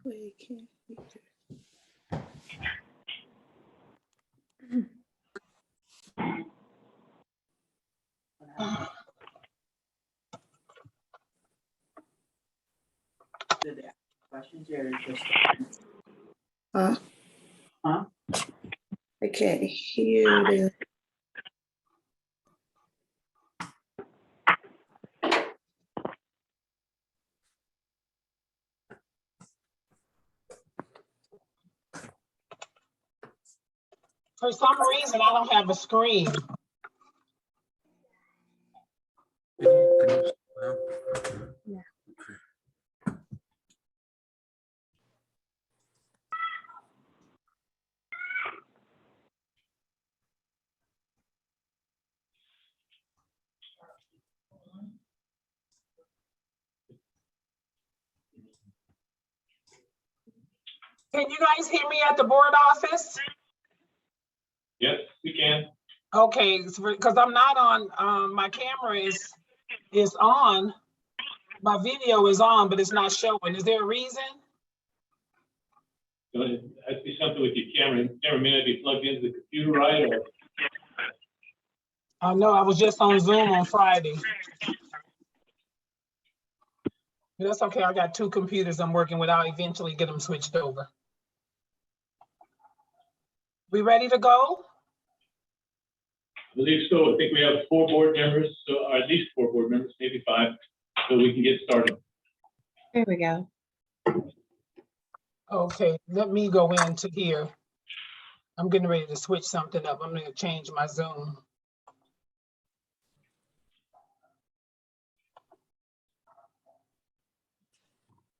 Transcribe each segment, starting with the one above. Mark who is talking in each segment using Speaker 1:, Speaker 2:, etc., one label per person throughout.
Speaker 1: We can't hear.
Speaker 2: Did they ask questions or just?
Speaker 1: Huh?
Speaker 2: Huh?
Speaker 1: I can't hear them.
Speaker 3: For some reason, I don't have a screen. Can you guys hear me at the board office?
Speaker 4: Yes, we can.
Speaker 3: Okay, because I'm not on, my camera is on, my video is on, but it's not showing. Is there a reason?
Speaker 4: So it has to be something with your camera. Camera may not be plugged into the computer, right? Or
Speaker 3: I know I was just on Zoom on Friday. But that's okay, I got two computers I'm working with. I'll eventually get them switched over. We ready to go?
Speaker 4: I believe so. I think we have 4 board members, so or at least 4 board members, maybe 5, so we can get started.
Speaker 1: There we go.
Speaker 3: Okay, let me go into here. I'm getting ready to switch something up. I'm gonna change my Zoom.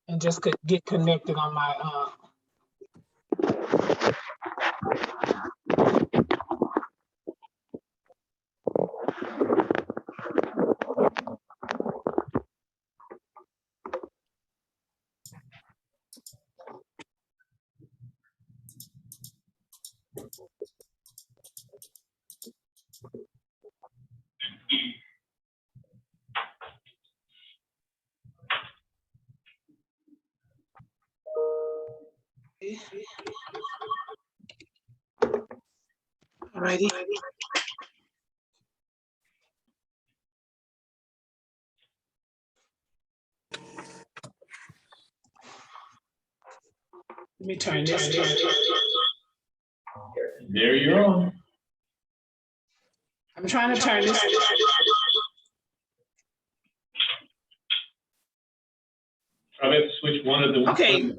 Speaker 3: And just could get connected on my, Alrighty. Let me turn this down.
Speaker 4: There you're on.
Speaker 3: I'm trying to turn this.
Speaker 4: Probably have to switch one of the.
Speaker 3: Okay.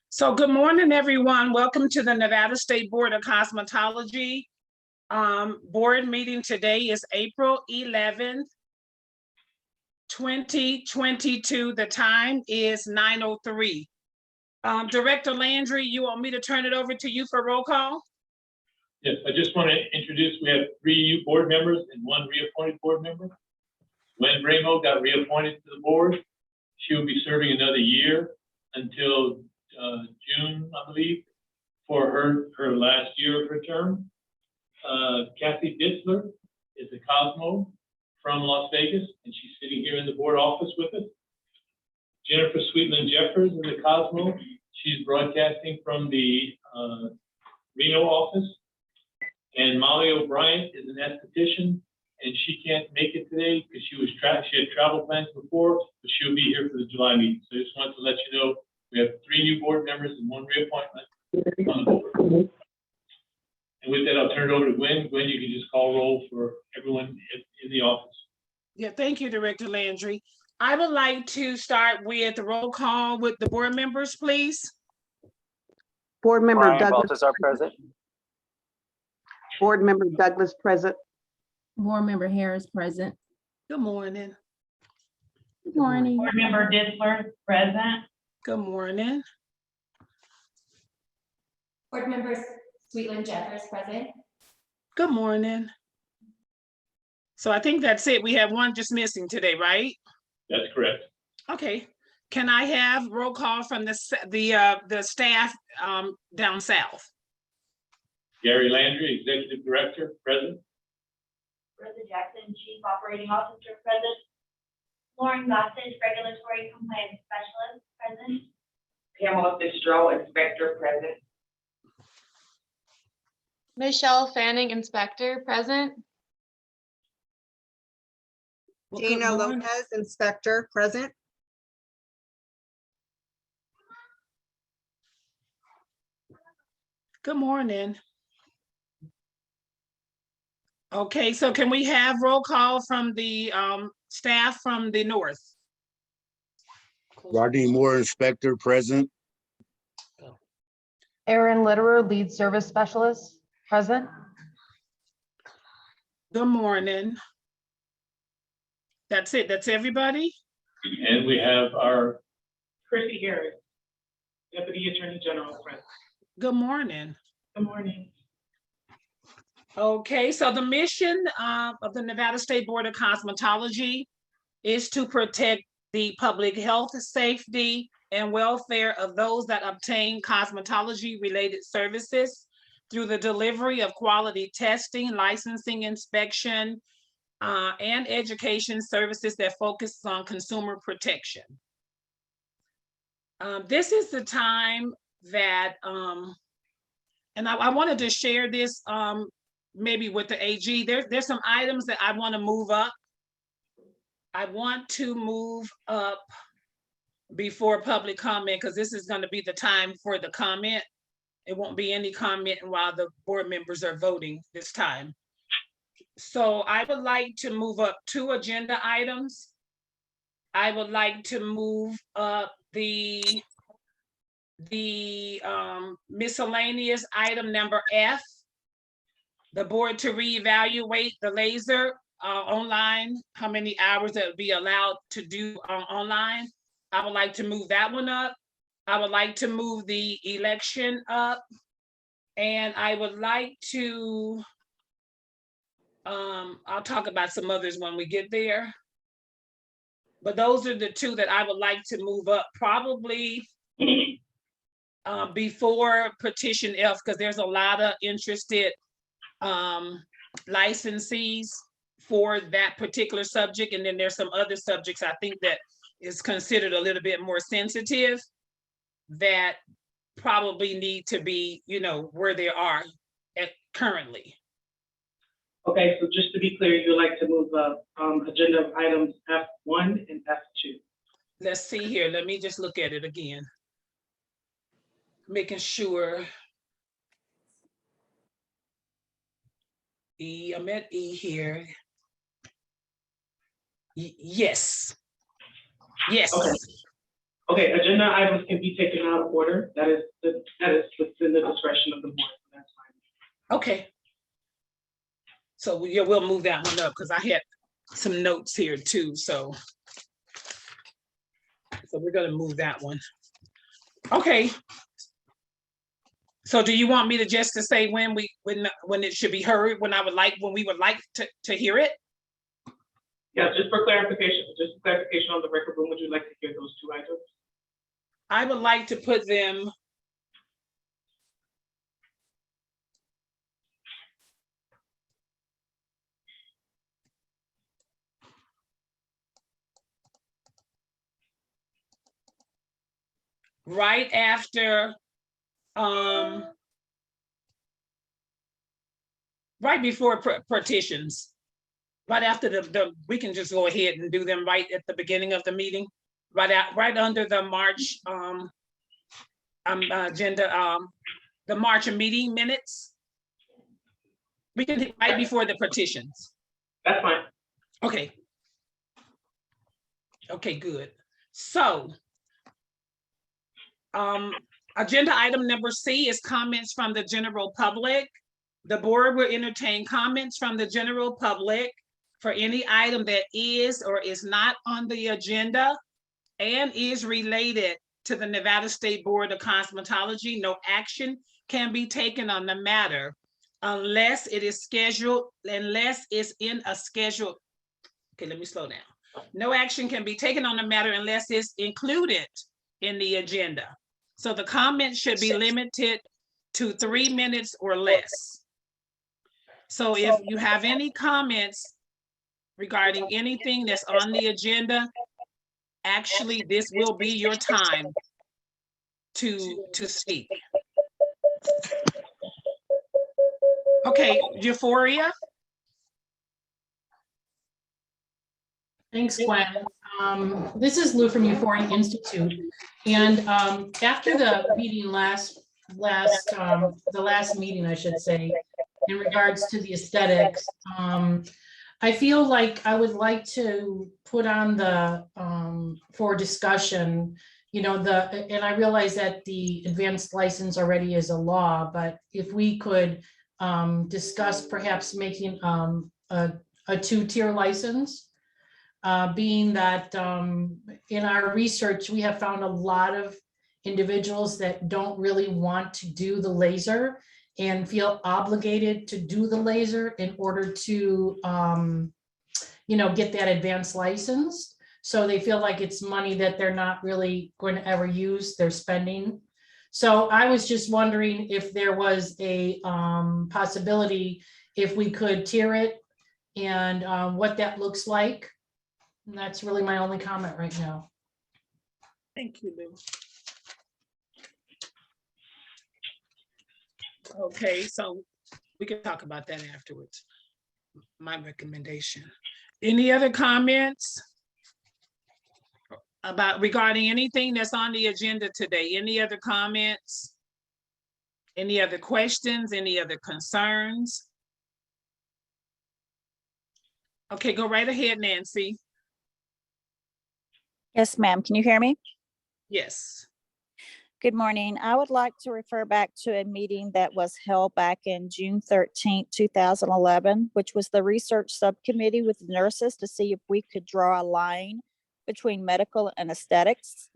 Speaker 3: So good morning, everyone. Welcome to the Nevada State Board of Cosmetology. Board meeting today is April 11th, 2022. The time is 9:03. Director Landry, you want me to turn it over to you for roll call?
Speaker 4: Yes, I just want to introduce, we have 3 new board members and 1 reappointed board member. Len Bramo got reappointed to the board. She will be serving another year until June, I believe, for her last year of her term. Kathy Ditzler is a Cosmo from Las Vegas, and she's sitting here in the board office with us. Jennifer Sweetland Jeffers is a Cosmo. She's broadcasting from the Reno office. And Molly O'Brien is an esthetician, and she can't make it today because she had travel plans before, but she'll be here for the July meeting. So I just wanted to let you know we have 3 new board members and 1 reappointment on the board. And with that, I'll turn it over to Gwen. Gwen, you can just call roll for everyone in the office.
Speaker 3: Yeah, thank you, Director Landry. I would like to start with the roll call with the board members, please.
Speaker 5: Board member
Speaker 6: Brian
Speaker 5: Douglas.
Speaker 6: Baltazar present.
Speaker 5: Board member Douglas present.
Speaker 7: Board member Harris present.
Speaker 3: Good morning.
Speaker 7: Good morning.
Speaker 8: Board member Ditzler present.
Speaker 3: Good morning.
Speaker 9: Board members Sweetland Jeffers present.
Speaker 3: Good morning. So I think that's it. We have 1 just missing today, right?
Speaker 4: That's correct.
Speaker 3: Okay. Can I have roll call from the staff down south?
Speaker 4: Gary Landry, Executive Director, present.
Speaker 8: Brenda Jackson, Chief Operating Officer present. Lauren Gossett, Regulatory Compliance Specialist, present.
Speaker 2: Pamela Fitzgerald, Inspector, present.
Speaker 6: Michelle Fanning, Inspector, present.
Speaker 3: Well, good
Speaker 10: Dana
Speaker 3: morning.
Speaker 10: Lopez, Inspector, present.
Speaker 3: Good morning. Okay, so can we have roll call from the staff from the north?
Speaker 11: Rodney Moore, Inspector, present.
Speaker 12: Erin Litterer, Lead Service Specialist, present.
Speaker 3: Good morning. That's it. That's everybody?
Speaker 4: And we have our
Speaker 2: Chrissy Harris, Deputy Attorney General, present.
Speaker 3: Good morning.
Speaker 2: Good morning.
Speaker 3: Okay, so the mission of the Nevada State Board of Cosmetology is to protect the public health, safety, and welfare of those that obtain cosmetology-related services through the delivery of quality testing, licensing, inspection, and education services that focus on consumer protection. This is the time that, and I wanted to share this maybe with the AG. There's some items that I want to move up. I want to move up before public comment, because this is going to be the time for the comment. It won't be any comment while the board members are voting this time. So I would like to move up 2 agenda items. I would like to move up the miscellaneous item number F, the board to reevaluate the laser online, how many hours that would be allowed to do online. I would like to move that one up. I would like to move the election up. And I would like to, I'll talk about some others when we get there. But those are the 2 that I would like to move up, probably before petition F, because there's a lot of interested licensees for that particular subject. And then there's some other subjects I think that is considered a little bit more sensitive that probably need to be, you know, where they are at currently.
Speaker 2: Okay, so just to be clear, you'd like to move up agenda items F1 and F2.
Speaker 3: Let's see here. Let me just look at it again. Making sure. E, I'm at E here. Yes. Yes.
Speaker 2: Okay. Okay, agenda items can be taken out of order. That is within the discretion of the board. That's fine.
Speaker 3: Okay. So we'll move that one up because I had some notes here too. So we're gonna move that one. Okay. So do you want me to just to say when it should be heard, when we would like to hear it?
Speaker 2: Yeah, just for clarification on the record, when would you like to hear those 2 items?
Speaker 3: I would like to put them right after, right before petitions. Right after we can just go ahead and do them right at the beginning of the meeting, right under the March agenda, the March meeting minutes. We can hit right before the petitions.
Speaker 2: That's fine.
Speaker 3: Okay. Okay, good. So, agenda item number C is comments from the general public. The board will entertain comments from the general public for any item that is or is not on the agenda and is related to the Nevada State Board of Cosmetology. No action can be taken on the matter unless it is scheduled, unless it's in a schedule. Okay, let me slow down. No action can be taken on the matter unless it's included in the agenda. So the comments should be limited to 3 minutes or less. So if you have any comments regarding anything that's on the agenda, actually, this will be your time to speak. Okay, Euphoria?
Speaker 13: Thanks, Gwen. This is Lou from Euphoria Institute. And after the meeting the last meeting, I should say, in regards to the aesthetics, I feel like I would like to put on the, for discussion, and I realize that the advanced license already is a law, but if we could discuss perhaps making a two-tier license, being that in our research, we have found a lot of individuals that don't really want to do the laser and feel obligated to do the laser in order to, get that advanced license. So they feel like it's money that they're not really going to ever use, they're spending. So I was just wondering if there was a possibility, if we could tier it and what that looks like. And that's really my only comment right now.
Speaker 3: Thank you, Lou. Okay, so we can talk about that afterwards. My recommendation. Any other comments regarding anything that's on the agenda today? Any other comments? Any other questions? Any other concerns? Okay, go right ahead, Nancy.
Speaker 14: Yes, ma'am. Can you hear me?
Speaker 3: Yes.
Speaker 14: Good morning. I would like to refer back to a meeting that was held back in June 13th, 2011, which was the research subcommittee with nurses to see if we could draw a line between medical and aesthetics.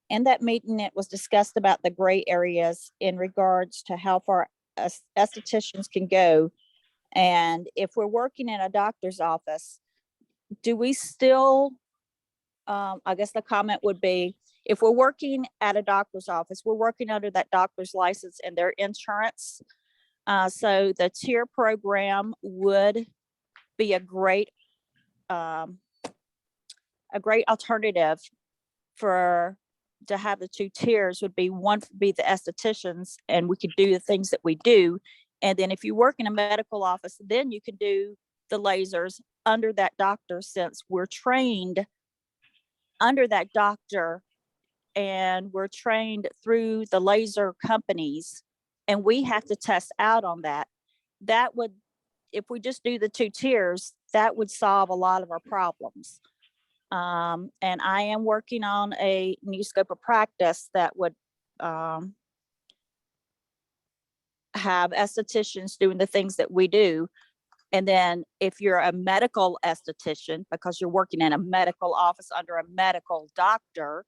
Speaker 14: In that meeting, it was discussed about the gray areas in regards to how far estheticians can go. And if we're working in a doctor's office, do we still, I guess the comment would be, if we're working at a doctor's office, we're working under that doctor's license and their insurance. So the tier program would be a great alternative to have the two tiers. Would be one would be the estheticians, and we could do the things that we do. And then if you work in a medical office, then you can do the lasers under that doctor, since we're trained under that doctor and we're trained through the laser companies, and we have to test out on that. That would, if we just do the two tiers, that would solve a lot of our problems. And I am working on a new scope of practice that would have estheticians doing the things that we do. And then if you're a medical esthetician, because you're working in a medical office under a medical doctor,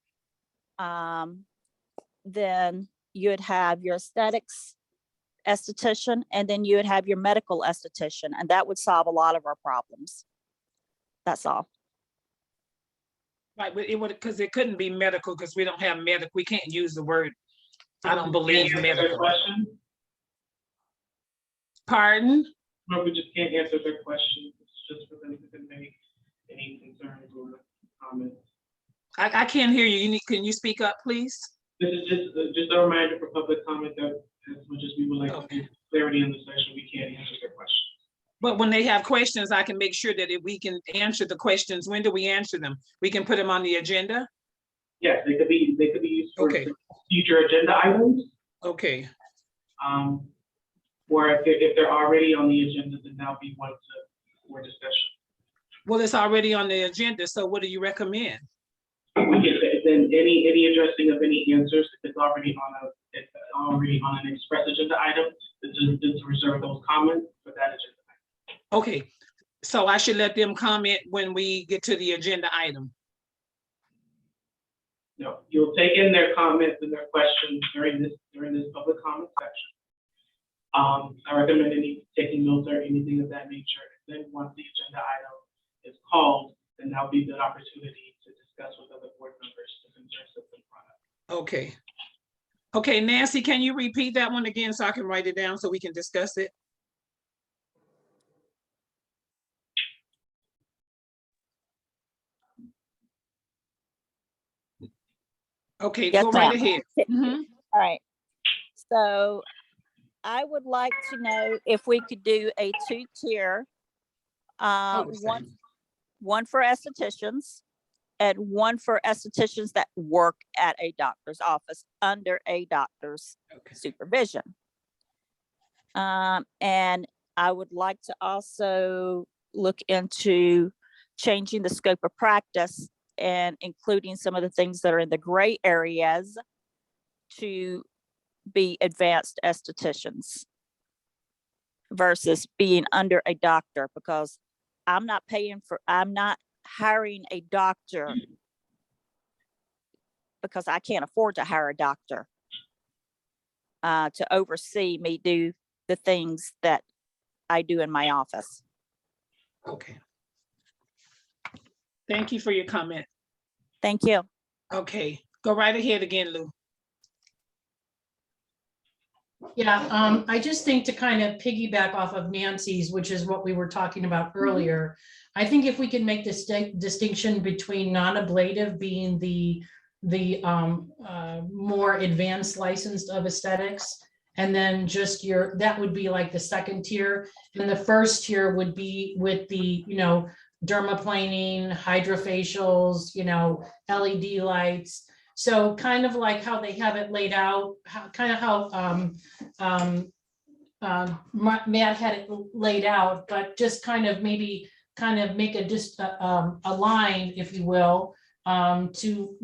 Speaker 14: then you would have your aesthetics esthetician, and then you would have your medical esthetician, and that would solve a lot of our problems. That's all.
Speaker 3: Right, but it would, because it couldn't be medical, because we don't have medical. We can't use the word, I don't believe, medical.
Speaker 2: Question?
Speaker 3: Pardon?
Speaker 2: No, we just can't answer their questions. It's just for them to convey any concerns or comments.
Speaker 3: I can't hear you. Can you speak up, please?
Speaker 2: This is just a reminder for public comment that as much as we would like to get clarity in the session, we can't answer their questions.
Speaker 3: But when they have questions, I can make sure that if we can answer the questions, when do we answer them? We can put them on the agenda?
Speaker 2: Yes, they could be used for
Speaker 3: Okay.
Speaker 2: future agenda items.
Speaker 3: Okay.
Speaker 2: Or if they're already on the agenda, then that'll be one for discussion.
Speaker 3: Well, it's already on the agenda, so what do you recommend?
Speaker 2: We get then any addressing of any answers, if it's already on an express agenda item, just reserve those comments for that agenda item.
Speaker 3: Okay, so I should let them comment when we get to the agenda item.
Speaker 2: No, you'll take in their comments and their questions during this public comment section. I recommend taking notes or anything of that nature. And then once the agenda item is called, then that'll be the opportunity to discuss with other board members the concerns that they brought up.
Speaker 3: Okay. Okay, Nancy, can you repeat that one again so I can write it down so we can discuss it? Okay,
Speaker 14: Yes,
Speaker 3: go right
Speaker 14: ma'am.
Speaker 3: ahead. Mhm.
Speaker 14: All right. So I would like to know if we could do a two-tier,
Speaker 3: Oh, the
Speaker 14: one,
Speaker 3: same.
Speaker 14: one for estheticians and one for estheticians that work at a doctor's office under a doctor's
Speaker 3: Okay.
Speaker 14: supervision. And I would like to also look into changing the scope of practice and including some of the things that are in the gray areas to be advanced estheticians versus being under a doctor, because I'm not hiring a doctor because I can't afford to hire a doctor to oversee me do the things that I do in my office.
Speaker 3: Okay. Thank you for your comment.
Speaker 14: Thank you.
Speaker 3: Okay, go right ahead again, Lou.
Speaker 13: Yeah, I just think to kind of piggyback off of Nancy's, which is what we were talking about earlier. I think if we can make this distinction between non-ablative being the more advanced licensed of aesthetics, and then just that would be like the second tier, and the first tier would be with the, dermaplaning, hydrofacials, LED lights. So kind of like how they have it laid out, how Matt had it laid out, but just kind of make a line, if you will, to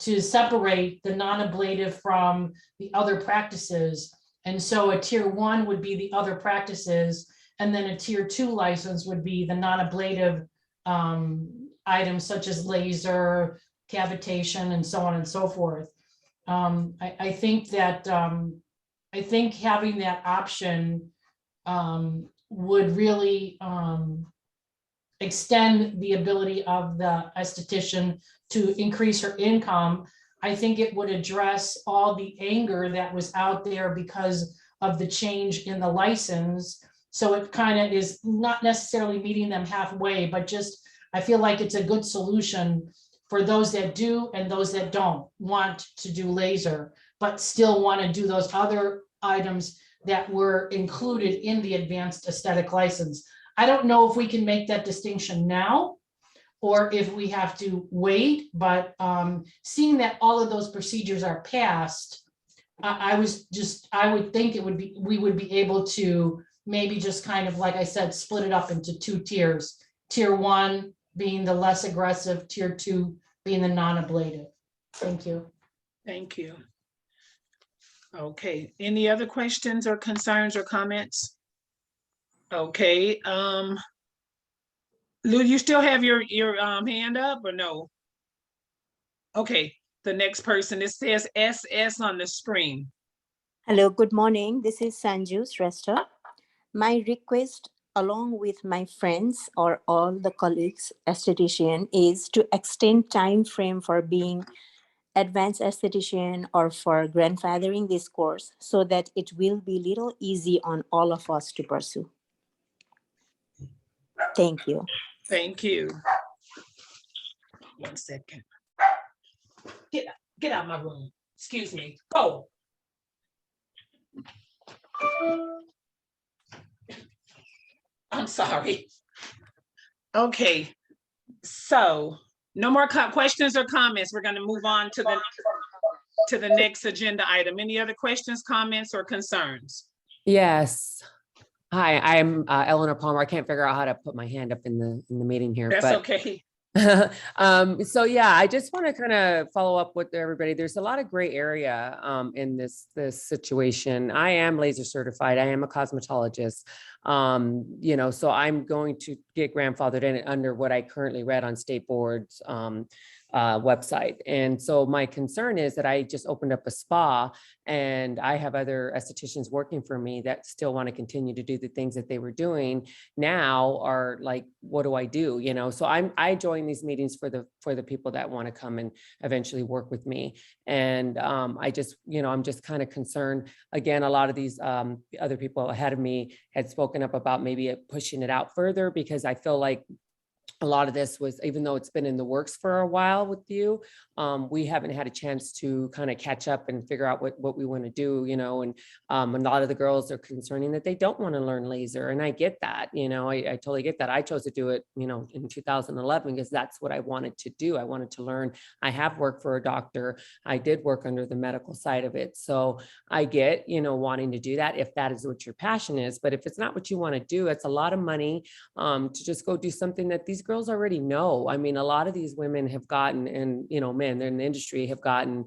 Speaker 13: separate the non-ablative from the other practices. And so a tier 1 would be the other practices, and then a tier 2 license would be the non-ablative items such as laser, cavitation, and so on and so forth. I think having that option would really extend the ability of the esthetician to increase her income. I think it would address all the anger that was out there because of the change in the license. So it kind of is not necessarily meeting them halfway, but just, I feel like it's a good solution for those that do and those that don't want to do laser, but still want to do those other items that were included in the advanced aesthetic license. I don't know if we can make that distinction now or if we have to wait, but seeing that all of those procedures are passed, I would think we would be able to maybe just kind of, like I said, split it up into 2 tiers. Tier 1 being the less aggressive, tier 2 being the non-ablative. Thank you.
Speaker 3: Thank you. Okay, any other questions or concerns or comments? Okay, Lou, you still have your hand up or no? Okay, the next person, it says SS on the screen.
Speaker 15: Hello, good morning. This is Sanju Shrestha. My request, along with my friends or all the colleagues esthetician, is to extend time frame for being advanced esthetician or for grandfathering this course so that it will be little easy on all of us to pursue. Thank you.
Speaker 3: Thank you. 1 second. Get out of my room. Excuse me. Go. I'm sorry. Okay, so no more questions or comments. We're going to move on to the next agenda item. Any other questions, comments, or concerns?
Speaker 16: Yes. Hi, I'm Eleanor Palmer. I can't figure out how to put my hand up in the meeting here.
Speaker 3: That's
Speaker 16: but
Speaker 3: okay.
Speaker 16: So yeah, I just want to kind of follow up with everybody. There's a lot of gray area in this situation. I am laser certified. I am a cosmetologist. So I'm going to get grandfathered in under what I currently read on State Board's website. And so my concern is that I just opened up a spa and I have other estheticians working for me that still want to continue to do the things that they were doing now are like, what do I do? So I join these meetings for the people that want to come and eventually work with me. And I'm just kind of concerned. Again, a lot of these other people ahead of me had spoken up about maybe pushing it out further because I feel like a lot of this was, even though it's been in the works for a while with you, we haven't had a chance to kind of catch up and figure out what we want to do, you know, and a lot of the girls are concerning that they don't want to learn laser. And I get that, you know, I totally get that. I chose to do it, you know, in 2011, because that's what I wanted to do. I wanted to learn. I have worked for a doctor. I did work under the medical side of it. So I get, you know, wanting to do that if that is what your passion is. But if it's not what you want to do, it's a lot of money to just go do something that these girls already know. I mean, a lot of these women have gotten, and, you know, men, they're in the industry, have gotten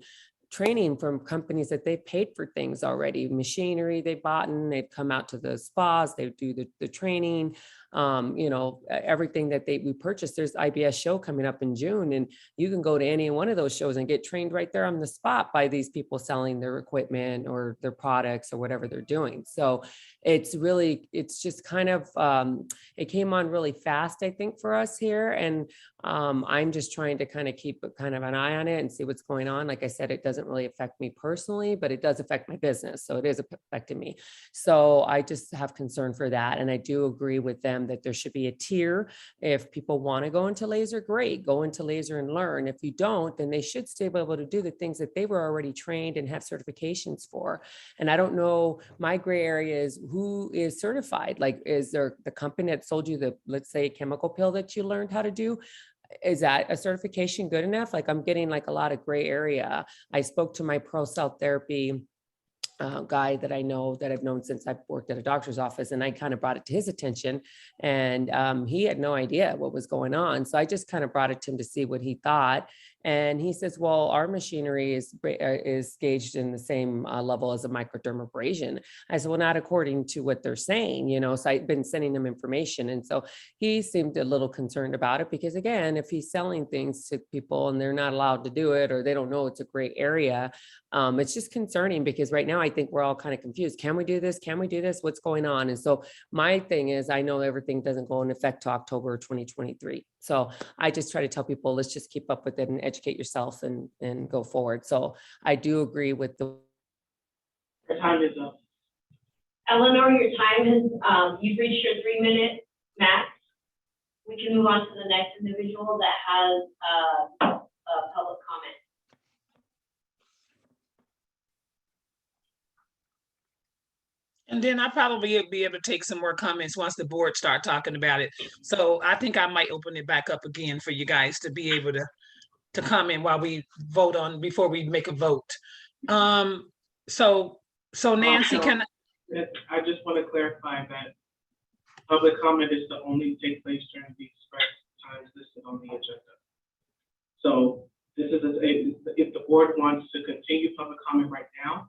Speaker 16: training from companies that they've paid for things already, machinery they bought, and they've come out to the spas, they do the training, you know, everything that we purchased. There's IBS show coming up in June, and you can go to any one of those shows and get trained right there on the spot by these people selling their equipment or their products or whatever they're doing. So it's just kind of, it came on really fast, I think, for us here. And I'm just trying to kind of keep kind of an eye on it and see what's going on. Like I said, it doesn't really affect me personally, but it does affect my business. So it is affecting me. So I just have concern for that. And I do agree with them that there should be a tier. If people want to go into laser, great, go into laser and learn. If you don't, then they should still be able to do the things that they were already trained and have certifications for. And I don't know, my gray area is who is certified. Like, is there the company that sold you the, let's say, chemical pill that you learned how to do? Is that a certification good enough? Like, I'm getting like a lot of gray area. I spoke to my pro cell therapy guy that I know, that I've known since I've worked at a doctor's office, and I kind of brought it to his attention, and he had no idea what was going on. So I just kind of brought it to him to see what he thought. And he says, well, our machinery is gauged in the same level as a microdermabrasion. I said, well, not according to what they're saying, you know. So I've been sending him information. And so he seemed a little concerned about it, because again, if he's selling things to people and they're not allowed to do it, or they don't know it's a gray area, it's just concerning, because right now I think we're all kind of confused. Can we do this? Can we do this? What's going on? And so my thing is, I know everything doesn't go into effect to October 2023. So I just try to tell people, let's just keep up with it and educate yourself and go forward. So I do agree with the.
Speaker 2: Your time is up.
Speaker 8: Eleanor, your time is, you've reached your 3-minute max. We can move on to the next individual that has a public comment.
Speaker 3: And then I probably will be able to take some more comments once the board start talking about it. So I think I might open it back up again for you guys to be able to comment while we vote on, before we make a vote. So Nancy, can
Speaker 2: I just want to clarify that public comment is to only take place during the express times listed on the agenda. So this is if the board wants to continue public comment right now,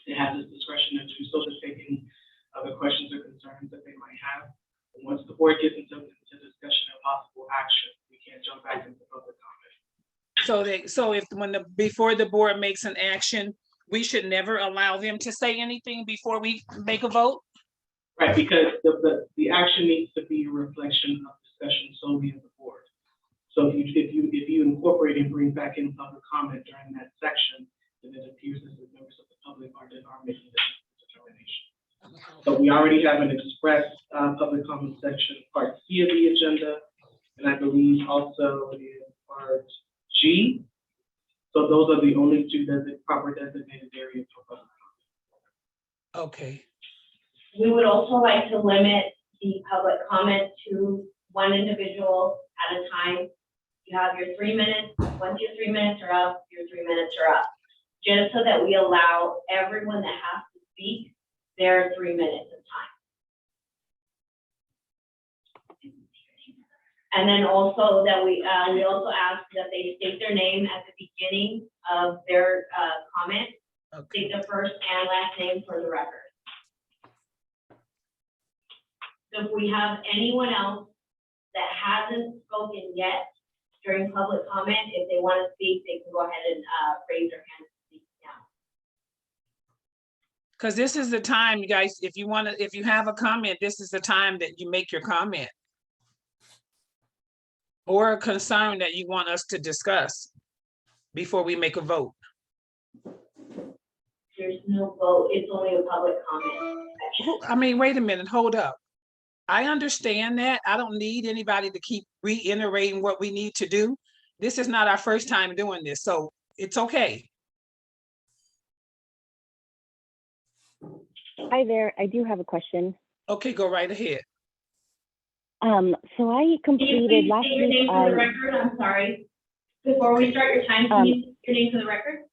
Speaker 2: it has its discretion to do so, to take any other questions or concerns that they might have. And once the board gets into discussion of possible action, we can't jump back into public comment.
Speaker 3: So if before the board makes an action, we should never allow them to say anything before we make a vote?
Speaker 2: Right, because the action needs to be a reflection of discussion solely of the board. So if you incorporate and bring back in public comment during that section, then it appears as if members of the public are making this determination. So we already have an express public comment section, part C of the agenda, and I believe also in part G. So those are the only two proper designated areas for public comment.
Speaker 3: Okay.
Speaker 8: We would also like to limit the public comment to one individual at a time. You have your 3 minutes. Once your 3 minutes are up, your 3 minutes are up. Just so that we allow everyone that has to speak their 3 minutes of time. And then also that we also ask that they state their name at the beginning of their comment. Okay. State their first and last name for the record. So if we have anyone else that hasn't spoken yet during public comment, if they want to speak, they can go ahead and raise their hand.
Speaker 3: Because this is the time, you guys, if you have a comment, this is the time that you make your comment. Or a concern that you want us to discuss before we make a vote.
Speaker 8: There's no vote, it's only a public comment section.
Speaker 3: I mean, wait a minute, hold up. I understand that. I don't need anybody to keep reiterating what we need to do. This is not our first time doing this, so it's okay.
Speaker 17: Hi there, I do have a question.
Speaker 3: Okay, go right ahead.
Speaker 17: So I
Speaker 8: Can you
Speaker 17: completed
Speaker 8: please
Speaker 17: last
Speaker 8: state your
Speaker 17: week,
Speaker 8: name for the record? I'm sorry. Before we start your time, can you state your name for the record?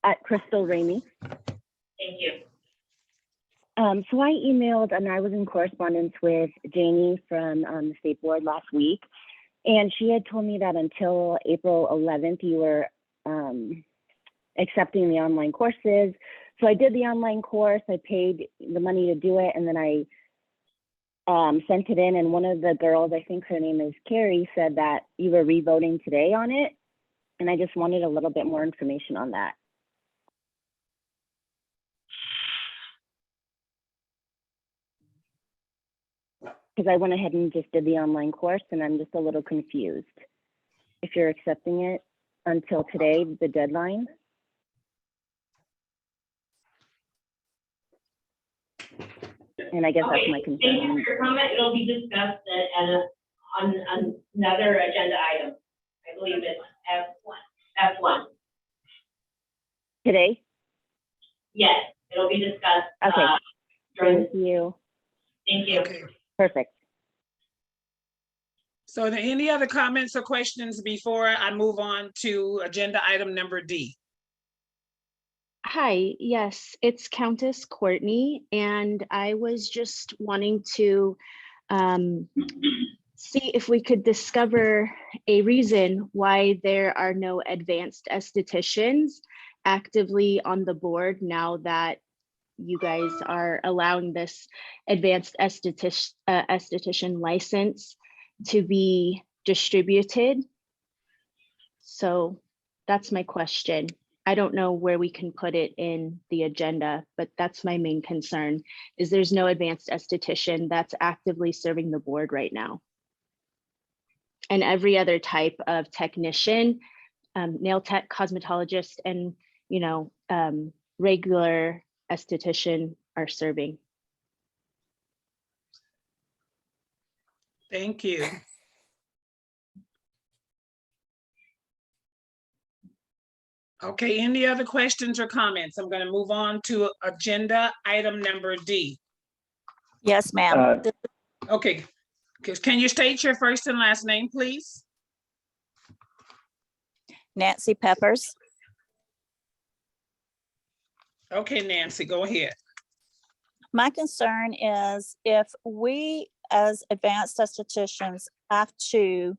Speaker 17: at Crystal Ramey.
Speaker 8: Thank you.
Speaker 17: So I emailed and I was in correspondence with Janie from the State Board last week. And she had told me that until April 11th, you were accepting the online courses. So I did the online course, I paid the money to do it, and then I sent it in. And one of the girls, I think her name is Carrie, said that you were re-voting today on it. And I just wanted a little bit more information on that. Because I went ahead and just did the online course and I'm just a little confused. If you're accepting it until today, the deadline. And I guess that's my
Speaker 8: Okay, thank you
Speaker 17: concern.
Speaker 8: for your comment. It'll be discussed on another agenda item. I believe it's F1.
Speaker 17: Today?
Speaker 8: Yes, it'll be discussed.
Speaker 17: Okay.
Speaker 8: During,
Speaker 17: Thank you.
Speaker 8: thank you.
Speaker 3: Okay.
Speaker 17: Perfect.
Speaker 3: So are there any other comments or questions before I move on to agenda item number D?
Speaker 17: Hi, yes, it's Countess Courtney, and I was just wanting to see if we could discover a reason why there are no advanced estheticians actively on the board now that you guys are allowing this advanced esthetician license to be distributed. So that's my question. I don't know where we can put it in the agenda, but that's my main concern, is there's no advanced esthetician that's actively serving the board right now. And every other type of technician, nail tech, cosmetologist, and regular esthetician are serving.
Speaker 3: Thank you. Okay, any other questions or comments? I'm going to move on to agenda item number D.
Speaker 14: Yes, ma'am.
Speaker 3: Okay, can you state your first and last name, please?
Speaker 14: Nancy Peppers.
Speaker 3: Okay, Nancy, go ahead.
Speaker 14: My concern is if we as advanced estheticians have to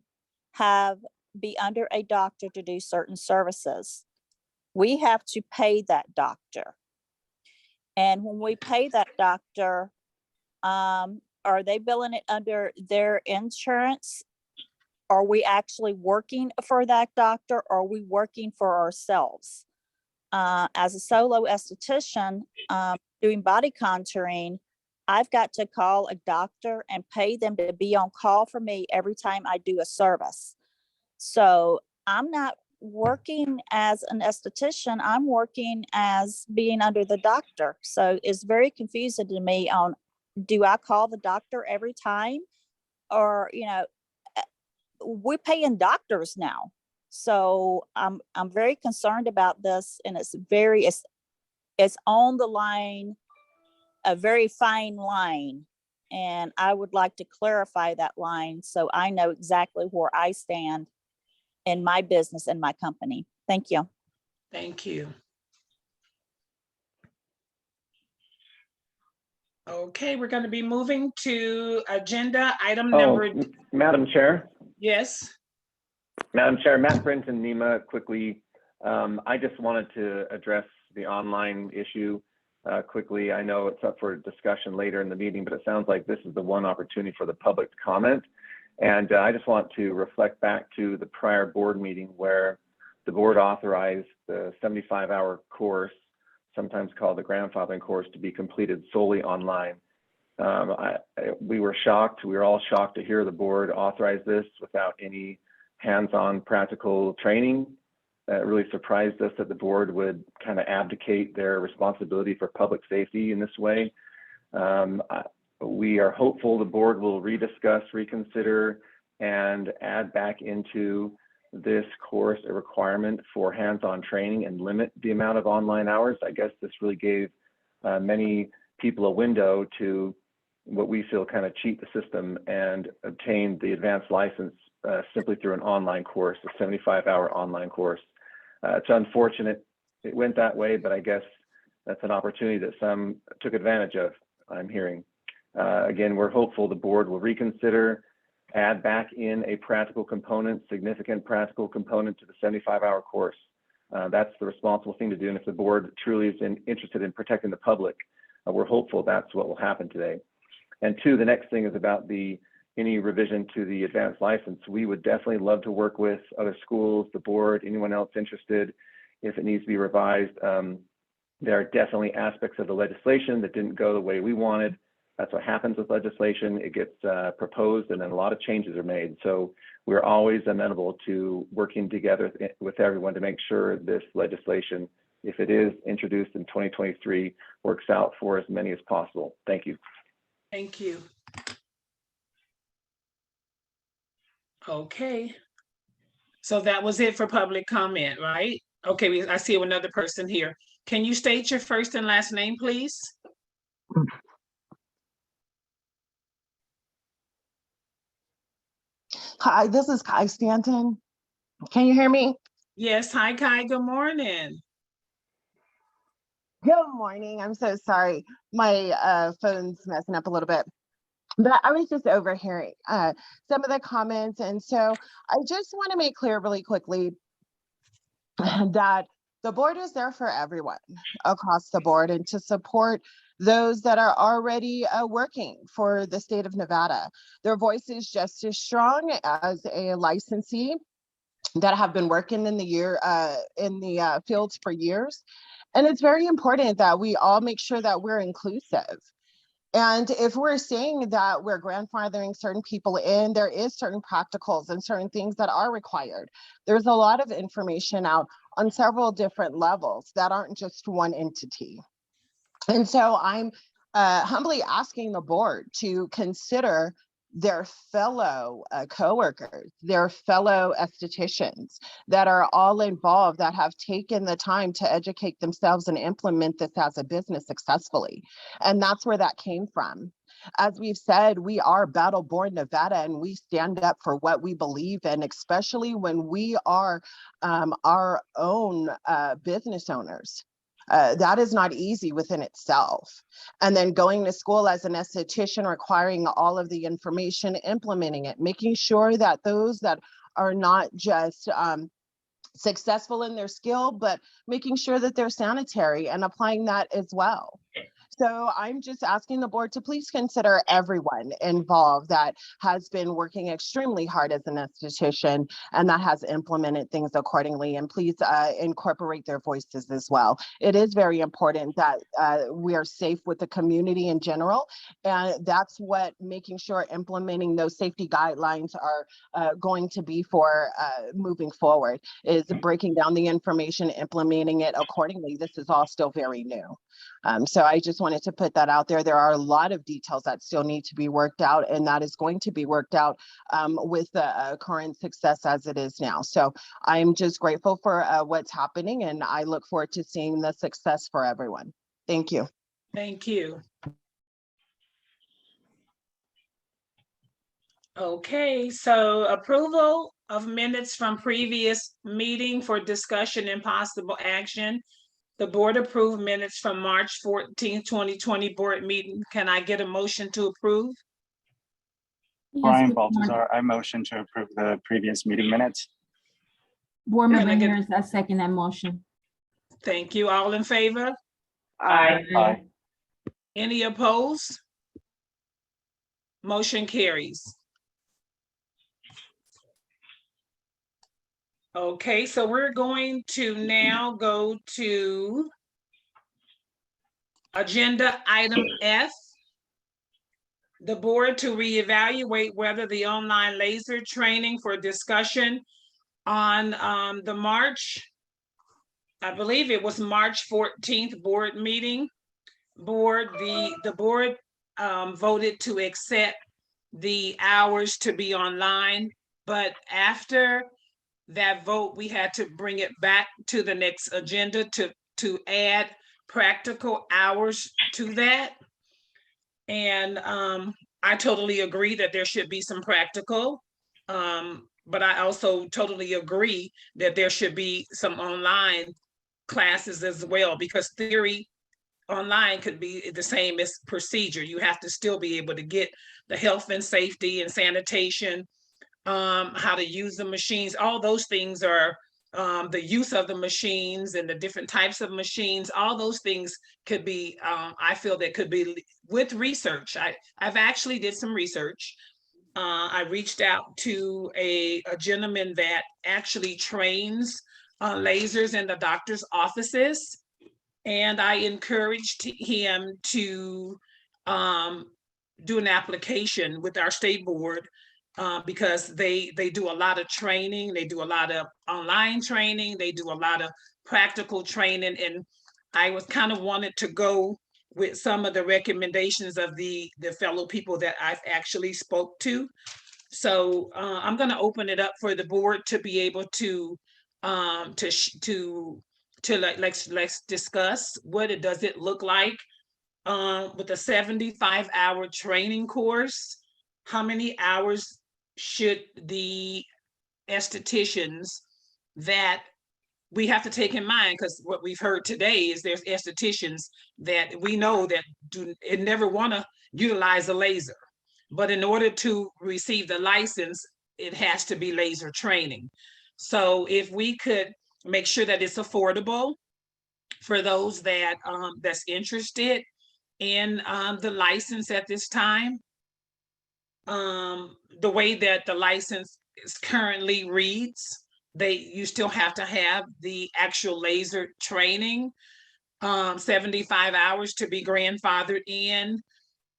Speaker 14: be under a doctor to do certain services, we have to pay that doctor. And when we pay that doctor, are they billing it under their insurance? Are we actually working for that doctor, or are we working for ourselves? As a solo esthetician doing body contouring, I've got to call a doctor and pay them to be on call for me every time I do a service. So I'm not working as an esthetician, I'm working as being under the doctor. So it's very confusing to me on, do I call the doctor every time? Or, we're paying doctors now. So I'm very concerned about this, and it's on the line, a very fine line. And I would like to clarify that line so I know exactly where I stand in my business and my company. Thank you.
Speaker 3: Thank you. Okay, we're going to be moving to agenda item number.
Speaker 18: Madam Chair.
Speaker 3: Yes.
Speaker 18: Madam Chair, Matt Brinton, NEMA, quickly. I just wanted to address the online issue quickly. I know it's up for discussion later in the meeting, but it sounds like this is the one opportunity for the public to comment. And I just want to reflect back to the prior board meeting where the board authorized the 75-hour course, sometimes called the grandfathering course, to be completed solely online. We were shocked. We were all shocked to hear the board authorize this without any hands-on practical training. It really surprised us that the board would kind of abdicate their responsibility for public safety in this way. We are hopeful the board will rediscuss, reconsider, and add back into this course a requirement for hands-on training and limit the amount of online hours. I guess this really gave many people a window to what we feel kind of cheat the system and obtain the advanced license simply through an online course, a 75-hour online course. It's unfortunate it went that way, but I guess that's an opportunity that some took advantage of, I'm hearing. Again, we're hopeful the board will reconsider, add back in a practical component, significant practical component to the 75-hour course. That's the responsible thing to do. And if the board truly is interested in protecting the public, we're hopeful that's what will happen today. And two, the next thing is about any revision to the advanced license. We would definitely love to work with other schools, the board, anyone else interested if it needs to be revised. There are definitely aspects of the legislation that didn't go the way we wanted. That's what happens with legislation. It gets proposed and then a lot of changes are made. So we're always amenable to working together with everyone to make sure this legislation, if it is introduced in 2023, works out for as many as possible. Thank you.
Speaker 3: Thank you. Okay. So that was it for public comment, right? Okay, I see another person here. Can you state your first and last name, please?
Speaker 19: Hi, this is Kai Stanton. Can you hear me?
Speaker 3: Yes, hi Kai, good morning.
Speaker 19: Good morning. I'm so sorry. My phone's messing up a little bit. But I was just overhearing some of the comments. And so I just want to make clear really quickly that the board is there for everyone across the board and to support those that are already working for the state of Nevada. Their voice is just as strong as a licensee that have been working in the fields for years. And it's very important that we all make sure that we're inclusive. And if we're saying that we're grandfathering certain people in, there is certain practicals and certain things that are required. There's a lot of information out on several different levels that aren't just one entity. And so I'm humbly asking the board to consider their fellow coworkers, their fellow estheticians that are all involved, that have taken the time to educate themselves and implement this as a business successfully. And that's where that came from. As we've said, we are Battle Born Nevada, and we stand up for what we believe in, especially when we are our own business owners. That is not easy within itself. And then going to school as an esthetician, requiring all of the information, implementing it, making sure that those that are not just successful in their skill, but making sure that they're sanitary and applying that as well. So I'm just asking the board to please consider everyone involved that has been working extremely hard as an esthetician and that has implemented things accordingly, and please incorporate their voices as well. It is very important that we are safe with the community in general, and that's what making sure implementing those safety guidelines are going to be for moving forward, is breaking down the information, implementing it accordingly. This is all still very new. So I just wanted to put that out there. There are a lot of details that still need to be worked out, and that is going to be worked out with the current success as it is now. So I'm just grateful for what's happening, and I look forward to seeing the success for everyone. Thank you.
Speaker 3: Thank you. Okay, so approval of minutes from previous meeting for discussion and possible action. The board approved minutes from March 14th, 2020 board meeting. Can I get a motion to approve?
Speaker 7: Yes,
Speaker 20: Brian Baltazar, I motion to approve the previous meeting minutes.
Speaker 7: Board
Speaker 3: Can I
Speaker 7: Member
Speaker 3: get-
Speaker 7: Harris, I second that motion.
Speaker 3: Thank you. All in favor?
Speaker 20: Aye.
Speaker 3: Any opposed? Motion carries. Okay, so we're going to now go to agenda item F. The board to reevaluate whether the online laser training for discussion on the March, I believe it was March 14th board meeting. The board voted to accept the hours to be online, but after that vote, we had to bring it back to the next agenda to add practical hours to that. And I totally agree that there should be some practical, but I also totally agree that there should be some online classes as well, because theory online could be the same as procedure. You have to still be able to get the health and safety and sanitation, how to use the machines. All those things are the use of the machines and the different types of machines. All those things could be, I feel that could be with research. I've actually did some research. I reached out to a gentleman that actually trains lasers in the doctor's offices. And I encouraged him to do an application with our state board, because they do a lot of training. They do a lot of online training. They do a lot of practical training. And I was kind of wanted to go with some of the recommendations of the fellow people that I've actually spoke to. So I'm going to open it up for the board to be able to let's discuss what it does it look like with a 75-hour training course. How many hours should the estheticians that we have to take in mind? Because what we've heard today is there's estheticians that we know that never want to utilize a laser, but in order to receive the license, it has to be laser training. So if we could make sure that it's affordable for those that that's interested in the license at this time. The way that the license is currently reads, you still have to have the actual laser training, 75 hours to be grandfathered in,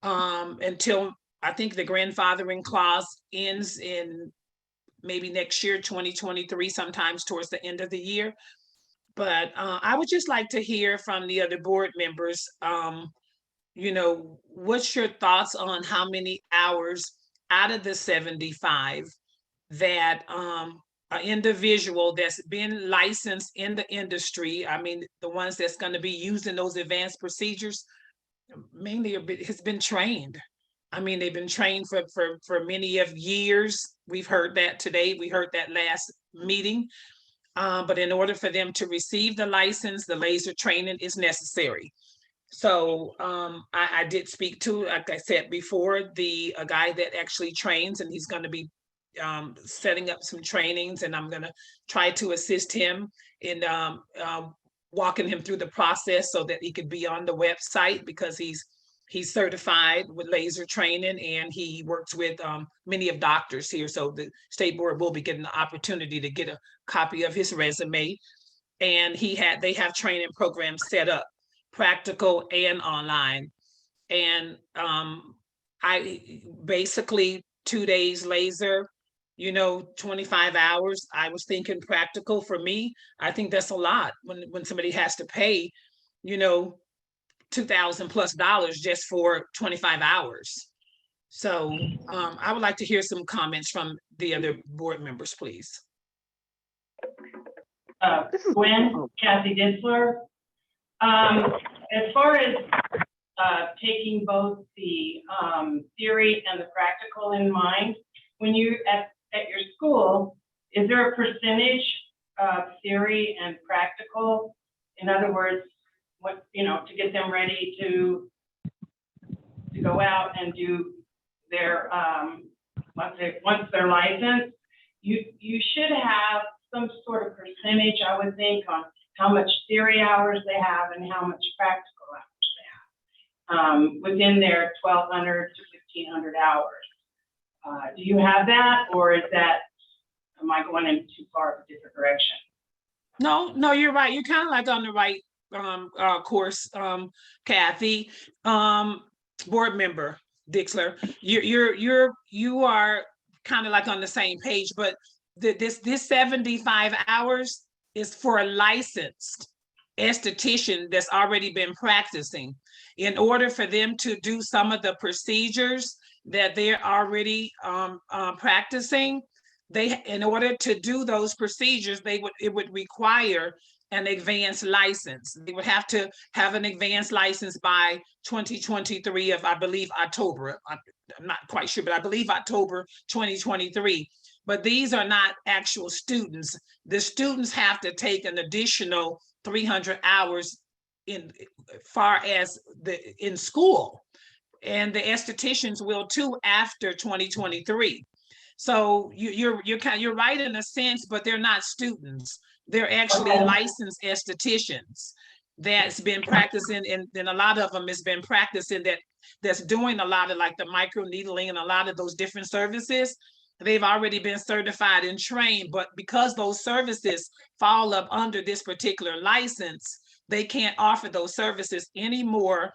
Speaker 3: until I think the grandfathering clause ends in maybe next year, 2023, sometimes towards the end of the year. But I would just like to hear from the other board members, what's your thoughts on how many hours out of the 75 that an individual that's been licensed in the industry, I mean, the ones that's going to be using those advanced procedures, mainly has been trained. I mean, they've been trained for many of years. We've heard that today. We heard that last meeting. But in order for them to receive the license, the laser training is necessary. So I did speak to, like I said before, a guy that actually trains, and he's going to be setting up some trainings, and I'm going to try to assist him in walking him through the process so that he could be on the website, because he's certified with laser training, and he works with many of doctors here. So the state board will be getting the opportunity to get a copy of his resume. And they have training programs set up, practical and online. And I basically 2 days laser, 25 hours. I was thinking practical for me. I think that's a lot when somebody has to pay, $2,000+ just for 25 hours. So I would like to hear some comments from the other board members, please.
Speaker 8: Gwen, Kathy Ditzler. As far as taking both the theory and the practical in mind, when you at your school, is there a percentage of theory and practical? In other words, to get them ready to go out and do their once they're licensed, you should have some sort of percentage, I would think, on how much theory hours they have and how much practical hours they have within their 1,200 to 1,500 hours. Do you have that, or am I going in too far of a different direction?
Speaker 3: No, you're right. You're kind of like on the right course, Kathy. Board member Dixler, you are kind of like on the same page, but this 75 hours is for a licensed esthetician that's already been practicing. in order for them to do some of the procedures that they're already practicing, in order to do those procedures, it would require an advanced license. They would have to have an advanced license by 2023 of, I believe, October. I'm not quite sure, but I believe October 2023. But these are not actual students. The students have to take an additional 300 hours in school. And the estheticians will too after 2023. So you're right in a sense, but they're not students. They're actually licensed estheticians that's been practicing, and a lot of them has been practicing that's doing a lot of like the micro needling and a lot of those different services. They've already been certified and trained, but because those services fall up under this particular license, they can't offer those services anymore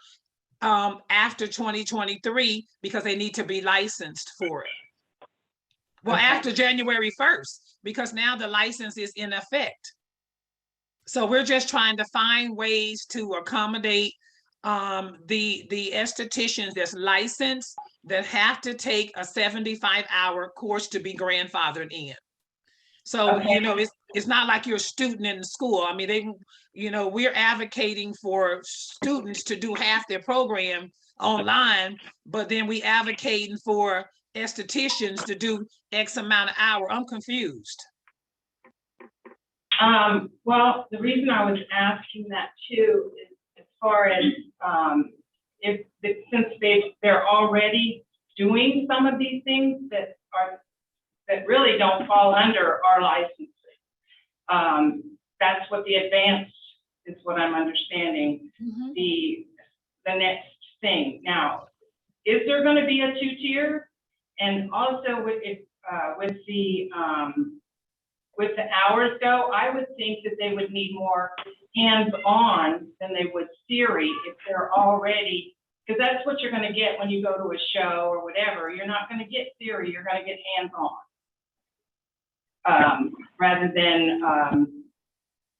Speaker 3: after 2023 because they need to be licensed for it. Well, after January 1st, because now the license is in effect. So we're just trying to find ways to accommodate the estheticians that's licensed that have to take a 75-hour course to be grandfathered in. So, it's not like you're a student in school. I mean, we're advocating for students to do half their program online, but then we advocating for estheticians to do X amount of hour. I'm confused.
Speaker 8: Well, the reason I was asking that too is as far as since they're already doing some of these things that really don't fall under our licensing. That's what the advanced is, what I'm understanding.
Speaker 3: Mm-hmm.
Speaker 8: The next thing. Now, is there going to be a 2-tier? And also with the hours go, I would think that they would need more hands-on than they would theory if they're already, because that's what you're going to get when you go to a show or whatever. You're not going to get theory, you're going to get hands-on. Rather than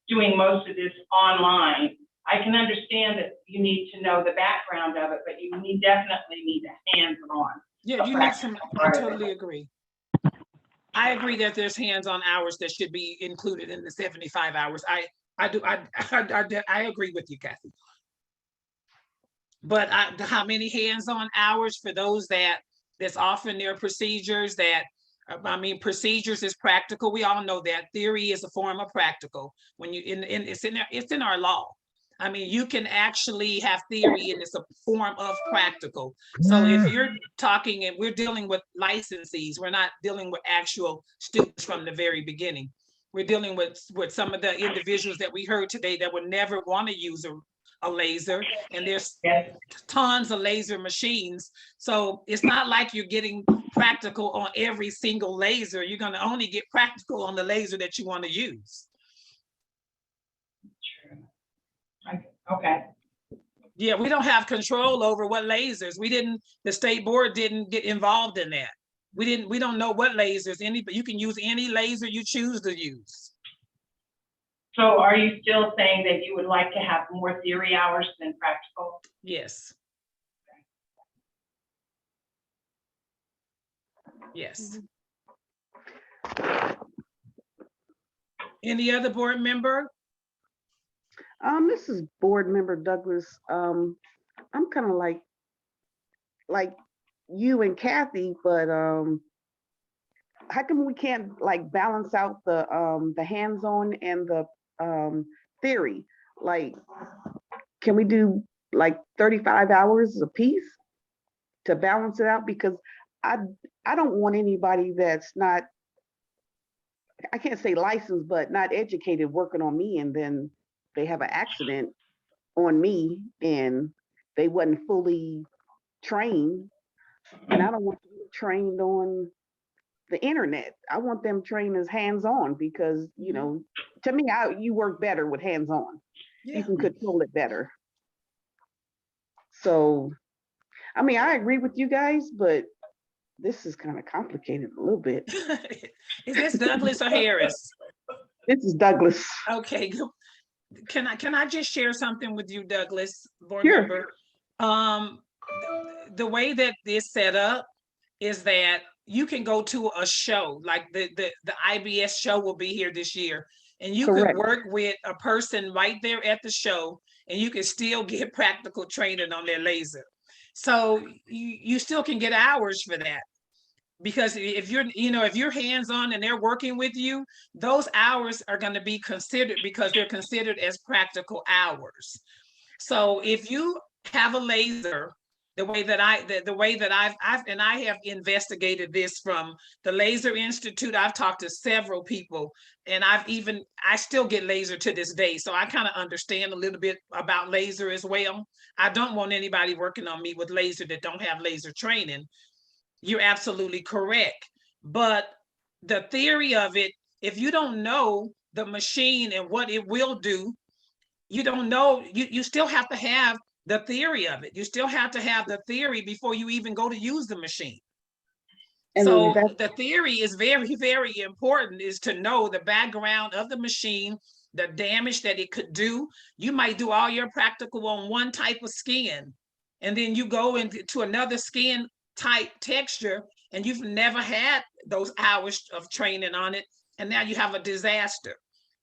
Speaker 8: doing most of this online. I can understand that you need to know the background of it, but you definitely need a hands-on.
Speaker 3: Yeah, you need some, I totally agree. I agree that there's hands-on hours that should be included in the 75 hours. I agree with you, Kathy. But how many hands-on hours for those that's offering their procedures procedures is practical. We all know that theory is a form of practical. When it's in our law. I mean, you can actually have theory and it's a form of practical. So if you're talking and we're dealing with licensees, we're not dealing with actual students from the very beginning. We're dealing with some of the individuals that we heard today that would never want to use a laser, and there's tons of laser machines. So it's not like you're getting practical on every single laser. You're going to only get practical on the laser that you want to use.
Speaker 8: Okay.
Speaker 3: Yeah, we don't have control over what lasers. The state board didn't get involved in that. We don't know what lasers, but you can use any laser you choose to use.
Speaker 8: So are you still saying that you would like to have more theory hours than practical?
Speaker 3: Yes. Yes. Any other board member?
Speaker 5: This is Board Member Douglas. I'm kind of like you and Kathy, but how come we can't like balance out the hands-on and the theory? Like, can we do like 35 hours a piece to balance it out? Because I don't want anybody that's not, I can't say licensed, but not educated working on me, and then they have an accident on me and they wasn't fully trained. And I don't want them trained on the internet. I want them trained as hands-on because, to me, you work better with hands-on. Yeah. You can control it better. So, I mean, I agree with you guys, but this is kind of complicated a little bit.
Speaker 3: Is this Douglas or Harris?
Speaker 5: This is Douglas.
Speaker 3: Okay. Can I just share something with you, Douglas, board
Speaker 5: Sure.
Speaker 3: member? The way that this set up is that you can go to a show, like the IBS show will be here this year. And you could
Speaker 5: Correct.
Speaker 3: work with a person right there at the show, and you can still get practical training on their laser. So you still can get hours for that. Because if you're hands-on and they're working with you, those hours are going to be considered because they're considered as practical hours. So if you have a laser, the way that I have investigated this from the Laser Institute, I've talked to several people, and I still get laser to this day. So I kind of understand a little bit about laser as well. I don't want anybody working on me with laser that don't have laser training. You're absolutely correct. But the theory of it, if you don't know the machine and what it will do, you don't know, you still have to have the theory of it. You still have to have the theory before you even go to use the machine.
Speaker 5: And
Speaker 3: so
Speaker 5: that's-
Speaker 3: the theory is very, very important, is to know the background of the machine, the damage that it could do. You might do all your practical on one type of skin, and then you go into another skin type texture, and you've never had those hours of training on it, and now you have a disaster.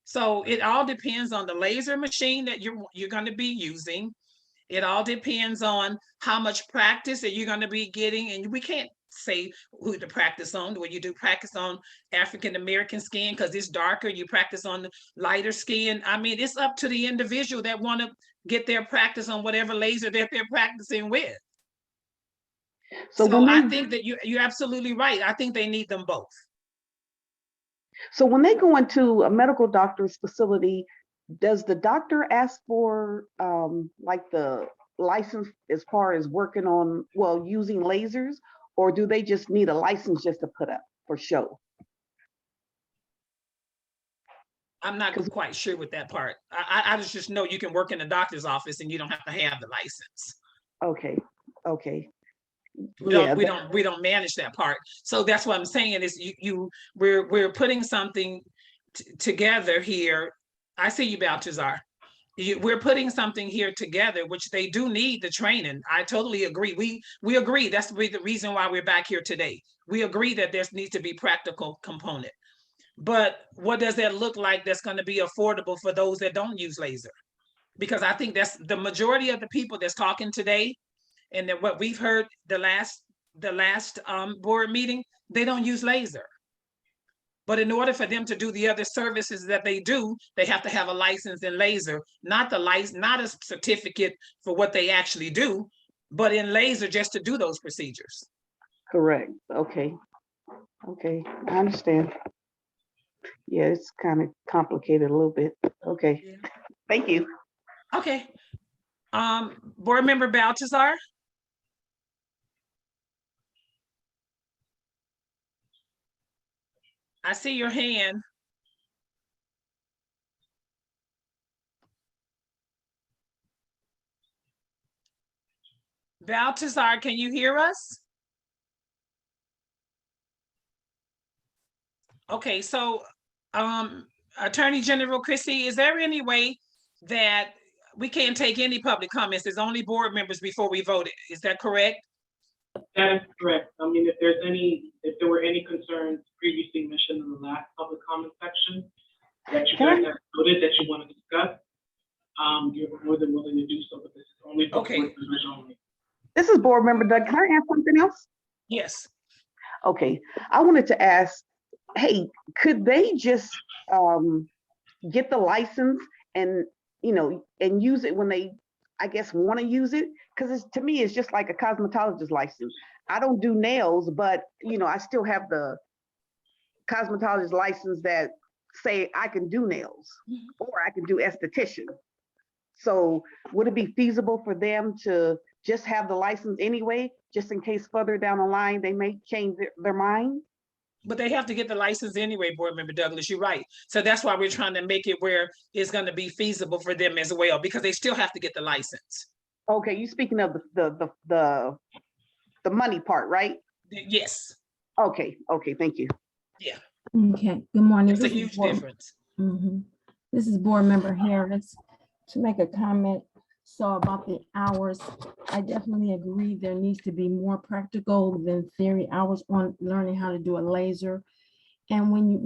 Speaker 3: So it all depends on the laser machine that you're going to be using. It all depends on how much practice that you're going to be getting. And we can't say who to practice on. When you do practice on African American skin because it's darker, you practice on the lighter skin. I mean, it's up to the individual that want to get their practice on whatever laser that they're practicing with. So I think that you're absolutely right. I think they need them both.
Speaker 5: So when they go into a medical doctor's facility, does the doctor ask for like the license as far as working on, well, using lasers, or do they just need a license just to put up for show?
Speaker 3: I'm not quite sure with that part. I just know you can work in a doctor's office and you don't have to have the license.
Speaker 5: Okay, okay.
Speaker 3: We don't manage that part. So that's what I'm saying is we're putting something together here. I see you, Baltazar. We're putting something here together, which they do need the training. I totally agree. We agree. That's the reason why we're back here today. We agree that there needs to be practical component. But what does that look like that's going to be affordable for those that don't use laser? Because I think that's the majority of the people that's talking today, and that what we've heard the last board meeting, they don't use laser. But in order for them to do the other services that they do, they have to have a license in laser, not a certificate for what they actually do, but in laser just to do those procedures.
Speaker 5: Correct. Okay. Okay, I understand. Yeah, it's kind of complicated a little bit. Okay. Yeah. Thank you.
Speaker 3: Okay. Board Member Baltazar? I see your hand. Baltazar, can you hear us? Okay, so Attorney General Christie, is there any way that we can't take any public comments? There's only board members before we voted. Is that correct?
Speaker 2: That is correct. I mean, if there were any concerns previously mentioned in the last public comment section that you guys have noted that you want to discuss, you're more than willing to do so, but this is only for board members only.
Speaker 5: This is Board Member Doug. Can I ask something else?
Speaker 3: Yes.
Speaker 5: Okay, I wanted to ask, hey, could they just get the license and, and use it when they, I guess, want to use it? Because to me, it's just like a cosmetologist license. I don't do nails, but, I still have the cosmetologist license that say I can do nails or I can do esthetician. So would it be feasible for them to just have the license anyway, just in case further down the line, they may change their mind?
Speaker 3: But they have to get the license anyway, Board Member Douglas, you're right. So that's why we're trying to make it where it's going to be feasible for them as well, because they still have to get the license.
Speaker 5: Okay, you speaking of the money part, right?
Speaker 3: Yes.
Speaker 5: Okay, thank you.
Speaker 3: Yeah.
Speaker 7: Okay, good morning.
Speaker 3: It's a huge difference.
Speaker 7: This is Board Member Harris. To make a comment, So about the hours, I definitely agree. There needs to be more practical than theory hours on learning how to do a laser. And when you,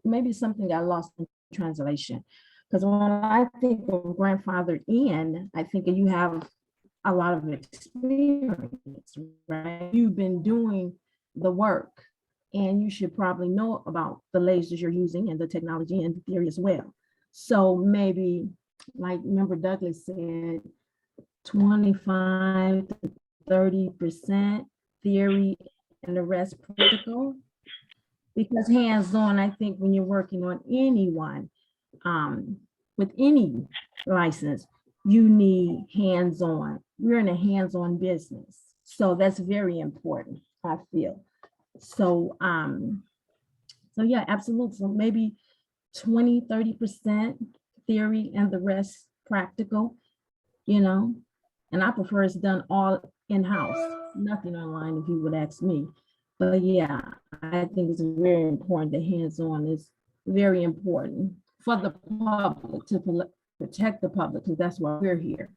Speaker 7: maybe something got lost in translation. Because when I think of grandfather in, I think you have a lot of experience, right? You've been doing the work and you should probably know about the lasers you're using and the technology and the theory as well. So maybe, like Member Douglas said, 25 to 30% theory and the rest practical. Because hands-on, I think when you're working on anyone, with any license, you need hands-on. We're in a hands-on business. So that's very important, I feel. So, so yeah, absolutely. So maybe 20, 30% theory and the rest practical, you know, and I prefer it's done all in-house, nothing online if you would ask me. But yeah, I think it's very important. The hands-on is very important for the public to protect the public, because that's why we're here.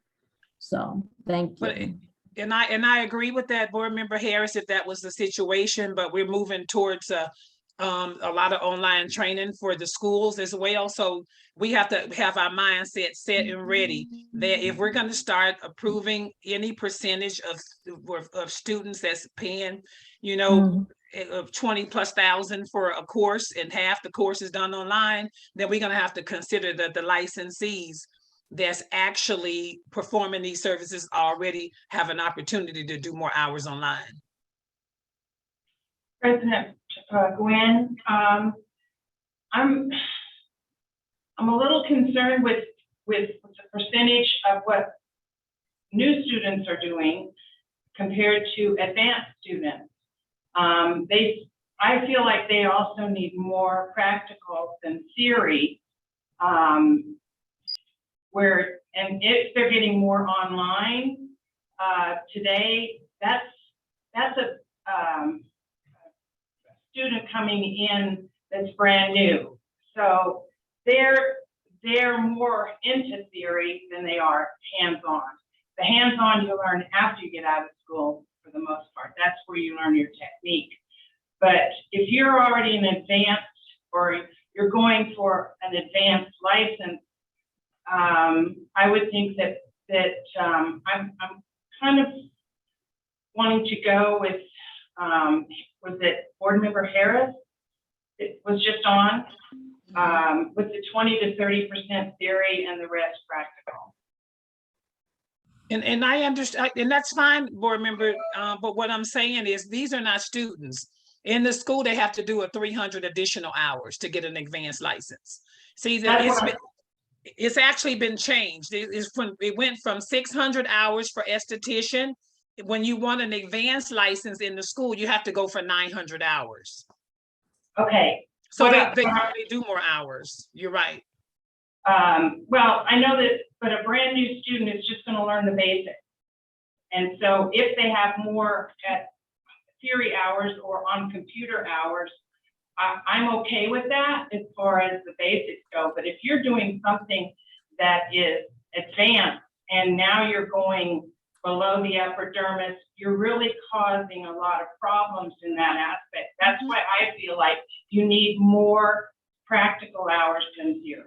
Speaker 7: So thank you.
Speaker 3: And I agree with that, Board Member Harris, if that was the situation, but we're moving towards a lot of online training for the schools as well. So we have to have our mindset set and ready that if we're going to start approving any percentage of students that's paying, you know, of 20,000+ for a course and half the course is done online, then we're going to have to consider that the licensees that's actually performing these services already have an opportunity to do more hours online.
Speaker 21: President Gwen, I'm a little concerned with the percentage of what new students are doing compared to advanced students. I feel like they also need more practical than theory. And if they're getting more online today, that's a student coming in that's brand new. So they're more into theory than they are hands-on. The hands-on you learn after you get out of school for the most part. That's where you learn your technique. But if you're already an advanced or you're going for an advanced license, I would think that I'm kind of wanting to go with, was it Board Member Harris? It was just on with the 20 to 30% theory and the rest practical.
Speaker 3: And I understand, and that's fine, Board Member. But what I'm saying is these are not students. In the school, they have to do a 300 additional hours to get an advanced license. See, it's actually been changed. It went from 600 hours for esthetician. When you want an advanced license in the school, you have to go for 900 hours.
Speaker 21: Okay.
Speaker 3: So they do more hours. You're right.
Speaker 21: Well, I know that, but a brand new student is just going to learn the basics. And so if they have more at theory hours or on computer hours, I'm okay with that as far as the basics go. But if you're doing something that is advanced and now you're going below the epidermis, you're really causing a lot of problems in that aspect. That's why I feel like you need more practical hours than theory.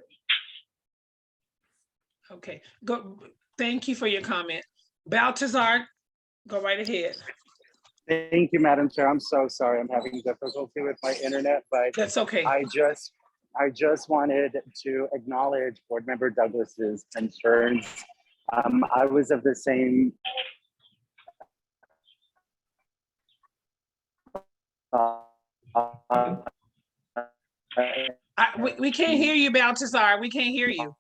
Speaker 3: Okay, go. Thank you for your comment. Baltazar, go right ahead.
Speaker 20: Thank you, Madam Chair. I'm so sorry. I'm having difficulty with my internet, but
Speaker 3: that's okay.
Speaker 20: I just wanted to acknowledge Board Member Douglas's concerns. I was of the same.
Speaker 3: We can't hear you, Baltazar. We can't hear you.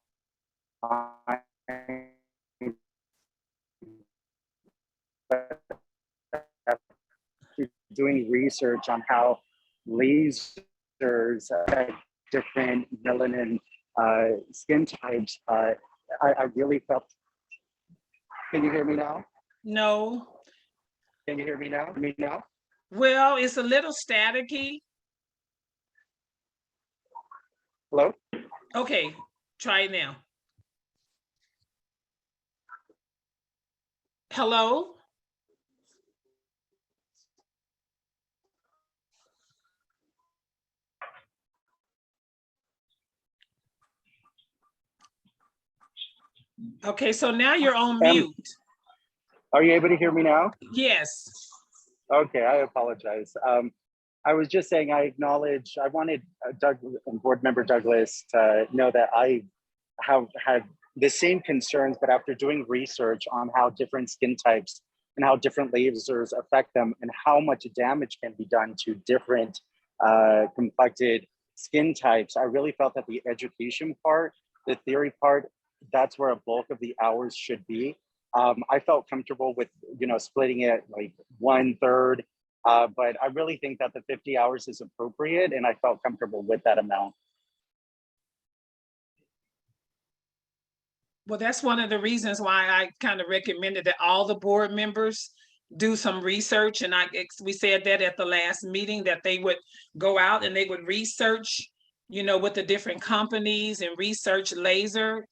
Speaker 20: Doing research on how lasers affect different melanin skin types, I really felt. Can you hear me now?
Speaker 3: No.
Speaker 20: Can you hear me now?
Speaker 3: Well, it's a little staticky.
Speaker 20: Hello?
Speaker 3: Okay, try it now. Hello? Okay, so now you're on mute.
Speaker 20: Are you able to hear me now?
Speaker 3: Yes.
Speaker 20: Okay, I apologize. I was just saying I wanted Doug and Board Member Douglas to know that I have had the same concerns, but after doing research on how different skin types and how different lasers affect them and how much damage can be done to different complected skin types, I really felt that the education part, the theory part, that's where a bulk of the hours should be. I felt comfortable with, splitting it like 1/3, but I really think that the 50 hours is appropriate, and I felt comfortable with that amount.
Speaker 3: Well, that's one of the reasons why I kind of recommended that all the board members do some research. And we said that at the last meeting, that they would go out and they would research, with the different companies and research laser,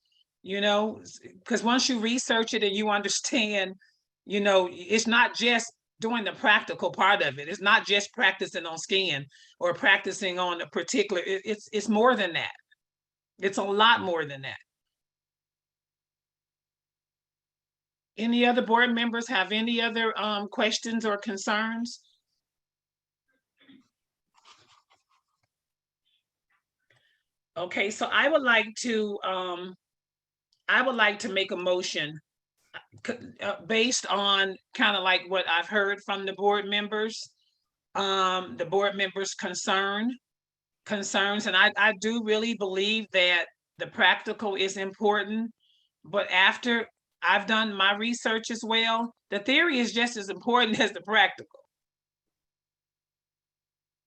Speaker 3: because once you research it and you understand, it's not just doing the practical part of it. It's not just practicing on skin or practicing on a particular, it's more than that. It's a lot more than that. Any other board members have any other questions or concerns? Okay, so I would like to make a motion based on kind of like what I've heard from the board members, concerns, and I do really believe that the practical is important, but after I've done my research as well, the theory is just as important as the practical.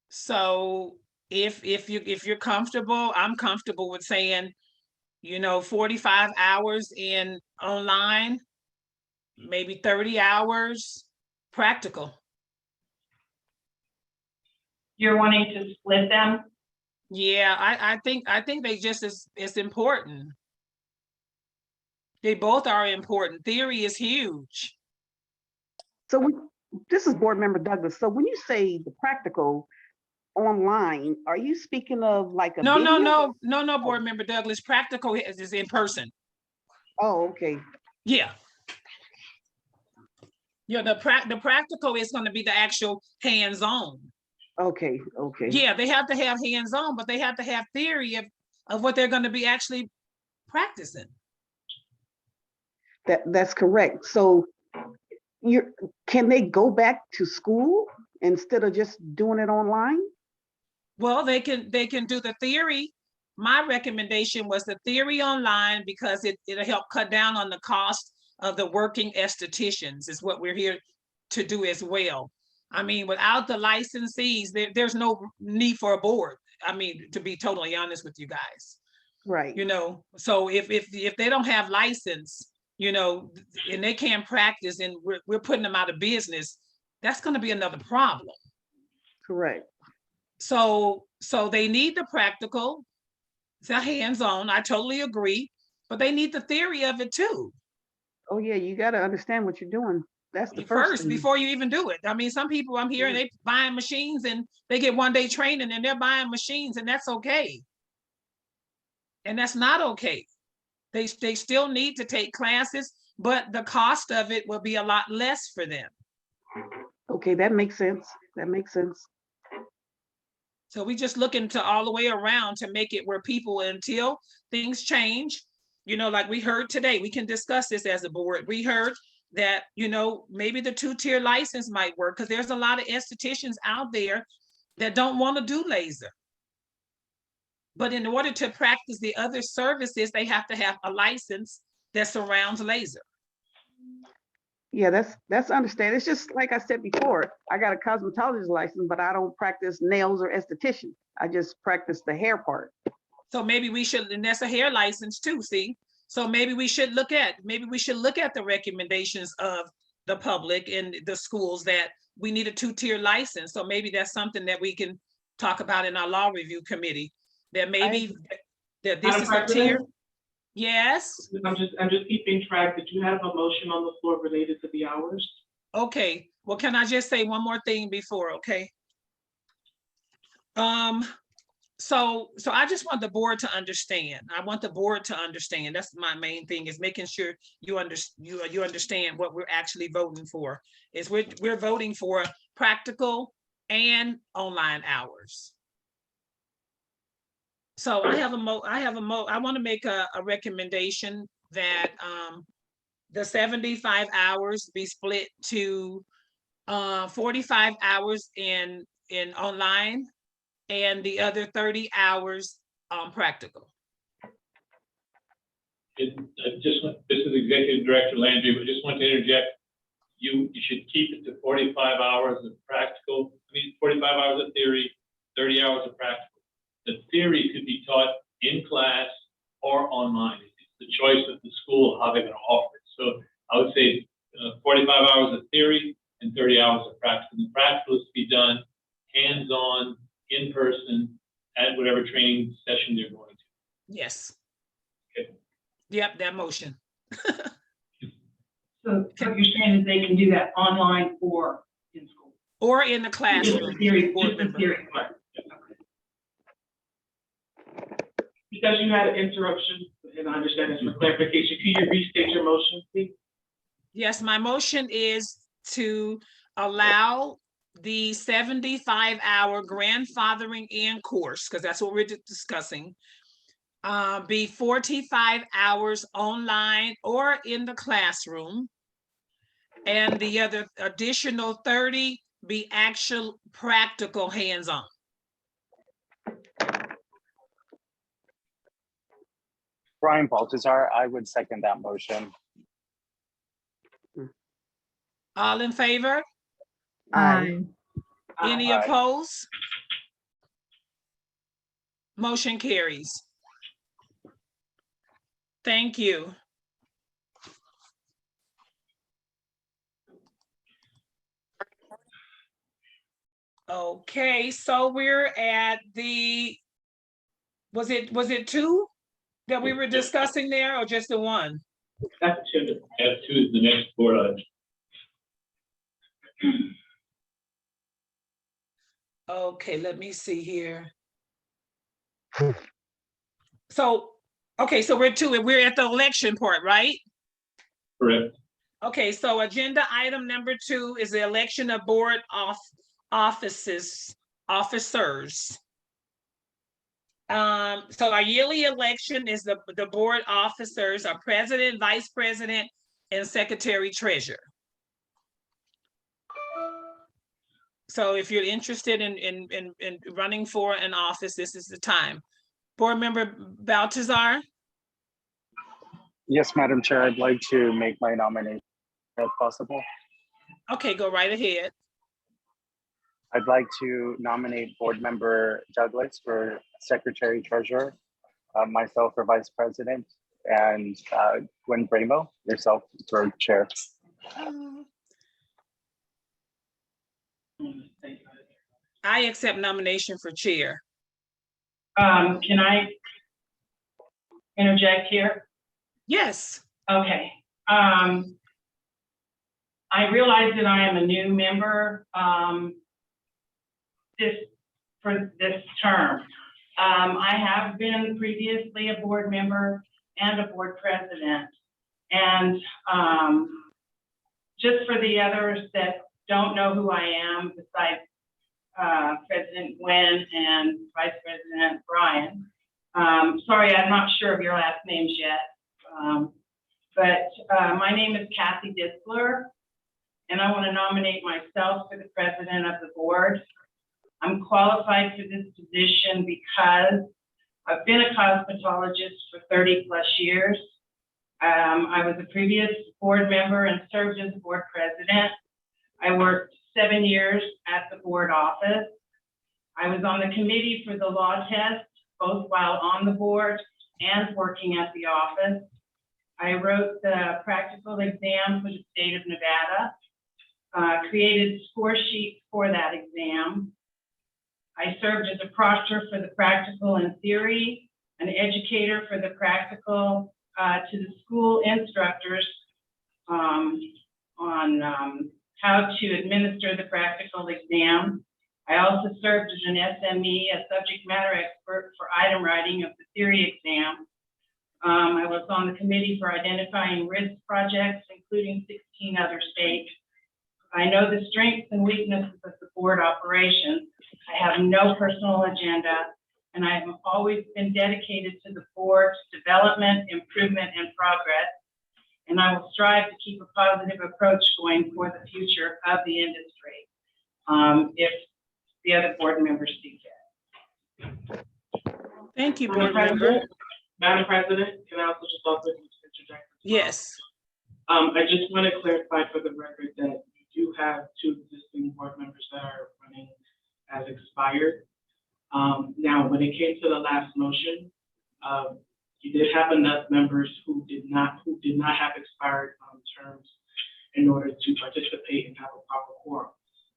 Speaker 3: So if you're comfortable, I'm comfortable with saying, 45 hours in online, maybe 30 hours practical.
Speaker 21: You're wanting to split them?
Speaker 3: Yeah, I think they just as important. They both are important. Theory is huge.
Speaker 5: So this is Board Member Douglas. So when you say the practical online, are you speaking of like a
Speaker 3: No,
Speaker 5: video?
Speaker 3: Board Member Douglas. Practical is in person.
Speaker 5: Oh, okay.
Speaker 3: Yeah. Yeah, the practical is going to be the actual hands-on.
Speaker 5: Okay.
Speaker 3: Yeah, they have to have hands-on, but they have to have theory of what they're going to be actually practicing.
Speaker 5: That's correct. So can they go back to school instead of just doing it online?
Speaker 3: Well, they can do the theory. My recommendation was the theory online because it'll help cut down on the cost of the working estheticians, is what we're here to do as well. I mean, without the licensees, there's no need for a board. I mean, to be totally honest with you guys.
Speaker 5: Right.
Speaker 3: So if they don't have license, and they can't practice, and we're putting them out of business, that's going to be another problem.
Speaker 5: Correct.
Speaker 3: So they need the practical, the hands-on. I totally agree, but they need the theory of it too.
Speaker 5: Oh yeah, you got to understand what you're doing. That's the
Speaker 3: first
Speaker 5: thing.
Speaker 3: before you even do it. I mean, some people I'm hearing they buying machines and they get one-day training and they're buying machines, and that's okay. And that's not okay. They still need to take classes, but the cost of it will be a lot less for them.
Speaker 5: Okay, that makes sense.
Speaker 3: So we just looking to all the way around to make it where people, until things change, like we heard today, we can discuss this as a board. We heard that, maybe the 2-tier license might work, because there's a lot of estheticians out there that don't want to do laser. But in order to practice the other services, they have to have a license that surrounds laser.
Speaker 5: Yeah, that's understandable. It's just like I said before, I got a cosmetologist license, but I don't practice nails or esthetician. I just practice the hair part.
Speaker 3: So maybe we should, and that's a hair license too, see? So maybe we should look at the recommendations of the public and the schools, that we need a 2-tier license. So maybe that's something that we can talk about in our law review committee, that maybe that this is a tier. Yes,
Speaker 2: I'm just keeping track. Did you have a motion on the floor related to the hours?
Speaker 3: okay. Well, can I just say one more thing before, okay? So I just want the board to understand. I want the board to understand. That's my main thing, is making sure you understand what we're actually voting for. Is we're voting for practical and online hours. So I want to make a recommendation that the 75 hours be split to 45 hours in online, and the other 30 hours practical.
Speaker 4: This is Executive Director Landry, but just want to interject. You should keep it to 45 hours of practical, 45 hours of theory, 30 hours of practical. The theory could be taught in class or online. It's the choice of the school, how they're going to offer it. So I would say 45 hours of theory and 30 hours of practical. The practical is to be done hands-on, in person, at whatever training session they're going to.
Speaker 3: Yes.
Speaker 4: Okay.
Speaker 3: Yep, that motion.
Speaker 21: So what you're saying is they can do that online or in school?
Speaker 3: Or in the classroom.
Speaker 2: Because you had an interruption, and I understand this for clarification, could you restate your motion, please?
Speaker 3: Yes, my motion is to allow the 75-hour grandfathering in course, because that's what we're discussing, be 45 hours online or in the classroom, and the other additional 30 be actual practical hands-on.
Speaker 20: Brian Baltazar, I would second that motion.
Speaker 3: All in favor?
Speaker 5: Aye.
Speaker 3: Any
Speaker 20: Aye.
Speaker 3: opposed? Motion carries. Thank you. Okay, so we're at the, was it two that we were discussing there, or just the one?
Speaker 2: That's two.
Speaker 4: F2 is the next board item.
Speaker 3: Okay, let me see here. So, okay, so we're at the election part, right?
Speaker 4: Correct.
Speaker 3: Okay, so agenda item number 2 is the election of board officers. So our yearly election is the board officers are president, vice president, and secretary treasurer. So if you're interested in running for an office, this is the time. Board member Baltazar?
Speaker 20: Yes, Madam Chair, I'd like to make my nomination if possible.
Speaker 3: Okay, go right ahead.
Speaker 20: I'd like to nominate Board Member Douglas for Secretary Treasurer, myself for Vice President, and Gwen Bramo, yourself for Chair.
Speaker 3: I accept nomination for chair.
Speaker 21: Can I interject here?
Speaker 3: Yes.
Speaker 21: Okay. I realize that I am a new member for this term. I have been previously a board member and a board president. And just for the others that don't know who I am, besides President Gwen and Vice President Brian. Sorry, I'm not sure of your last names yet. But my name is Kathy Disler, and I want to nominate myself for the president of the board. I'm qualified for this position because I've been a cosmetologist for 30+ years. I was a previous board member and served as board president. I worked 7 years at the board office. I was on the committee for the law test, both while on the board and working at the office. I wrote the practical exam for the state of Nevada, created score sheets for that exam. I served as a proctor for the practical and theory, an educator for the practical, to the school instructors on how to administer the practical exam. I also served as an SME, a subject matter expert for item writing of the theory exam. I was on the committee for identifying risk projects, including 16 other states. I know the strengths and weaknesses of the board operations. I have no personal agenda, and I have always been dedicated to the board's development, improvement, and progress. And I will strive to keep a positive approach going for the future of the industry, if the other board members see fit.
Speaker 3: Thank you, board member.
Speaker 2: Madam President, can I also just interject?
Speaker 3: Yes.
Speaker 2: I just want to clarify for the record that you do have 2 existing board members that are running as expired. Now, when it came to the last motion, you did have enough members who did not have expired terms in order to participate and have a proper quorum.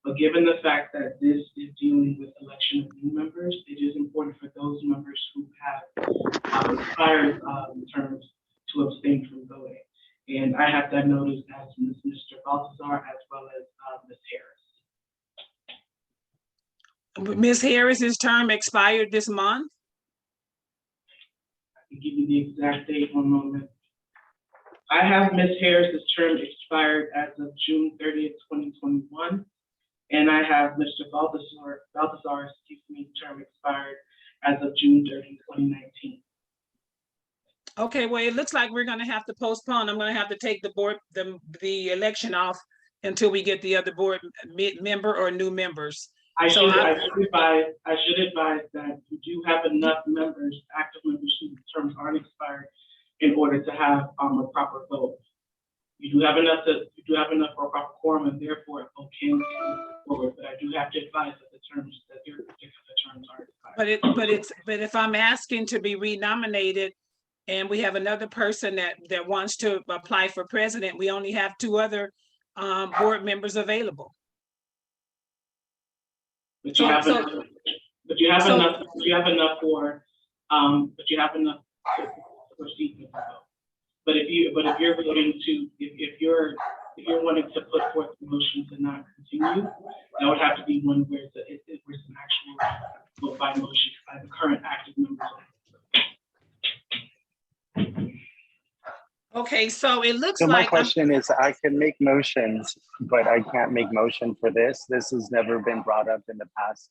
Speaker 2: But given the fact that this is dealing with election of new members, it is important for those members who have expired terms to abstain from voting. And I have that notice as Mr. Balthazar as well as Ms. Harris.
Speaker 3: Ms. Harris's term expired this month?
Speaker 2: I can give you the exact date, one moment. I have Ms. Harris's term expired as of June 30th, 2021. And I have Mr. Balthazar's term expired as of June 30, 2019.
Speaker 3: Okay, well, it looks like we're gonna have to postpone. I'm gonna have to take the election off until we get the other board member or new members.
Speaker 2: I should advise that you do have enough members, active members whose terms aren't expired in order to have a proper vote. You do have enough for a proper quorum, and therefore a vote can move forward. But I do have to advise that your particular terms are expired.
Speaker 3: But if I'm asking to be renominated and we have another person that wants to apply for president, we only have 2 other board members available.
Speaker 2: But you have enough for proceed with the vote. But if you're voting to, if you're wanting to put forth the motion to not continue, that would have to be one where it's an actual vote by motion by the current active members.
Speaker 3: Okay, so it looks
Speaker 20: So
Speaker 3: like.
Speaker 20: my question is, I can make motions, but I can't make motion for this. This has never been brought up in the past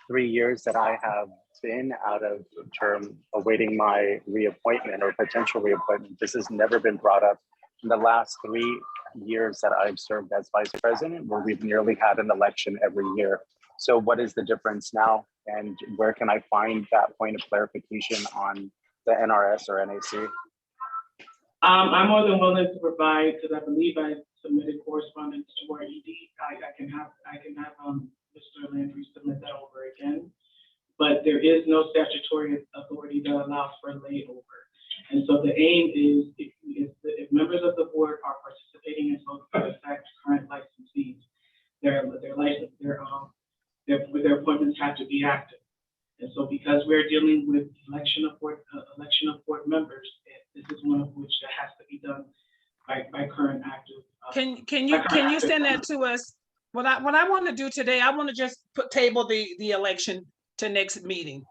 Speaker 20: 3 years that I have been out of term awaiting my reappointment or potential reappointment. This has never been brought up in the last 3 years that I've served as vice president, where we've nearly had an election every year. So what is the difference now? And where can I find that point of clarification on the NRS or NAC?
Speaker 2: I'm more than willing to provide, because I believe I submitted correspondence to our ED. I can have Mr. Landry submit that over again. But there is no statutory authority that allows for a layover. And so the aim is if members of the board are participating in voting for the current licensees, their appointments have to be active. And so because we're dealing with election of board members, this is one of which that has to be done by current active.
Speaker 3: Can you send that to us? What I want to do today, I want to just table the election to next meeting.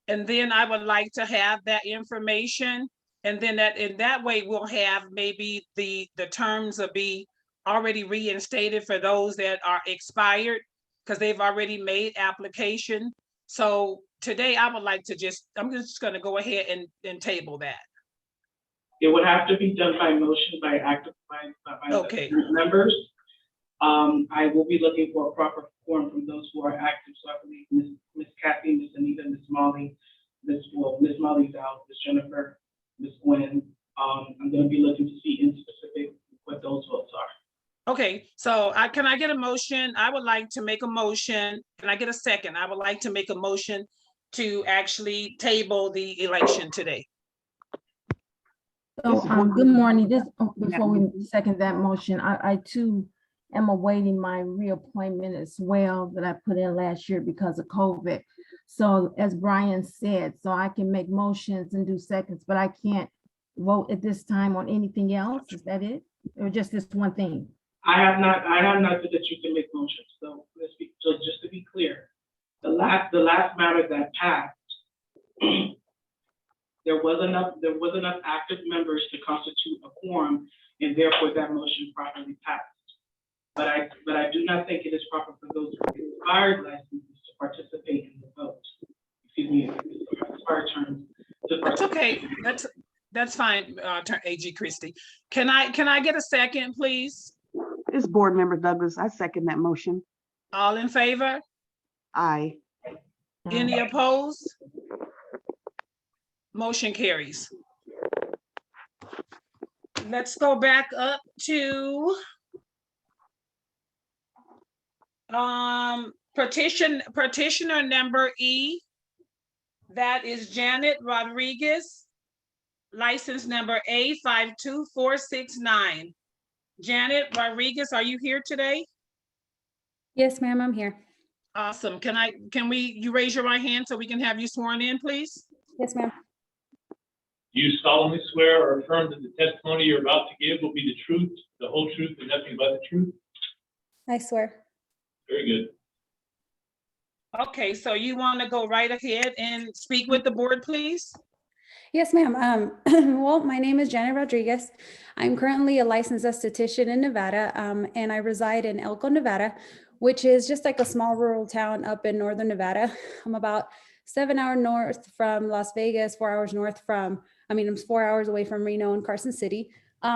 Speaker 3: And then I would like to have that information. And then in that way, we'll have maybe the terms will be already reinstated for those that are expired because they've already made application. So today I would like to I'm just going to go ahead and table that.
Speaker 2: It would have to be done by motion by
Speaker 3: okay.
Speaker 2: the members. I will be looking for a proper form from those who are active. So I believe Ms. Kathy, Ms. Anita, Ms. Molly, Ms. Molly's out, Ms. Jennifer, Ms. Gwen. I'm going to be looking to see in specific what those votes are.
Speaker 3: Okay, so can I get a motion? I would like to make a motion. Can I get a second? I would like to make a motion to actually table the election today.
Speaker 7: So, good morning. Before we second that motion, I too am awaiting my reappointment as well that I put in last year because of COVID. So as Brian said, so I can make motions and do seconds, but I can't vote at this time on anything else? Is that it? Or just this one thing?
Speaker 2: I have not said that you can make motions, so so just to be clear, the last matter that passed, there was enough active members to constitute a quorum, and therefore that motion properly passed. But I do not think it is proper for those who required licenses to participate in the vote. Excuse me, expired terms.
Speaker 3: That's okay. That's fine, AG Christie. Can I get a second, please?
Speaker 5: It's Board Member Douglas. I second that motion.
Speaker 3: All in favor?
Speaker 5: Aye.
Speaker 3: Any opposed? Motion carries. Let's go back up to petitioner number E. That is Janet Rodriguez, license number A52469. Janet Rodriguez, are you here today?
Speaker 1: Yes, ma'am, I'm here.
Speaker 3: Awesome. You raise your right hand so we can have you sworn in, please?
Speaker 1: Yes, ma'am.
Speaker 4: Do you solemnly swear or affirm that the testimony you're about to give will be the truth, the whole truth, and nothing but the truth?
Speaker 1: I swear.
Speaker 4: Very good.
Speaker 3: Okay, so you want to go right ahead and speak with the board, please?
Speaker 1: Yes, ma'am. Well, my name is Janet Rodriguez. I'm currently a licensed esthetician in Nevada, and I reside in Elko, Nevada, which is just like a small rural town up in northern Nevada. I'm about 7 hours north from Las Vegas, 4 hours north from, I'm 4 hours away from Reno and Carson City.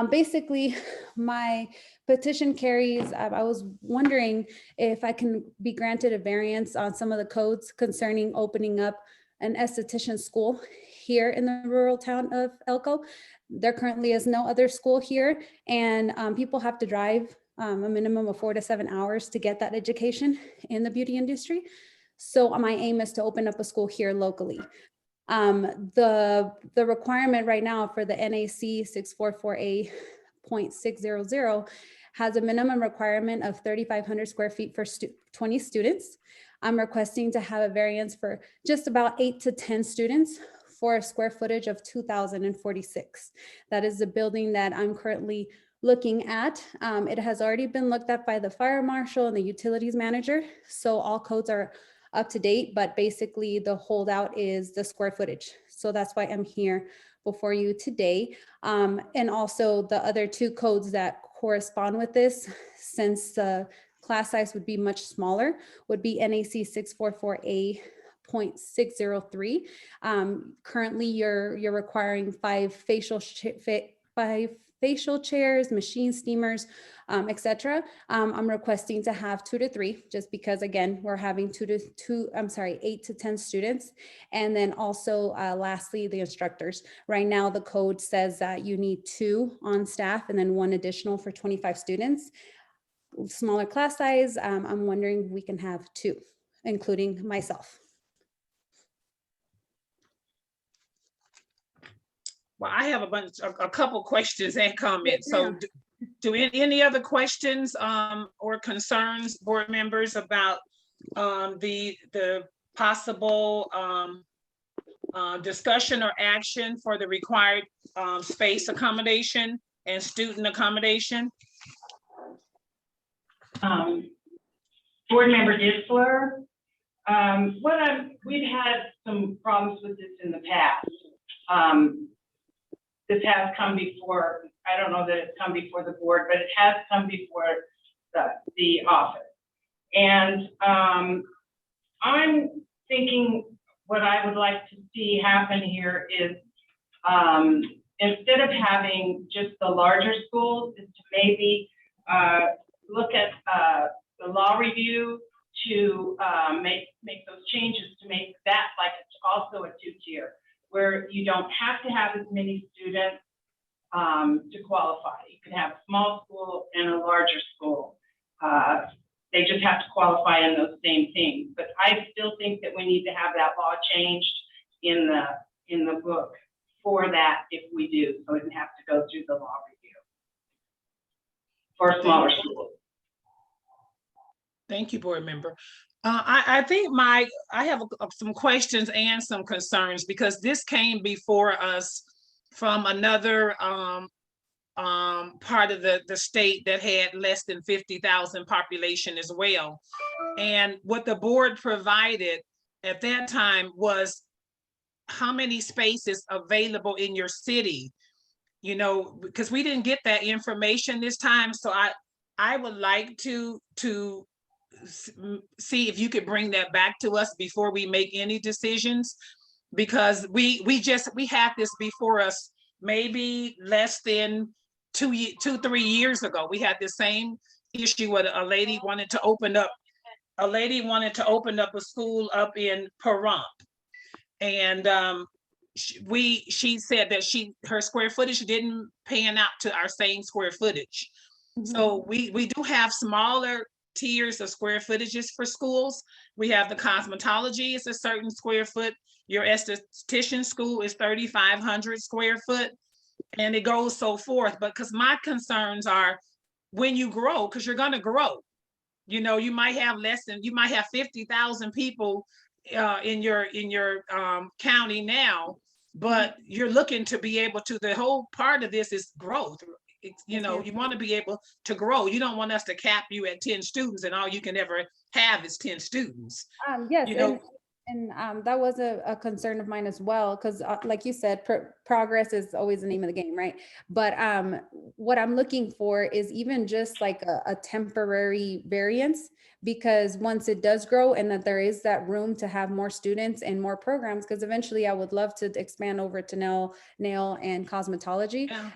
Speaker 1: Basically, my petition carries, I was wondering if I can be granted a variance on some of the codes concerning opening up an esthetician school here in the rural town of Elko. There currently is no other school here, and people have to drive a minimum of 4 to 7 hours to get that education in the beauty industry. So my aim is to open up a school here locally. The requirement right now for the NAC 644A.600 has a minimum requirement of 3,500 square feet for 20 students. I'm requesting to have a variance for just about 8 to 10 students for a square footage of 2,046. That is the building that I'm currently looking at. It has already been looked at by the fire marshal and the utilities manager. So all codes are up to date, but basically the holdout is the square footage. So that's why I'm here before you today. And also the other two codes that correspond with this, since the class size would be much smaller, would be NAC 644A.603. Currently you're requiring 5 facial chairs, machine steamers, etc. I'm requesting to have 2 to 3, just because again, we're having 8 to 10 students. And then also lastly, the instructors. Right now, the code says that you need 2 on staff and then 1 additional for 25 students. Smaller class size, I'm wondering if we can have 2, including myself.
Speaker 3: Well, I have a couple questions and comments. So do any other questions or concerns, board members, about the possible discussion or action for the required space accommodation and student accommodation?
Speaker 21: Board Member Disler, we've had some problems with this in the past. This has come before, I don't know that it's come before the board, but it has come before the office. And I'm thinking what I would like to see happen here is instead of having just the larger schools, is to maybe look at the law review to make those changes to make that like it's also a 2-tier, where you don't have to have as many students to qualify. You can have a small school and a larger school. They just have to qualify in those same things. But I still think that we need to have that law changed in the book for that if we do, so it doesn't have to go through the law review for smaller schools.
Speaker 3: Thank you, board member. I think I have some questions and some concerns, because this came before us from another part of the state that had less than 50,000 population as well. And what the board provided at that time was how many spaces available in your city, you know, because we didn't get that information this time. So I would like to see if you could bring that back to us before we make any decisions, because we had this before us maybe less than 3 years ago. We had the same issue where a lady wanted to open up a school up in Pahrump. And she said that her square footage didn't pan out to our same square footage. So we do have smaller tiers of square footages for schools. We have the cosmetology is a certain square foot. Your esthetician school is 3,500 square foot, and it goes so forth. But because my concerns are when you grow, because you're going to grow, you know, you might have 50,000 people in your county now, but you're looking to be able to, the whole part of this is growth. You know, you want to be able to grow. You don't want us to cap you at 10 students and all you can ever have is 10 students.
Speaker 1: Yes,
Speaker 3: you know,
Speaker 1: and that was a concern of mine as well, because like you said, progress is always the name of the game, right? But what I'm looking for is even just like a temporary variance, because once it does grow and that there is that room to have more students and more programs, because eventually I would love to expand over to nail and cosmetology.
Speaker 3: Yeah.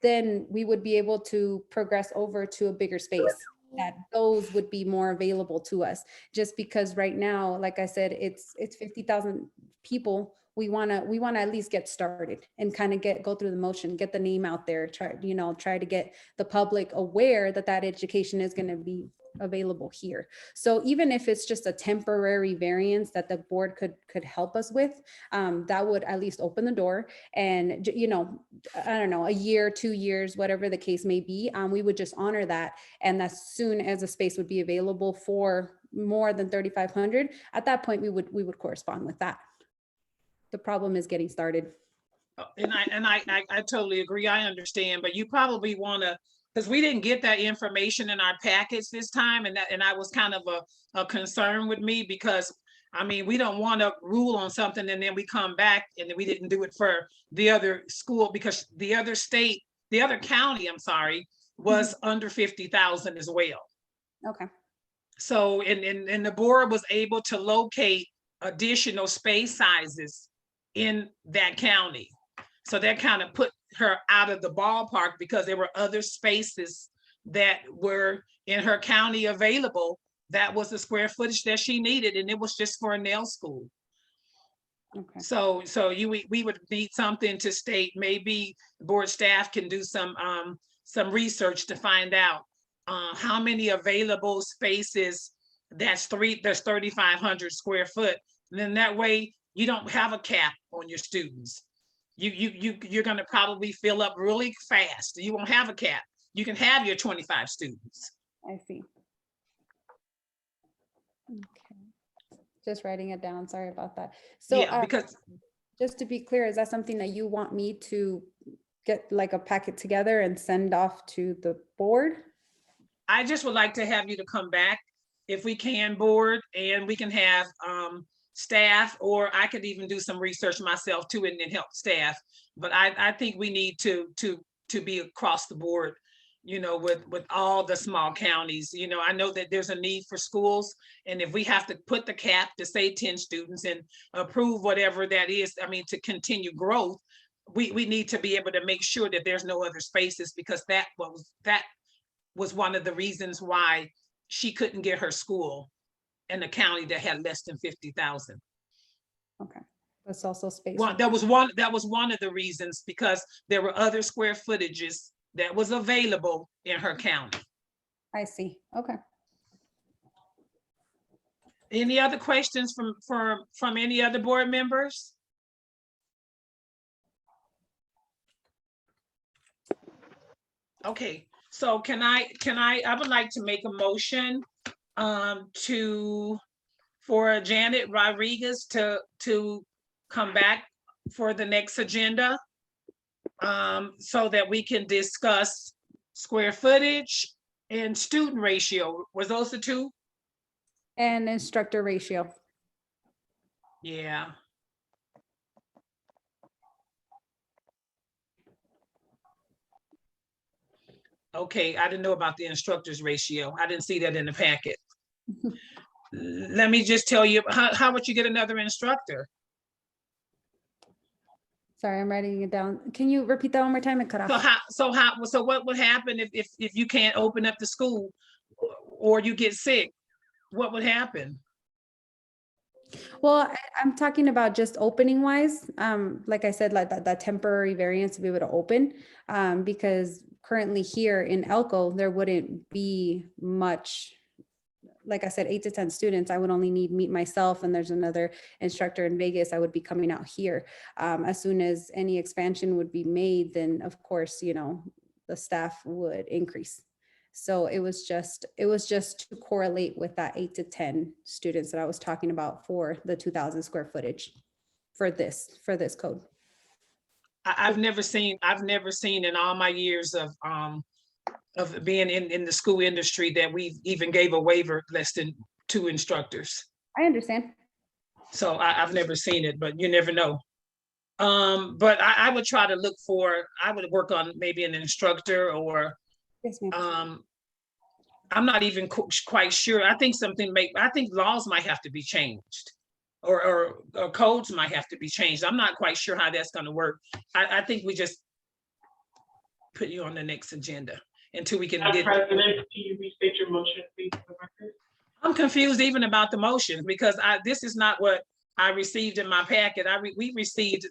Speaker 1: Then we would be able to progress over to a bigger space, that those would be more available to us. Just because right now, like I said, it's 50,000 people. We want to at least get started and kind of go through the motion, get the name out there, try to get the public aware that education is going to be available here. So even if it's just a temporary variance that the board could help us with, that would at least open the door. And you know, I don't know, a year, 2 years, whatever the case may be, we would just honor that. And as soon as a space would be available for more than 3,500, at that point we would correspond with that. The problem is getting started.
Speaker 3: And I totally agree. I understand, but you probably want to, because we didn't get that information in our packets this time, and I was kind of a concern with me, because I mean, we don't want to rule on something and then we come back and then we didn't do it for the other school, because the other county, I'm sorry, was under 50,000 as well.
Speaker 1: Okay.
Speaker 3: So, and the board was able to locate additional space sizes in that county. So that kind of put her out of the ballpark, because there were other spaces that were in her county available. That was the square footage that she needed, and it was just for a nail school.
Speaker 1: Okay.
Speaker 3: So we would need something to state, maybe board staff can do some research to find out how many available spaces there's 3,500 square foot. And then that way you don't have a cap on your students. You're going to probably fill up really fast. You won't have a cap. You can have your 25 students.
Speaker 1: I see. Okay. Just writing it down. Sorry about that. So
Speaker 3: yeah, because
Speaker 1: just to be clear, is that something that you want me to get like a packet together and send off to the board?
Speaker 3: I just would like to have you to come back if we can, board, and we can have staff, or I could even do some research myself too and help staff. But I think we need to be across the board, you know, with all the small counties. You know, I know that there's a need for schools, and if we have to put the cap to say 10 students and approve whatever that is, I mean, to continue growth, we need to be able to make sure that there's no other spaces, because that was one of the reasons why she couldn't get her school in a county that had less than 50,000.
Speaker 1: Okay, that's also space.
Speaker 3: That was one of the reasons, because there were other square footages that was available in her county.
Speaker 1: I see. Okay.
Speaker 3: Any other questions from any other board members? Okay, so I would like to make a motion for Janet Rodriguez to come back for the next agenda. so that we can discuss square footage and student ratio. Was those the two?
Speaker 1: And instructor ratio.
Speaker 3: Yeah. Okay, I didn't know about the instructors ratio. I didn't see that in the packet. Let me just tell you, how would you get another instructor?
Speaker 1: Sorry, I'm writing it down. Can you repeat that one more time? It cut off.
Speaker 3: So what would happen if you can't open up the school or you get sick? What would happen?
Speaker 1: Well, I'm talking about just opening wise. Like I said, like that temporary variance to be able to open, because currently here in Elko, there wouldn't be much. Like I said, 8 to 10 students, I would only need meet myself, and there's another instructor in Vegas. I would be coming out here. As soon as any expansion would be made, then of course, you know, the staff would increase. So it was just to correlate with that 8 to 10 students that I was talking about for the 2,000 square footage for this code.
Speaker 3: I've never seen in all my years of being in the school industry that we even gave a waiver less than 2 instructors.
Speaker 1: I understand.
Speaker 3: So I've never seen it, but you never know. But I would try to look for, I would work on maybe an instructor or,
Speaker 1: yes, ma'am.
Speaker 3: I'm not even quite sure. I think laws might have to be changed or codes might have to be changed. I'm not quite sure how that's going to work. I think we just put you on the next agenda until we can get.
Speaker 2: President, can you restate your motion, please, for the record?
Speaker 3: I'm confused even about the motion because this is not what I received in my packet. We received,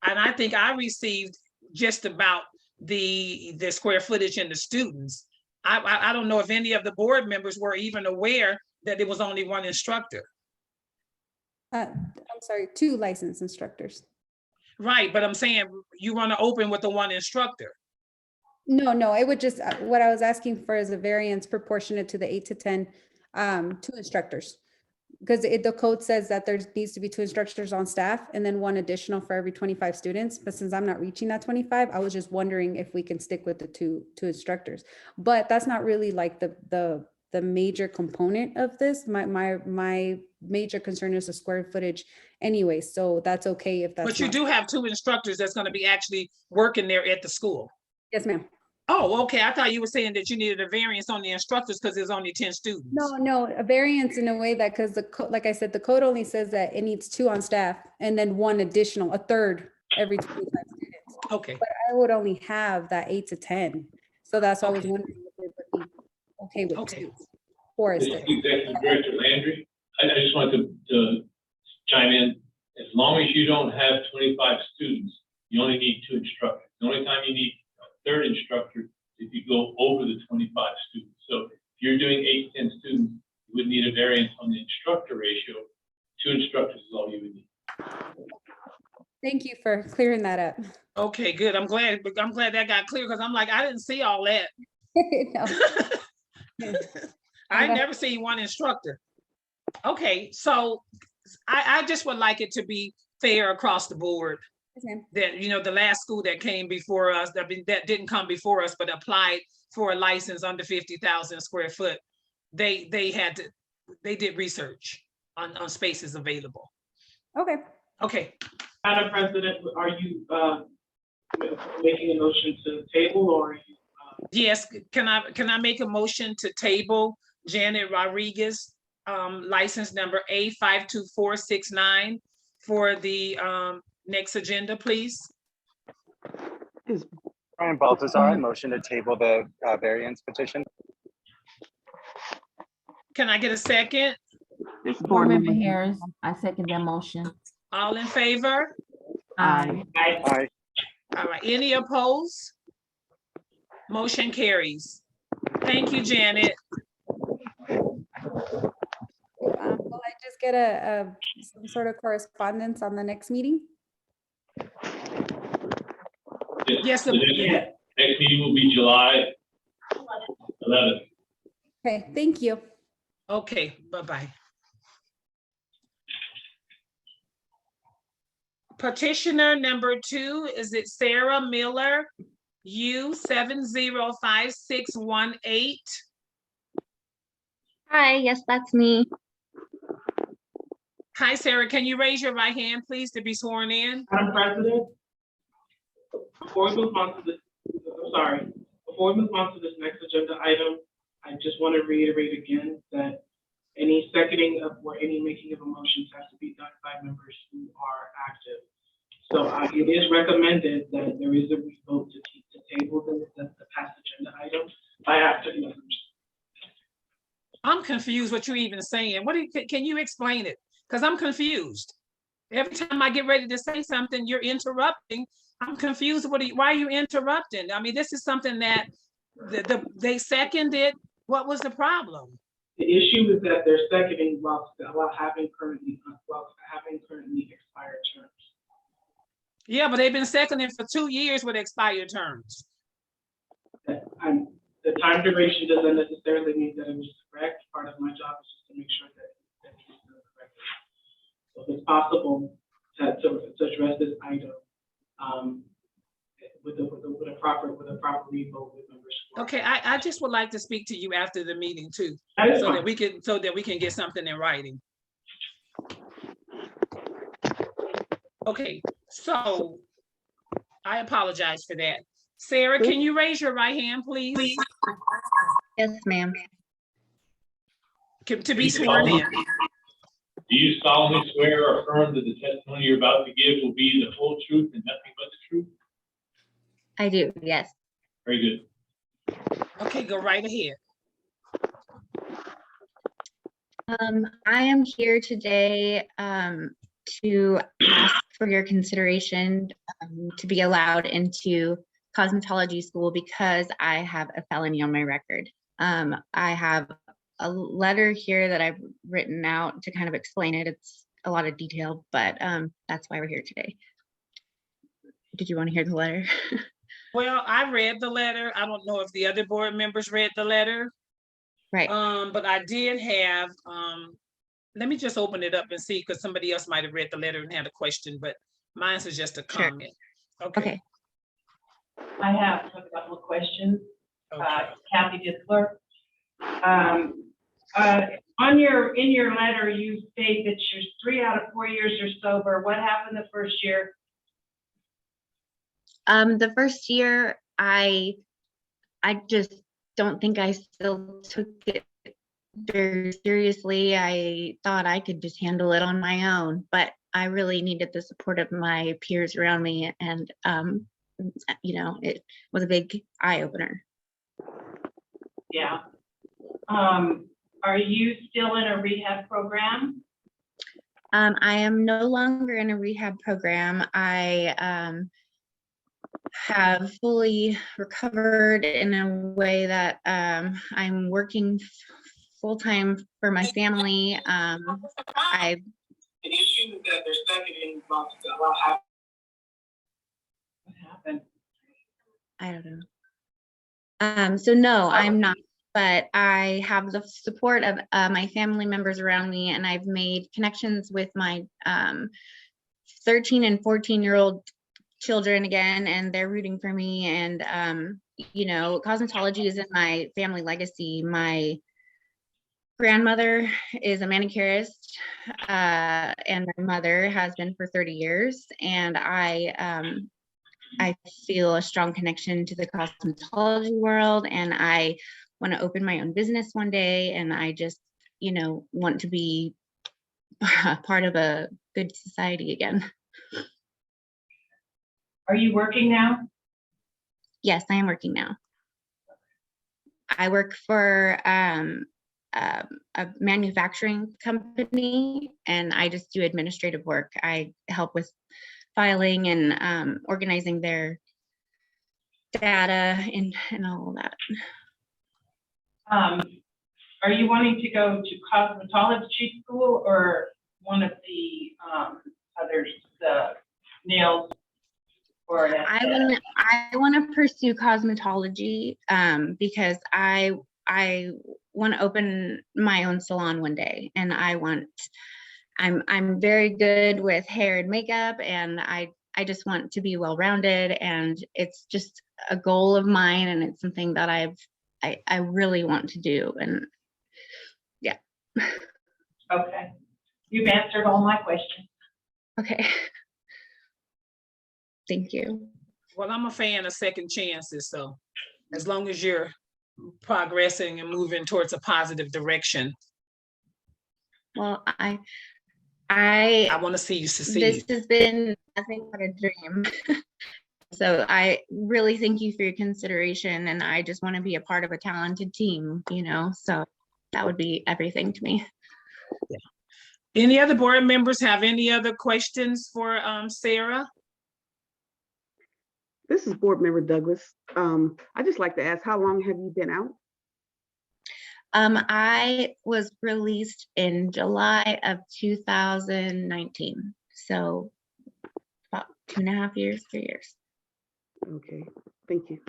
Speaker 3: and I think I received just about the square footage and the students. I don't know if any of the board members were even aware that there was only 1 instructor.
Speaker 1: I'm sorry, 2 licensed instructors.
Speaker 3: Right, but I'm saying you want to open with the 1 instructor.
Speaker 1: No, it would just, what I was asking for is a variance proportionate to the 8 to 10, 2 instructors. Because the code says that there needs to be 2 instructors on staff and then 1 additional for every 25 students. But since I'm not reaching that 25, I was just wondering if we can stick with the two instructors. But that's not really like the major component of this. My major concern is the square footage anyway. So that's okay if that's.
Speaker 3: But you do have 2 instructors that's going to be actually working there at the school.
Speaker 1: Yes, ma'am.
Speaker 3: Oh, okay. I thought you were saying that you needed a variance on the instructors because there's only 10 students.
Speaker 1: No, a variance in a way that, because like I said, the code only says that it needs 2 on staff and then 1 additional, a third every 25 students.
Speaker 3: Okay.
Speaker 1: But I would only have that 8 to 10. So that's why I was wondering if it would be okay with 2 for us.
Speaker 4: Executive Director Landry, I just wanted to chime in. As long as you don't have 25 students, you only need 2 instructors. The only time you need a 3rd instructor if you go over the 25 students. So if you're doing 8 to 10 students, you would need a variance on the instructor ratio. 2 instructors is all you would need.
Speaker 1: Thank you for clearing that up.
Speaker 3: Okay, good. I'm glad that got clear because I'm like, I didn't see all that. I never seen 1 instructor. Okay, so I just would like it to be fair across the board.
Speaker 1: Okay.
Speaker 3: That, the last school that came before us, that didn't come before us, but applied for a license under 50,000 square foot. They did research on spaces available.
Speaker 1: Okay.
Speaker 3: Okay.
Speaker 2: Madam President, are you making a motion to table or are you?
Speaker 3: Yes, can I make a motion to table Janet Rodriguez, license number A52469 for the next agenda, please?
Speaker 20: Brian Baltazar, I motion to table the variance petition.
Speaker 3: Can I get a second?
Speaker 7: Board Member Harris, I second that motion.
Speaker 3: All in favor?
Speaker 7: Aye.
Speaker 20: Aye.
Speaker 3: All right, any opposed? Motion carries. Thank you, Janet.
Speaker 1: Will I just get some sort of correspondence on the next meeting?
Speaker 3: Yes.
Speaker 4: The next meeting will be July 11th.
Speaker 1: Okay, thank you.
Speaker 3: Okay, bye-bye. Petitioner number 2, is it Sarah Miller, U705618?
Speaker 17: Hi, yes, that's me.
Speaker 3: Hi, Sarah, can you raise your right hand, please, to be sworn in?
Speaker 2: Madam President, before we move on to this, before we move on to this next agenda item, I just want to reiterate again that any seconding of or any making of emotions has to be done by members who are active. So it is recommended that there is a vote to table the past agenda item by active members.
Speaker 3: I'm confused what you're even saying. Can you explain it? Because I'm confused. Every time I get ready to say something, you're interrupting. I'm confused. Why are you interrupting? I mean, this is something that they seconded. What was the problem?
Speaker 2: The issue is that they're seconding while having currently expired terms.
Speaker 3: Yeah, but they've been seconding for 2 years with expired terms.
Speaker 2: The time duration doesn't necessarily mean that it was correct. Part of my job is just to make sure that it's done correctly. So if it's possible to address this item with a proper revote with members.
Speaker 3: Okay, I just would like to speak to you after the meeting too, so that we can get something in writing. Okay, so I apologize for that. Sarah, can you raise your right hand, please?
Speaker 17: Yes, ma'am.
Speaker 3: To be sworn in.
Speaker 4: Do you solemnly swear or affirm that the testimony you're about to give will be the whole truth and nothing but the truth?
Speaker 17: I do, yes.
Speaker 4: Very good.
Speaker 3: Okay, go right ahead.
Speaker 17: I am here today to ask for your consideration to be allowed into cosmetology school because I have a felony on my record. I have a letter here that I've written out to kind of explain it. It's a lot of detail, but that's why we're here today. Did you want to hear the letter?
Speaker 3: Well, I read the letter. I don't know if the other board members read the letter.
Speaker 17: Right.
Speaker 3: But I did have, let me just open it up and see, because somebody else might have read the letter and had a question, but mine is just a comment.
Speaker 17: Okay.
Speaker 21: I have a couple of questions.
Speaker 3: Okay.
Speaker 21: Kathy Ditzler. In your letter, you state that you're 3 out of 4 years you're sober. What happened the first year?
Speaker 17: The first year, I just don't think I still took it very seriously. I thought I could just handle it on my own, but I really needed the support of my peers around me, and it was a big eye opener.
Speaker 21: Yeah. Are you still in a rehab program?
Speaker 17: I am no longer in a rehab program. I have fully recovered in a way that I'm working full-time for my family.
Speaker 2: The issue is that they're seconding what happened.
Speaker 17: I don't know. So no, I'm not, but I have the support of my family members around me, and I've made connections with my 13 and 14-year-old children again, and they're rooting for me. And cosmetology is in my family legacy. My grandmother is a manicurist, and my mother has been for 30 years. And I feel a strong connection to the cosmetology world, and I want to open my own business one day. And I just, want to be part of a good society again.
Speaker 21: Are you working now?
Speaker 17: Yes, I am working now. I work for a manufacturing company, and I just do administrative work. I help with filing and organizing their data and all that.
Speaker 21: Are you wanting to go to cosmetology school or one of the others, the nails?
Speaker 17: I want to pursue cosmetology because I want to open my own salon one day, and I want I'm very good with hair and makeup, and I just want to be well-rounded, and it's just a goal of mine, and it's something that I really want to do, and yeah.
Speaker 21: Okay. You've answered all my questions.
Speaker 17: Okay. Thank you.
Speaker 3: Well, I'm a fan of second chances, so as long as you're progressing and moving towards a positive direction,
Speaker 17: Well, I
Speaker 3: want to see you succeed.
Speaker 17: This has been nothing but a dream. So I really thank you for your consideration, and I just want to be a part of a talented team, you know, so that would be everything to me.
Speaker 3: Yeah. Any other board members have any other questions for Sarah?
Speaker 5: This is Board Member Douglas. I just like to ask, how long have you been out?
Speaker 17: I was released in July of 2019, so about 2.5 years, 3 years.
Speaker 5: Okay, thank you.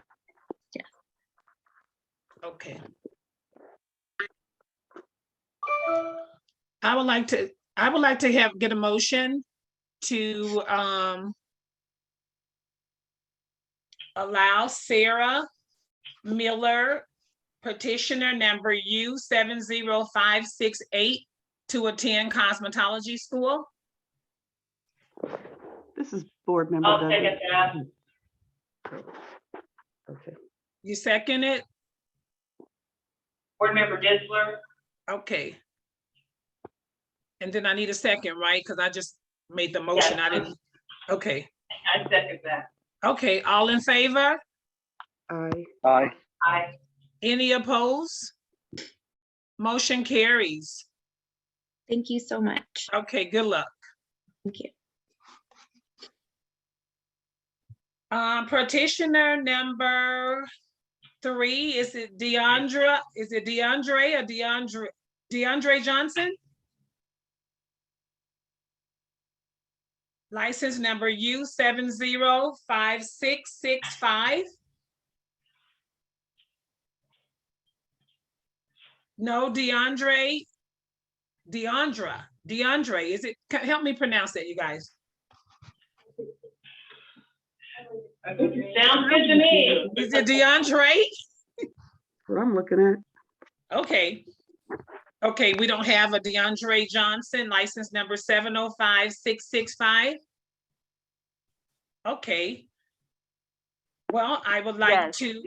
Speaker 17: Yeah.
Speaker 3: Okay. I would like to get a motion to allow Sarah Miller, petitioner number U70568, to attend cosmetology school.
Speaker 5: This is Board Member
Speaker 21: I'll
Speaker 5: Douglas.
Speaker 21: second that.
Speaker 5: Okay.
Speaker 3: You second it?
Speaker 21: Board Member Ditzler.
Speaker 3: Okay. And then I need a second, right? Because I just made the motion.
Speaker 21: Yes.
Speaker 3: I didn't. Okay.
Speaker 21: I second that.
Speaker 3: Okay. All in favor?
Speaker 5: Aye.
Speaker 20: Aye.
Speaker 21: Aye.
Speaker 3: Any opposed? Motion carries.
Speaker 17: Thank you so much.
Speaker 3: Okay. Good luck.
Speaker 17: Thank you.
Speaker 3: Petitioner number 3, is it Deandra? Is it DeAndre or DeAndre Johnson? License number U705665. No, DeAndra, is it, help me pronounce that, you guys.
Speaker 21: Sounds good to me.
Speaker 3: Is it DeAndre?
Speaker 5: What I'm looking at.
Speaker 3: Okay. Okay, we don't have a DeAndre Johnson, license number 705665. Okay. Well, I would like to.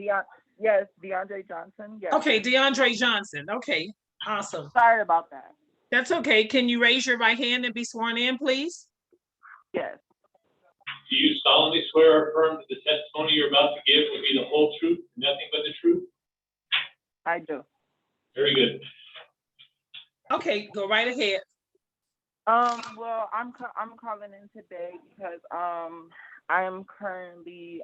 Speaker 9: Yes, DeAndre Johnson. Yes.
Speaker 3: Okay, DeAndre Johnson. Okay, awesome.
Speaker 9: Sorry about that.
Speaker 3: That's okay. Can you raise your right hand and be sworn in, please?
Speaker 9: Yes.
Speaker 4: Do you solemnly swear or affirm that the testimony you're about to give will be the whole truth, nothing but the truth?
Speaker 9: I do.
Speaker 4: Very good.
Speaker 3: Okay, go right ahead.
Speaker 9: Well, I'm calling in today because I am currently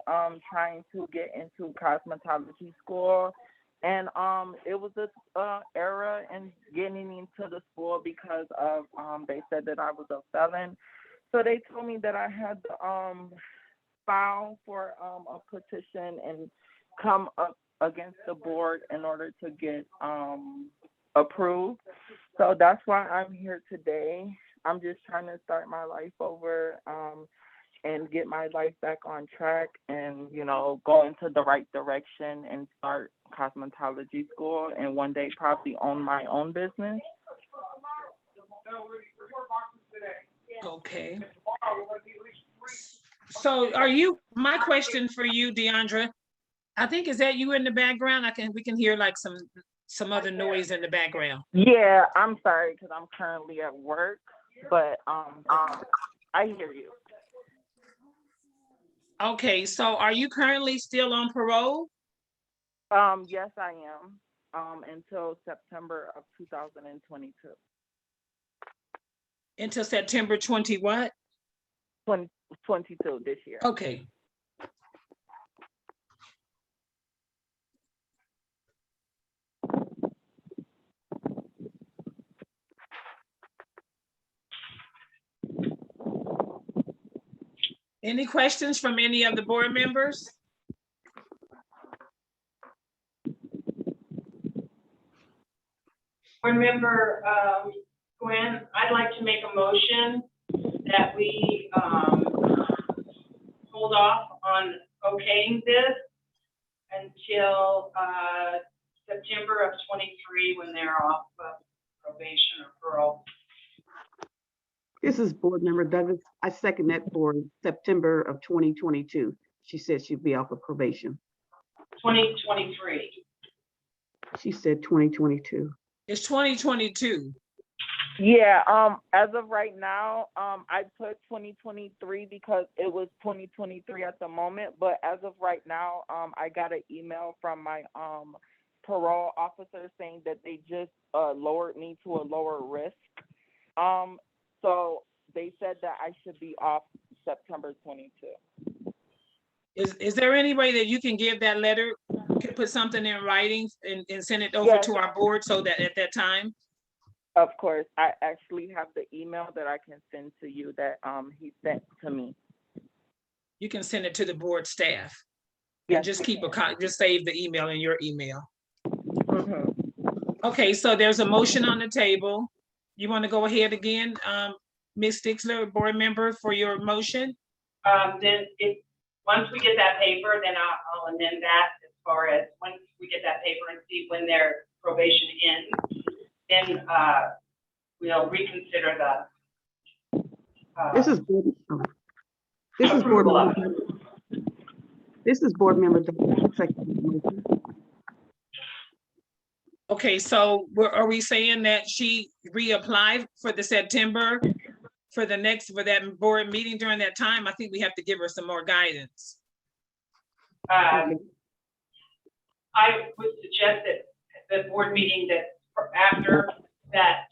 Speaker 9: trying to get into cosmetology school, and it was a error in getting into the school because of they said that I was a felon, so they told me that I had to file for a petition and come up against the board in order to get approved. So that's why I'm here today. I'm just trying to start my life over and get my life back on track and, you know, go into the right direction and start cosmetology school and one day probably own my own business.
Speaker 3: Okay. So are you, my question for you, Deandra, I think, is that you in the background? We can hear like some other noise in the background.
Speaker 9: Yeah, I'm sorry because I'm currently at work, but I hear you.
Speaker 3: Okay, so are you currently still on parole?
Speaker 9: Yes, I am. Until September of 2022.
Speaker 3: Until September 20 what?
Speaker 9: 2022 this year.
Speaker 3: Okay. Any questions from any of the board members?
Speaker 21: Board Member Gwen, I'd like to make a motion that we hold off on okaying this until September of 23, when they're off of probation or parole.
Speaker 5: This is Board Member Douglas. I second that for September of 2022. She said she'd be off of probation.
Speaker 21: 2023.
Speaker 5: She said 2022.
Speaker 3: It's 2022.
Speaker 9: Yeah, as of right now, I put 2023 because it was 2023 at the moment, but as of right now, I got an email from my parole officer saying that they just lowered me to a lower risk. So they said that I should be off September 22.
Speaker 3: Is there any way that you can give that letter, can put something in writing and send it over to our board so that at that time?
Speaker 9: Of course, I actually have the email that I can send to you that he sent to me.
Speaker 3: You can send it to the board staff.
Speaker 9: Yes,
Speaker 3: And just keep just save the email in your email.
Speaker 9: Mm-hmm.
Speaker 3: Okay, so there's a motion on the table. You want to go ahead again, Ms. Stixler, board member, for your motion?
Speaker 21: Then once we get that paper, then I'll amend that as far as once we get that paper and see when their probation ends, then we'll reconsider the.
Speaker 5: This is board. This is board member. This is board member.
Speaker 3: Okay, so are we saying that she reapplied for the September, for that board meeting during that time? I think we have to give her some more guidance.
Speaker 21: I would suggest that the board meeting that after that,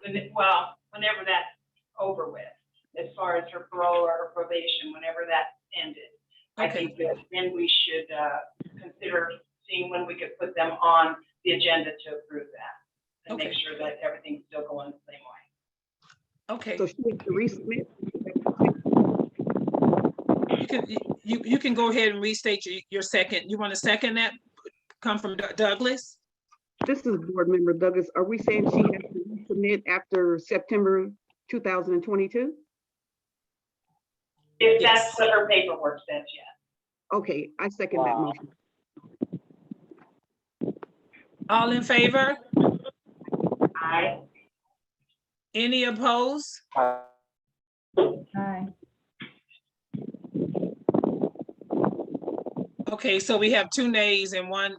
Speaker 21: whenever that's over with, as far as her parole or her probation, whenever that ended, I think that then we should consider seeing when we could put them on the agenda to approve that and make sure that everything's still going the same way.
Speaker 3: Okay.
Speaker 5: So she has to resubmit.
Speaker 3: You can go ahead and restate your second. You want to second that? Come from Douglas?
Speaker 5: This is board member Douglas. Are we saying she has to resubmit after September 2022?
Speaker 21: If that's what her paperwork says, yes.
Speaker 5: Okay, I second that motion.
Speaker 3: All in favor?
Speaker 21: Aye.
Speaker 3: Any opposed?
Speaker 7: Aye.
Speaker 3: Okay, so we have 2 nays and 1.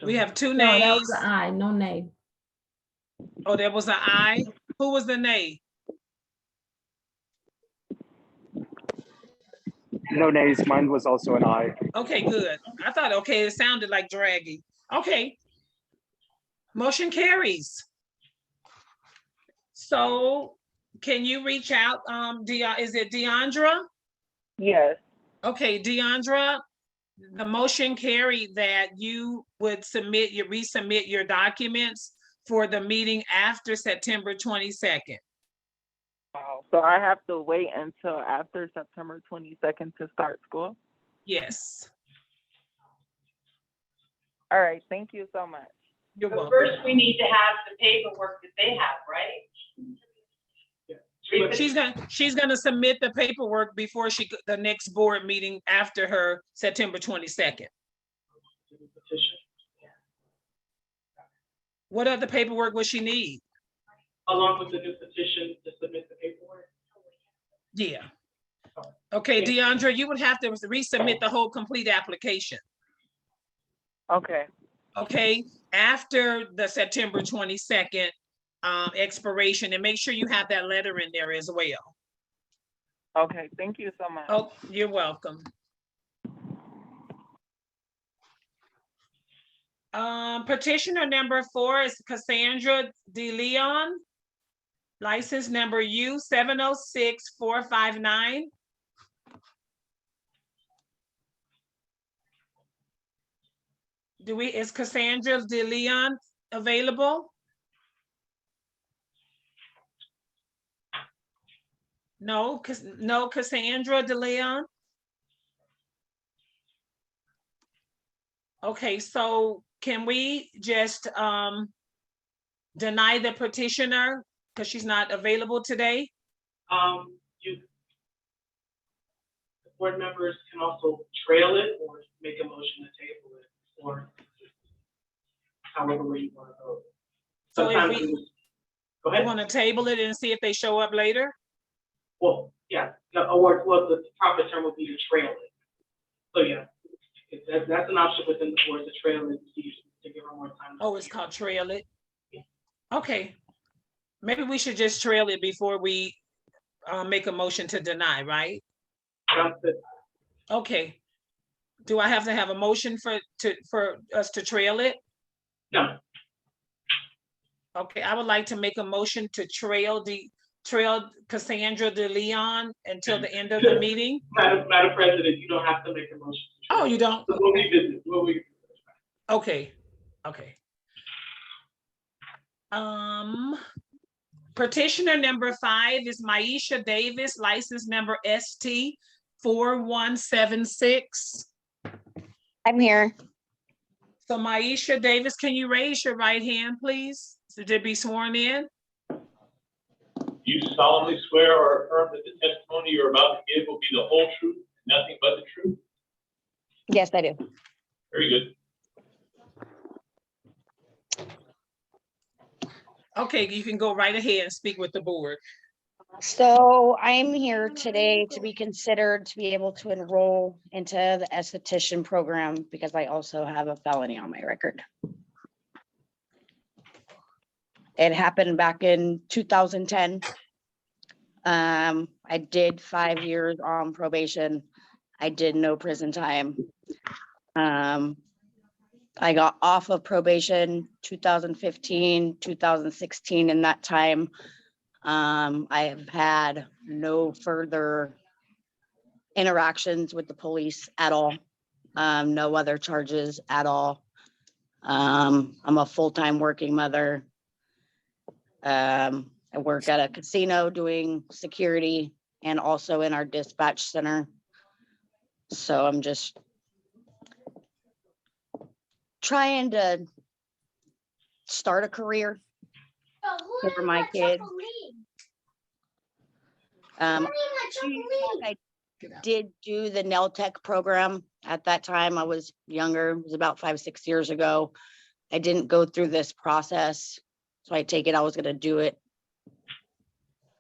Speaker 3: We have 2
Speaker 7: No,
Speaker 3: nays.
Speaker 7: that was an aye, no nay.
Speaker 3: Oh, there was an aye. Who was the nay?
Speaker 20: No nays, mine was also an aye.
Speaker 3: Okay, good. I thought, okay, it sounded like draggy. Okay. Motion carries. So can you reach out, is it Deandra?
Speaker 9: Yes.
Speaker 3: Okay, Deandra, the motion carried that you would resubmit your documents for the meeting after September 22nd.
Speaker 9: Wow. So I have to wait until after September 22nd to start school?
Speaker 3: Yes.
Speaker 9: All right, thank you so much.
Speaker 3: You're
Speaker 21: But
Speaker 3: welcome.
Speaker 21: first, we need to have the paperwork that they have, right?
Speaker 3: She's gonna submit the paperwork before the next board meeting after her September 22nd. What other paperwork will she need?
Speaker 2: Along with the new petition to submit the paperwork.
Speaker 3: Yeah. Okay, Deandra, you would have to resubmit the whole complete application.
Speaker 9: Okay.
Speaker 3: Okay, after the September 22nd expiration, and make sure you have that letter in there as well.
Speaker 9: Okay, thank you so much.
Speaker 3: Oh, you're welcome. Petitioner number 4 is Cassandra DeLeon. License number U706459. Is Cassandra DeLeon available? No, Cassandra DeLeon. Okay, so can we just deny the petitioner because she's not available today?
Speaker 2: The board members can also trail it or make a motion to table it, or however way you want to go.
Speaker 3: So if
Speaker 2: Sometimes
Speaker 3: we
Speaker 2: go ahead.
Speaker 3: want to table it and see if they show up later?
Speaker 2: Well, yeah, or well, the proper term would be to trail it. So yeah, that's an option within the board to trail it to give her more time.
Speaker 3: Oh, it's called trail it? Okay. Maybe we should just trail it before we make a motion to deny, right?
Speaker 2: Sounds good.
Speaker 3: Okay. Do I have to have a motion for us to trail it?
Speaker 2: No.
Speaker 3: Okay, I would like to make a motion to trail Cassandra De Leon until the end of the meeting.
Speaker 2: Madam President, you don't have to make a motion.
Speaker 3: Oh, you don't?
Speaker 2: So we'll revisit.
Speaker 3: Okay. Petitioner number 5 is Maisha Davis, license number ST 4176.
Speaker 6: I'm here.
Speaker 3: So Maisha Davis, can you raise your right hand, please? So to be sworn in?
Speaker 4: You solemnly swear or affirm that the testimony you're about to give will be the whole truth, and nothing but the truth?
Speaker 6: Yes, I do.
Speaker 4: Very good.
Speaker 3: Okay, you can go right ahead and speak with the board.
Speaker 6: So I'm here today to be considered to be able to enroll into the esthetician program because I also have a felony on my record. It happened back in 2010. I did 5 years on probation. I did no prison time. I got off of probation 2015, 2016. In that time, I have had no further interactions with the police at all. No other charges at all. I'm a full-time working mother. I work at a casino doing security and also in our dispatch center. So I'm just trying to start a career for my kids. I did do the nail tech program. At that time, I was younger. It was about 5-6 years ago. I didn't go through this process. So I take it I was going to do it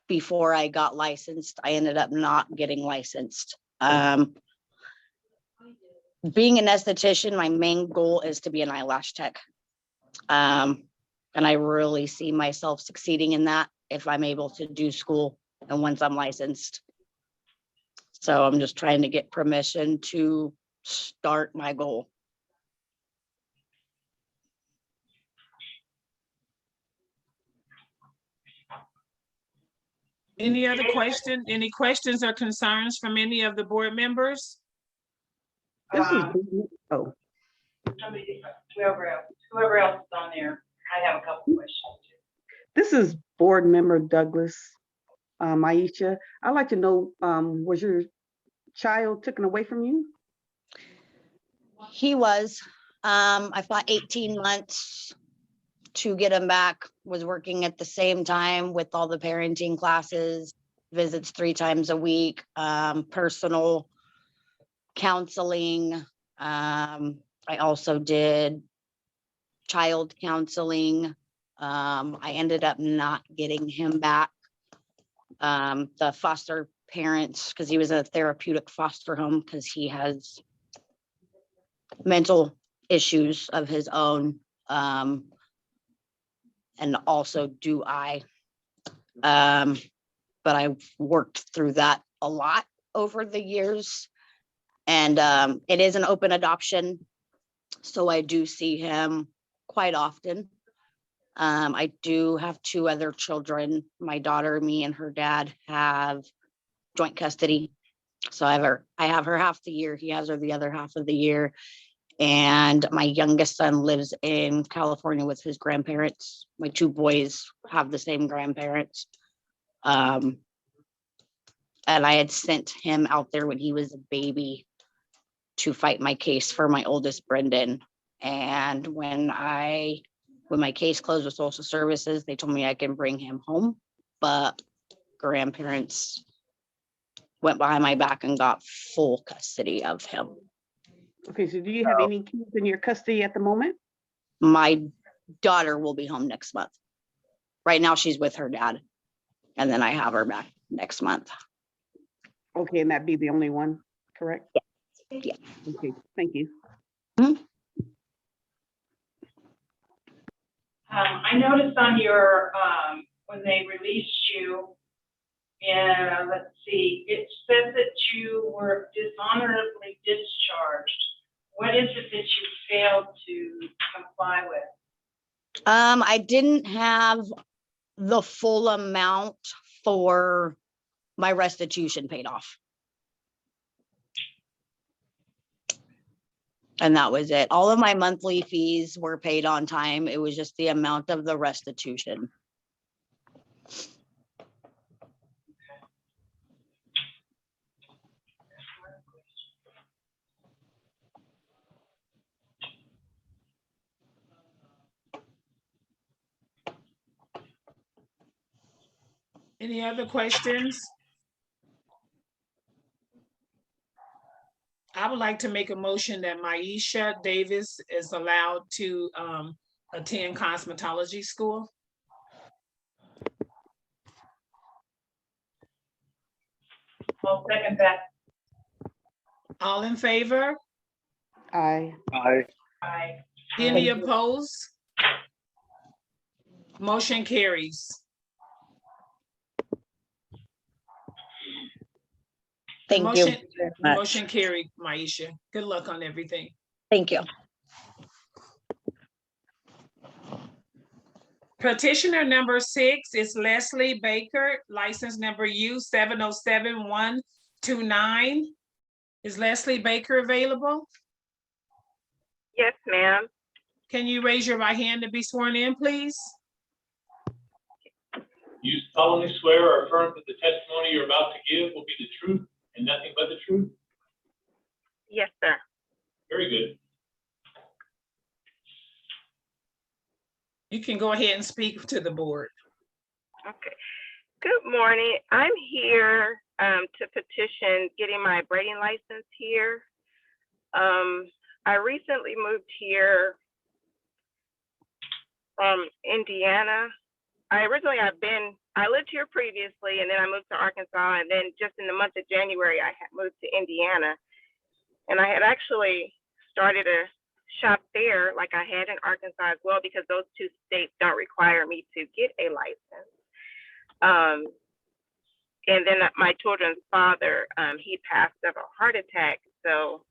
Speaker 6: before I got licensed. I ended up not getting licensed. Being an esthetician, my main goal is to be an eyelash tech. And I really see myself succeeding in that if I'm able to do school and once I'm licensed. So I'm just trying to get permission to start my goal.
Speaker 3: Any other question? Any questions or concerns from any of the board members?
Speaker 5: This is, oh,
Speaker 21: Whoever else is on there, I have a couple questions.
Speaker 5: this is board member Douglas. Maisha, I'd like to know, was your child taken away from you?
Speaker 6: He was. I fought 18 months to get him back, was working at the same time with all the parenting classes, visits 3 times a week, personal counseling. I also did child counseling. I ended up not getting him back. The foster parents, because he was in a therapeutic foster home because he has mental issues of his own. And also do I. But I worked through that a lot over the years. And it is an open adoption. So I do see him quite often. I do have 2 other children. My daughter, me and her dad have joint custody. So I have her half the year. He has her the other half of the year. And my youngest son lives in California with his grandparents. My 2 boys have the same grandparents. And I had sent him out there when he was a baby to fight my case for my oldest, Brendan. And when I When my case closed with social services, they told me I can bring him home, but grandparents went behind my back and got full custody of him.
Speaker 5: Okay, so do you have any kids in your custody at the moment?
Speaker 6: My daughter will be home next month. Right now, she's with her dad. And then I have her back next month.
Speaker 5: Okay, and that'd be the only one, correct?
Speaker 6: Yeah.
Speaker 5: Okay, thank you.
Speaker 21: I noticed on your, when they released you, and let's see, it says that you were dishonorably discharged. What is it that you failed to comply with?
Speaker 6: I didn't have the full amount for my restitution paid off. And that was it. All of my monthly fees were paid on time. It was just the amount of the restitution.
Speaker 3: Any other questions? I would like to make a motion that Maisha Davis is allowed to attend cosmetology school.
Speaker 21: I'll second that.
Speaker 3: All in favor?
Speaker 5: Aye.
Speaker 20: Aye.
Speaker 21: Aye.
Speaker 3: Any opposed? Motion carries.
Speaker 6: Thank you.
Speaker 3: Motion carried, Maisha. Good luck on everything.
Speaker 6: Thank you.
Speaker 3: Petitioner number 6 is Leslie Baker, license number U707129. Is Leslie Baker available?
Speaker 9: Yes, ma'am.
Speaker 3: Can you raise your right hand to be sworn in, please?
Speaker 4: You solemnly swear or affirm that the testimony you're about to give will be the truth and nothing but the truth?
Speaker 9: Yes, sir.
Speaker 4: Very good.
Speaker 3: You can go ahead and speak to the board.
Speaker 9: Okay. Good morning. I'm here to petition getting my braiding license here. I recently moved here from Indiana. I lived here previously, and then I moved to Arkansas, and then just in the month of January, I had moved to Indiana. And I had actually started a shop there like I had in Arkansas as well, because those two states don't require me to get a license. And then my children's father, he passed of a heart attack, so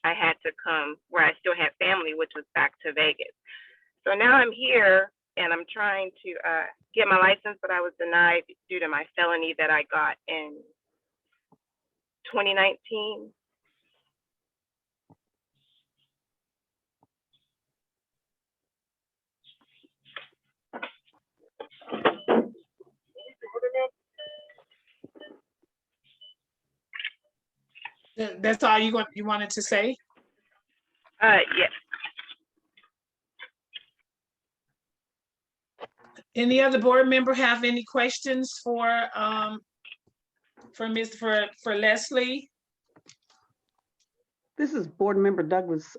Speaker 9: I had to come where I still had family, which was back to Vegas. So now I'm here and I'm trying to get my license, but I was denied due to my felony that I got in 2019.
Speaker 3: That's all you wanted to say?
Speaker 9: Yes.
Speaker 3: Any other board member have any questions for Leslie?
Speaker 5: This is Board Member Douglas.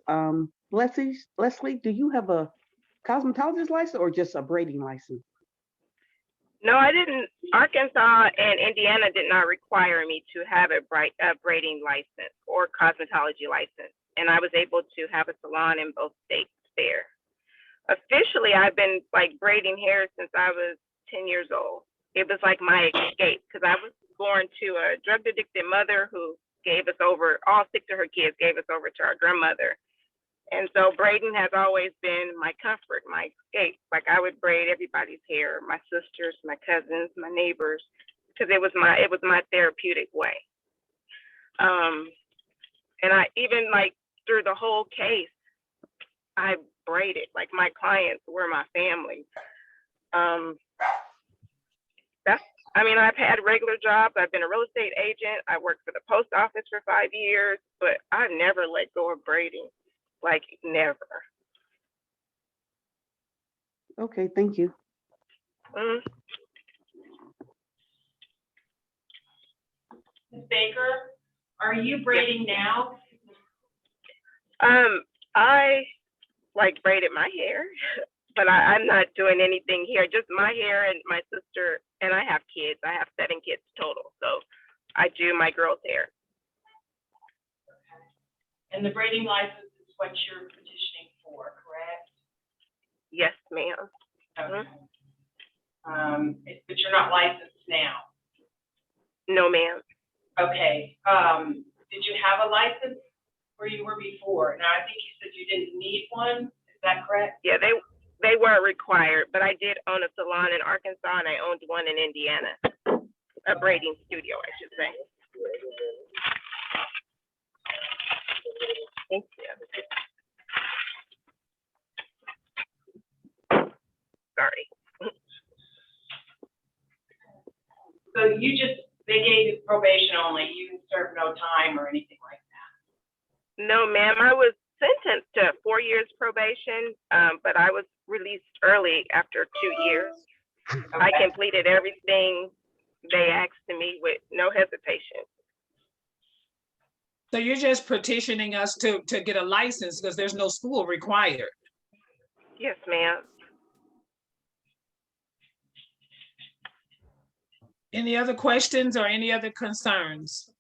Speaker 5: Leslie, do you have a cosmetologist license or just a braiding license?
Speaker 9: No, I didn't. Arkansas and Indiana did not require me to have a braiding license or cosmetology license. And I was able to have a salon in both states there. Officially, I've been like braiding hair since I was 10 years old. It was like my escape, because I was born to a drug addicted mother who gave us over, all 6 of her kids gave us over to our grandmother. And so braiding has always been my comfort, my escape. Like I would braid everybody's hair, my sisters, my cousins, my neighbors, because it was my therapeutic way. And I even like through the whole case, I braided, like my clients were my family. I've had regular jobs. I've been a real estate agent. I worked for the post office for 5 years, but I never let go of braiding. Like never.
Speaker 5: Okay, thank you.
Speaker 21: Ms. Baker, are you braiding now?
Speaker 10: I like braided my hair, but I'm not doing anything here, just my hair and my sister, and I have kids. I have 7 kids total, so I do my girls' hair.
Speaker 21: And the braiding license is what you're petitioning for, correct?
Speaker 10: Yes, ma'am.
Speaker 21: Okay. But you're not licensed now?
Speaker 10: No, ma'am.
Speaker 21: Okay, did you have a license where you were before? Now, I think you said you didn't need one, is that correct?
Speaker 10: Yeah, they weren't required, but I did own a salon in Arkansas and I owned one in Indiana, a braiding studio, I should say. Thank you. Sorry.
Speaker 21: So they gave you probation only, you didn't serve no time or anything like that?
Speaker 10: No, ma'am, I was sentenced to 4 years probation, but I was released early after 2 years. I completed everything they asked of me with no hesitation.
Speaker 3: So you're just petitioning us to get a license because there's no school required?
Speaker 10: Yes, ma'am.
Speaker 3: Any other questions or any other concerns?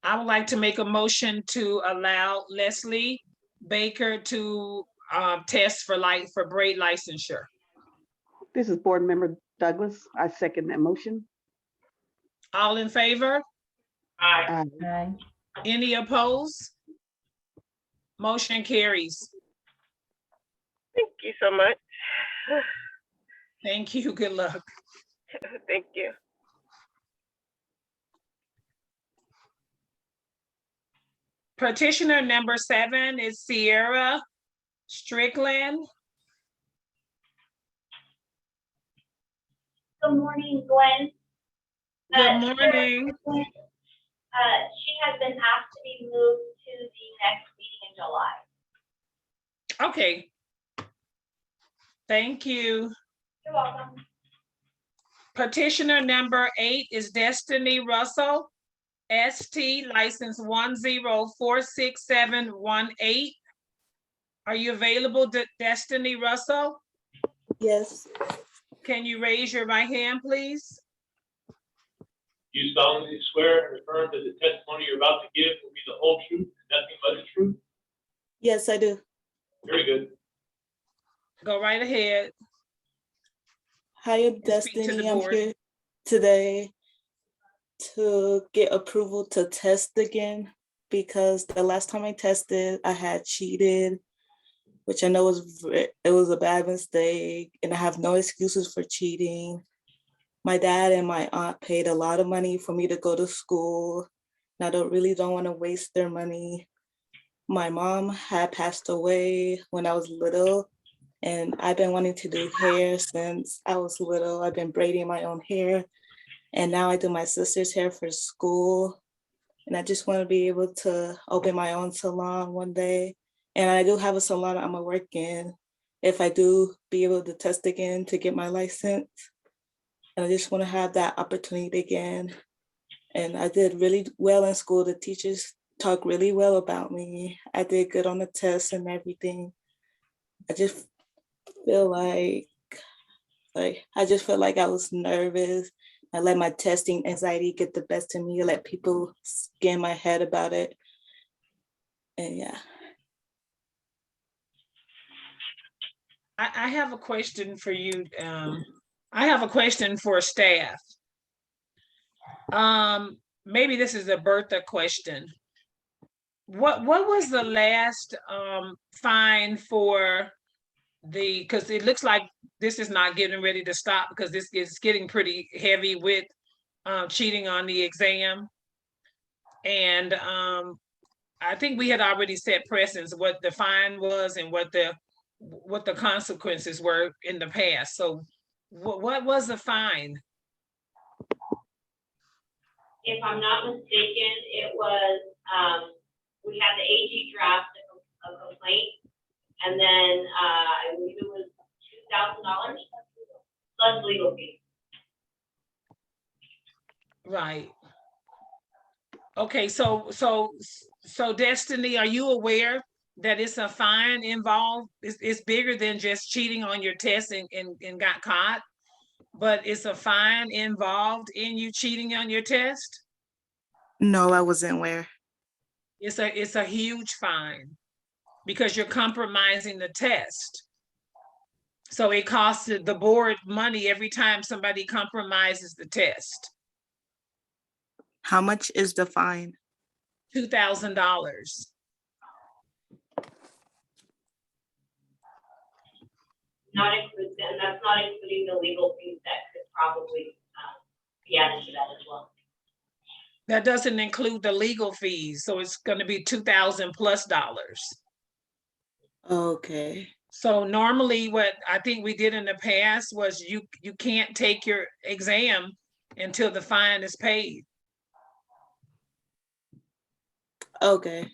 Speaker 3: I would like to make a motion to allow Leslie Baker to test for braid licensure.
Speaker 5: This is Board Member Douglas. I second that motion.
Speaker 3: All in favor?
Speaker 21: Aye.
Speaker 7: Aye.
Speaker 3: Any opposed? Motion carries.
Speaker 10: Thank you so much.
Speaker 3: Thank you. Good luck.
Speaker 10: Thank you.
Speaker 3: Petitioner number 7 is Sierra Strickland.
Speaker 8: Good morning, Gwen.
Speaker 3: Good morning.
Speaker 8: She has been asked to be moved to the next meeting in July.
Speaker 3: Okay. Thank you.
Speaker 8: You're welcome.
Speaker 3: Petitioner number 8 is Destiny Russell, ST license 1046718. Are you available, Destiny Russell?
Speaker 22: Yes.
Speaker 3: Can you raise your right hand, please?
Speaker 4: You solemnly swear and affirm that the testimony you're about to give will be the whole truth and nothing but the truth?
Speaker 22: Yes, I do.
Speaker 4: Very good.
Speaker 3: Go right ahead.
Speaker 22: Hi, I'm Destiny. I'm here today to get approval to test again because the last time I tested, I had cheated, which I know it was a bad mistake, and I have no excuses for cheating. My dad and my aunt paid a lot of money for me to go to school, and I really don't want to waste their money. My mom had passed away when I was little, and I've been wanting to do hair since I was little. I've been braiding my own hair, and now I do my sister's hair for school. And I just want to be able to open my own salon one day. And I do have a salon I'm gonna work in if I do be able to test again to get my license. And I just want to have that opportunity again. And I did really well in school. The teachers talked really well about me. I did good on the tests and everything. I just feel like I just felt like I was nervous. I let my testing anxiety get the best of me. I let people get in my head about it. And yeah.
Speaker 3: I have a question for you. I have a question for staff. Maybe this is a Bertha question. What was the last fine for because it looks like this is not getting ready to stop because this is getting pretty heavy with cheating on the exam. And I think we had already set precedents what the fine was and what the consequences were in the past. So what was the fine?
Speaker 8: If I'm not mistaken, it was we had the AG draft a complaint, and then, I believe it was $2,000 plus legal fees.
Speaker 3: Right. Okay, so Destiny, are you aware that it's a fine involved? It's bigger than just cheating on your test and got caught, but it's a fine involved in you cheating on your test?
Speaker 22: No, I wasn't aware.
Speaker 3: It's a huge fine because you're compromising the test. So it costs the board money every time somebody compromises the test.
Speaker 22: How much is the fine?
Speaker 3: $2,000.
Speaker 8: Not included, and that's not including the legal fees that could probably be added to that as well.
Speaker 3: That doesn't include the legal fees, so it's gonna be $2,000 plus.
Speaker 22: Okay.
Speaker 3: So normally what I think we did in the past was you can't take your exam until the fine is paid.
Speaker 22: Okay.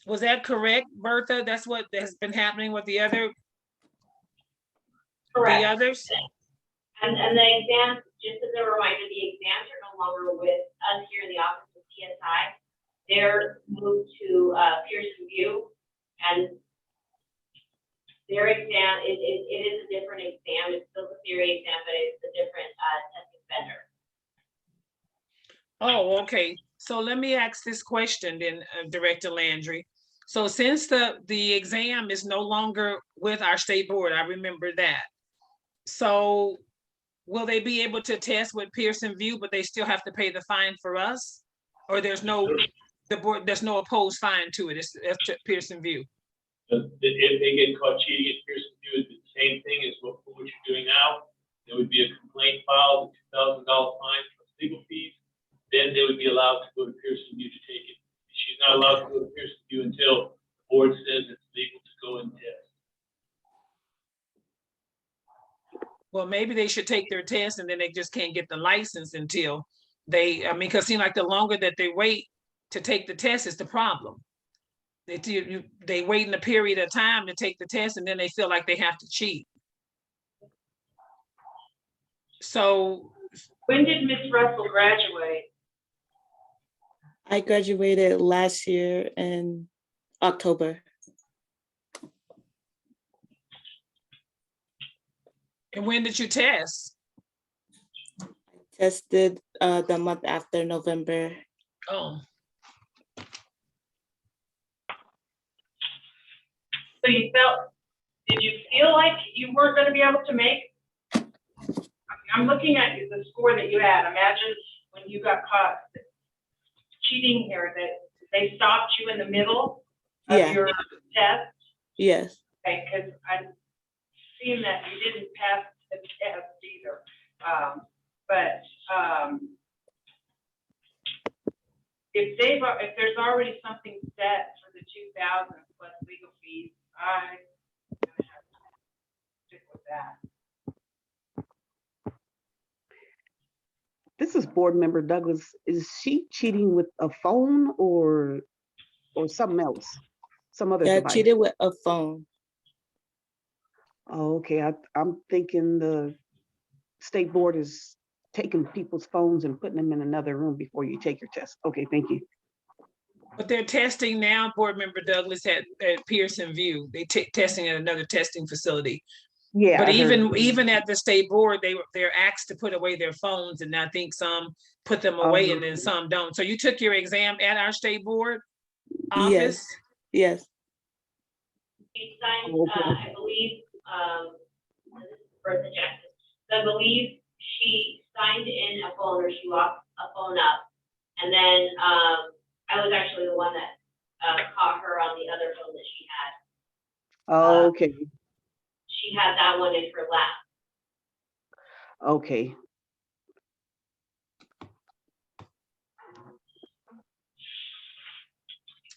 Speaker 3: Was that correct, Bertha? That's what has been happening with the other?
Speaker 8: Correct.
Speaker 3: The others?
Speaker 8: And the exams, just as a reminder, the exams are no longer with us here in the office of TSI. They're moved to Pearson VUE, and their exam, it is a different exam. It's still a theory exam, but it's a different testing vendor.
Speaker 3: Oh, okay. So let me ask this question then, Director Landry. So since the exam is no longer with our state board, I remember that. So will they be able to test with Pearson VUE, but they still have to pay the fine for us? Or there's no opposed fine to it, it's Pearson VUE?
Speaker 4: If they get caught cheating at Pearson VUE, it's the same thing as what you're doing now. There would be a complaint filed, $2,000 fine for legal fees. Then they would be allowed to go to Pearson VUE to take it. She's not allowed to go to Pearson VUE until the board says it's legal to go and test.
Speaker 3: Well, maybe they should take their test and then they just can't get the license until they, I mean, because it seems like the longer that they wait to take the test is the problem. They wait in a period of time to take the test and then they feel like they have to cheat. So.
Speaker 21: When did Ms. Russell graduate?
Speaker 22: I graduated last year in October.
Speaker 3: And when did you test?
Speaker 22: I tested the month after November.
Speaker 3: Oh.
Speaker 21: So did you feel like you weren't going to be able to make? I'm looking at the score that you had. Imagine when you got caught cheating here, that they stopped you in the middle of your test.
Speaker 22: Yes.
Speaker 21: Okay, because I'm seeing that you didn't pass the test either. If there's already something set for the 2,000 plus legal fees, I'm gonna have to stick with that.
Speaker 5: This is Board Member Douglas. Is she cheating with a phone or something else? Some other device?
Speaker 22: Cheated with a phone.
Speaker 5: Oh, okay. I'm thinking the state board is taking people's phones and putting them in another room before you take your test. Okay, thank you.
Speaker 3: But they're testing now, Board Member Douglas, at Pearson VUE. They testing at another testing facility.
Speaker 5: Yeah.
Speaker 3: But even at the state board, they're asked to put away their phones, and I think some put them away and then some don't. So you took your exam at our state board office?
Speaker 22: Yes.
Speaker 8: She signed, I believe, this is Bertha Jackson. So I believe she signed in a phone, or she locked a phone up. And then I was actually the one that caught her on the other phone that she had.
Speaker 5: Oh, okay.
Speaker 8: She had that one in her lap.
Speaker 5: Okay.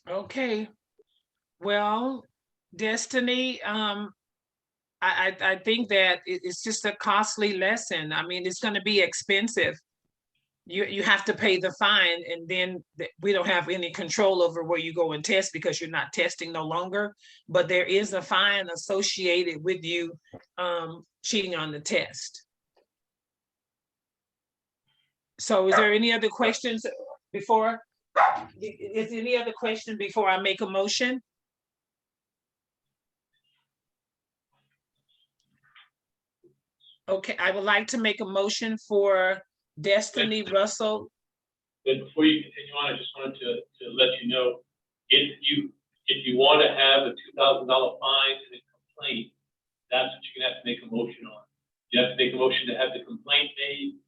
Speaker 3: Okay. Well, Destiny, I think that it's just a costly lesson. I mean, it's going to be expensive you have to pay the fine, and then we don't have any control over where you go and test because you're not testing no longer. But there is a fine associated with you cheating on the test. So is there any other questions before? Is there any other question before I make a motion? Okay, I would like to make a motion for Destiny Russell.
Speaker 4: But before you continue on, I just wanted to let you know, if you want to have a $2,000 fine and a complaint, that's what you're gonna have to make a motion on. You have to make a motion to have the complaint made,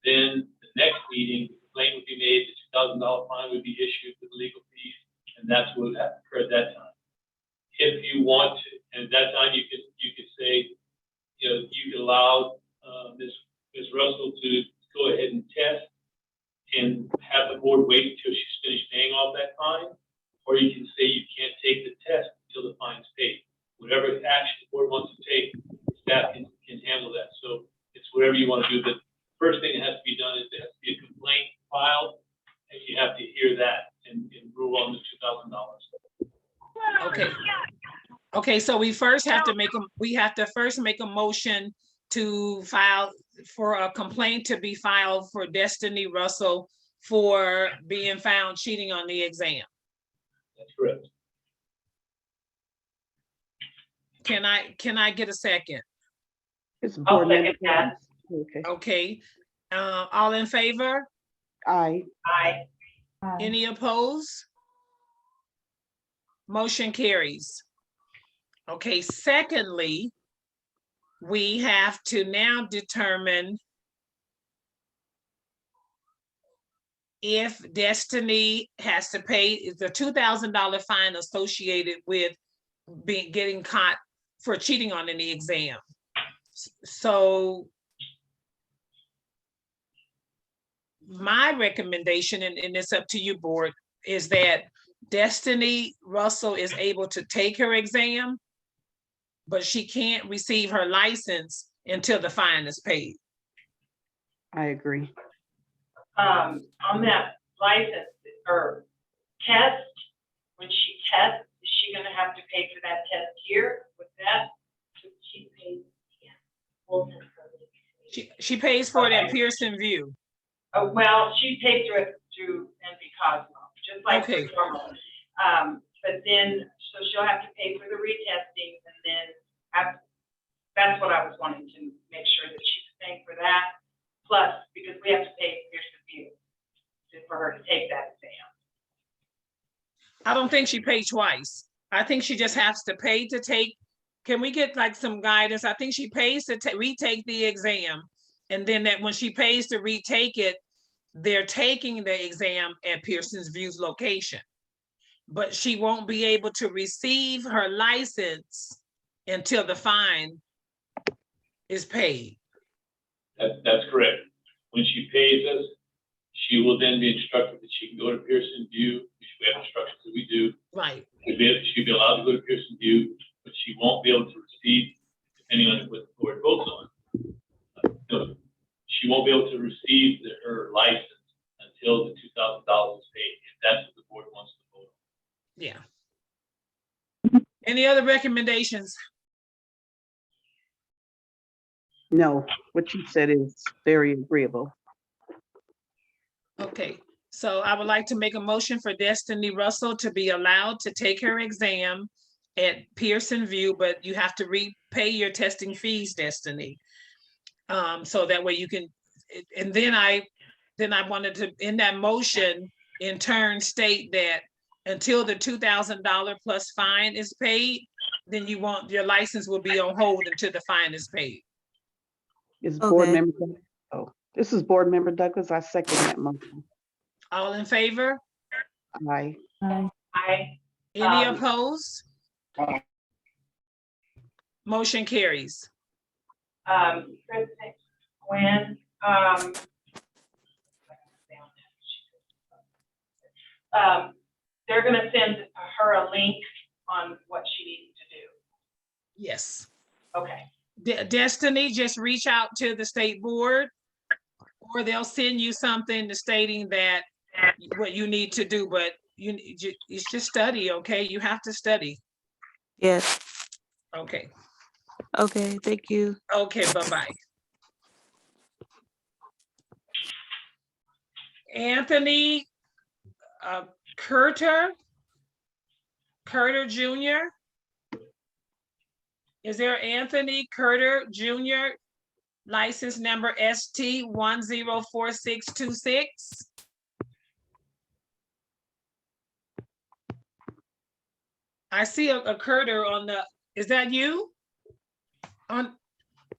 Speaker 4: then the next meeting, the complaint would be made, the $2,000 fine would be issued with legal fees, and that's what would have to occur at that time. If you want to, and at that time, you could say, you know, you could allow Ms. Russell to go ahead and test and have the board wait until she's finished paying off that fine, or you can say you can't take the test until the fine's paid. Whatever action the board wants to take, staff can handle that. So it's whatever you want to do. But first thing that has to be done is there has to be a complaint filed, and you have to hear that and rule on the $2,000.
Speaker 3: Okay. Okay, so we first have to make a motion to file for a complaint to be filed for Destiny Russell for being found cheating on the exam.
Speaker 4: That's correct.
Speaker 3: Can I get a second?
Speaker 5: I'll
Speaker 8: second that.
Speaker 5: Okay.
Speaker 3: Okay, all in favor?
Speaker 5: Aye.
Speaker 8: Aye.
Speaker 3: Any opposed? Motion carries. Okay, secondly, we have to now determine if Destiny has to pay the $2,000 fine associated with getting caught for cheating on any exam. So my recommendation, and it's up to you, board, is that Destiny Russell is able to take her exam, but she can't receive her license until the fine is paid.
Speaker 5: I agree.
Speaker 21: On that license or test, when she tests, is she gonna have to pay for that test here with that?
Speaker 8: She pays, yeah. We'll send her.
Speaker 3: She pays for it at
Speaker 21: Okay.
Speaker 3: Pearson View.
Speaker 21: Oh, well, she paid through it through NVBOC, just like
Speaker 3: Okay.
Speaker 21: the normal. But then, so she'll have to pay for the retesting, and then that's what I was wanting to make sure that she's paying for that. Plus, because we have to pay Pearson View for her to take that exam.
Speaker 3: I don't think she paid twice. I think she just has to pay to take. Can we get like some guidance? I think she pays to retake the exam. And then that when she pays to retake it, they're taking the exam at Pearson's View's location. But she won't be able to receive her license until the fine is paid.
Speaker 4: That's correct. When she pays us, she will then be instructed that she can go to Pearson View, which we have instructions that we do.
Speaker 3: Right.
Speaker 4: She'll be allowed to go to Pearson View, but she won't be able to receive, depending on what the board votes on. No, she won't be able to receive her license until the $2,000 is paid, if that's what the board wants to vote on.
Speaker 3: Yeah. Any other recommendations?
Speaker 5: No, what you said is very agreeable.
Speaker 3: Okay, so I would like to make a motion for Destiny Russell to be allowed to take her exam at Pearson View, but you have to repay your testing fees, Destiny. So that way you can, and then I wanted to, in that motion, in turn state that until the $2,000 plus fine is paid, then your license will be on hold until the fine is paid.
Speaker 5: Is board member, this is board member Douglas. I second that motion.
Speaker 3: All in favor?
Speaker 5: Aye.
Speaker 21: Aye.
Speaker 3: Any opposed? Motion carries.
Speaker 21: Chris, Gwen, they're gonna send her a link on what she needs to do.
Speaker 3: Yes.
Speaker 21: Okay.
Speaker 3: Destiny, just reach out to the state board Or they'll send you something stating that what you need to do, but it's just study, okay? You have to study.
Speaker 22: Yes.
Speaker 3: Okay.
Speaker 22: Okay, thank you.
Speaker 3: Okay, bye-bye. Anthony Curter Jr. Is there Anthony Curter Jr., license number ST 104626? I see a Curter on the, is that you?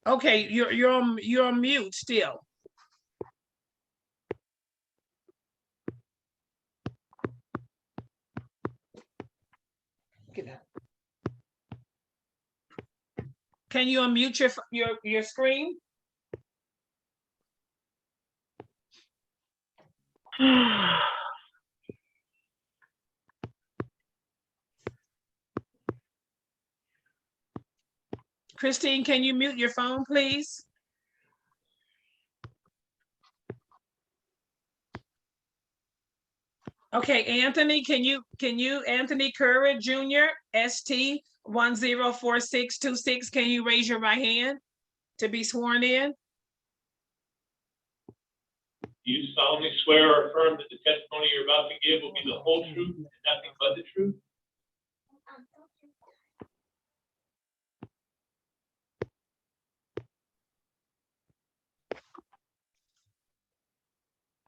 Speaker 3: Okay, you're on mute still. Get out. Can you unmute your screen? Christine, can you mute your phone, please? Okay, Anthony, can you Anthony Curry Jr., ST 104626, can you raise your right hand to be sworn in?
Speaker 4: Do you solemnly swear or affirm that the testimony you're about to give will be the whole truth and nothing but the truth?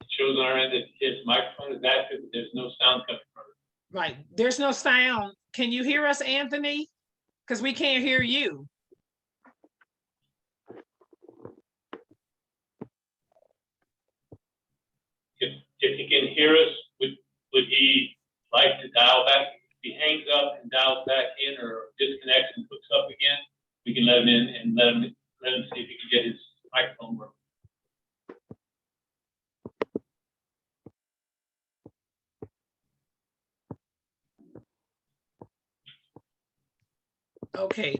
Speaker 4: It shows on our end that his microphone is active, but there's no sound coming from it.
Speaker 3: Right, there's no sound. Can you hear us, Anthony? Because we can't hear you.
Speaker 4: If he can hear us, would he like to dial back? If he hangs up and dials back in or disconnects and hooks up again, we can let him in and let him see if he can get his microphone working.
Speaker 3: Okay.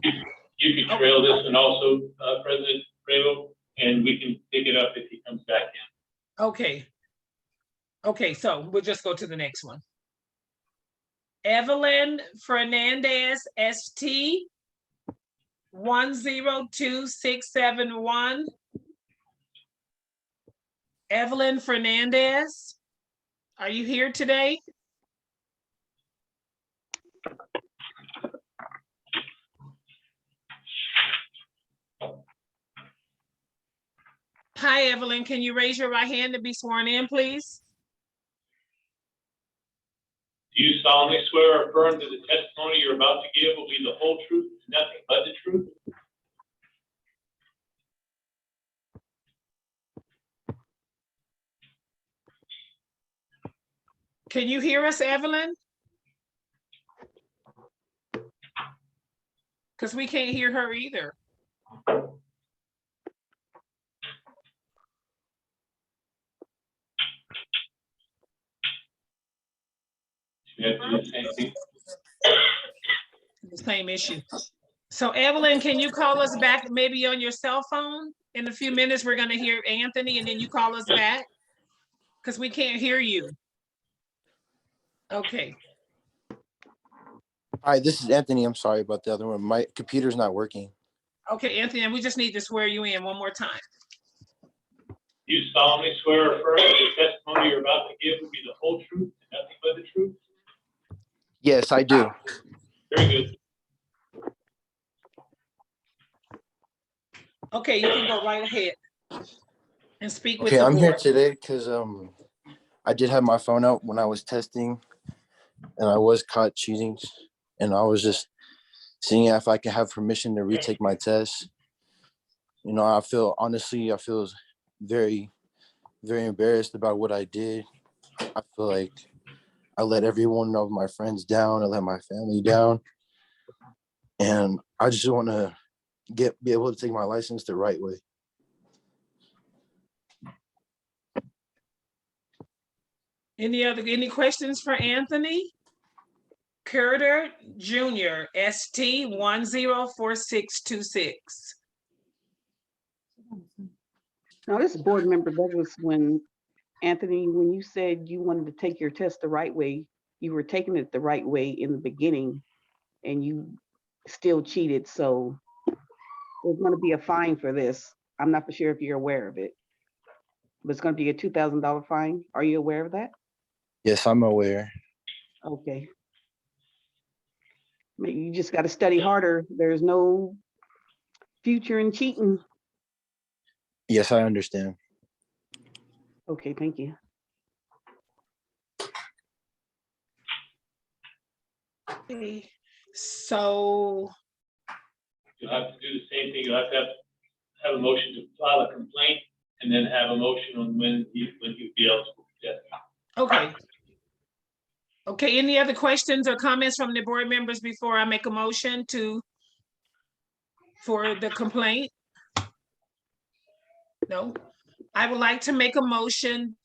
Speaker 4: You can trail this and also, President Bravo, and we can pick it up if he comes back in.
Speaker 3: Okay. Okay, so we'll just go to the next one. Evelyn Fernandez, ST 102671. Evelyn Fernandez, are you here today? Hi, Evelyn, can you raise your right hand to be sworn in, please?
Speaker 4: Do you solemnly swear or affirm that the testimony you're about to give will be the whole truth and nothing but the truth?
Speaker 3: Can you hear us, Evelyn? Because we can't hear her either. The same issue. So Evelyn, can you call us back maybe on your cell phone? In a few minutes, we're gonna hear Anthony and then you call us back because we can't hear you. Okay.
Speaker 11: Hi, this is Anthony. I'm sorry about the other one. My computer's not working.
Speaker 3: Okay, Anthony, and we just need to swear you in one more time.
Speaker 4: Do you solemnly swear or affirm that the testimony you're about to give will be the whole truth and nothing but the truth?
Speaker 11: Yes, I do.
Speaker 4: Very good.
Speaker 3: Okay, you can go right ahead and speak with
Speaker 11: Okay,
Speaker 3: the
Speaker 11: I'm here
Speaker 3: board.
Speaker 11: today because I did have my phone out when I was testing and I was caught cheating, and I was just seeing if I could have permission to retake my test. You know, I feel very, very embarrassed about what I did. I feel like I let every one of my friends down. I let my family down. And I just want to be able to take my license the right way.
Speaker 3: Any questions for Anthony Curter Jr., ST 104626?
Speaker 5: Now, this is Board Member Douglas. When Anthony, when you said you wanted to take your test the right way, you were taking it the right way in the beginning and you still cheated. So there's going to be a fine for this. I'm not for sure if you're aware of it, but it's going to be a $2,000 fine. Are you aware of that?
Speaker 11: Yes, I'm aware.
Speaker 5: Okay. You just got to study harder. There's no future in cheating.
Speaker 11: Yes, I understand.
Speaker 5: Okay, thank you.
Speaker 3: Okay, so
Speaker 4: You'll have to do the same thing. You'll have to have a motion to file a complaint and then have a motion on when you'd be eligible for testing.
Speaker 3: okay. Okay, any other questions or comments from the board members before I make a motion for the complaint? No, I would like to make a motion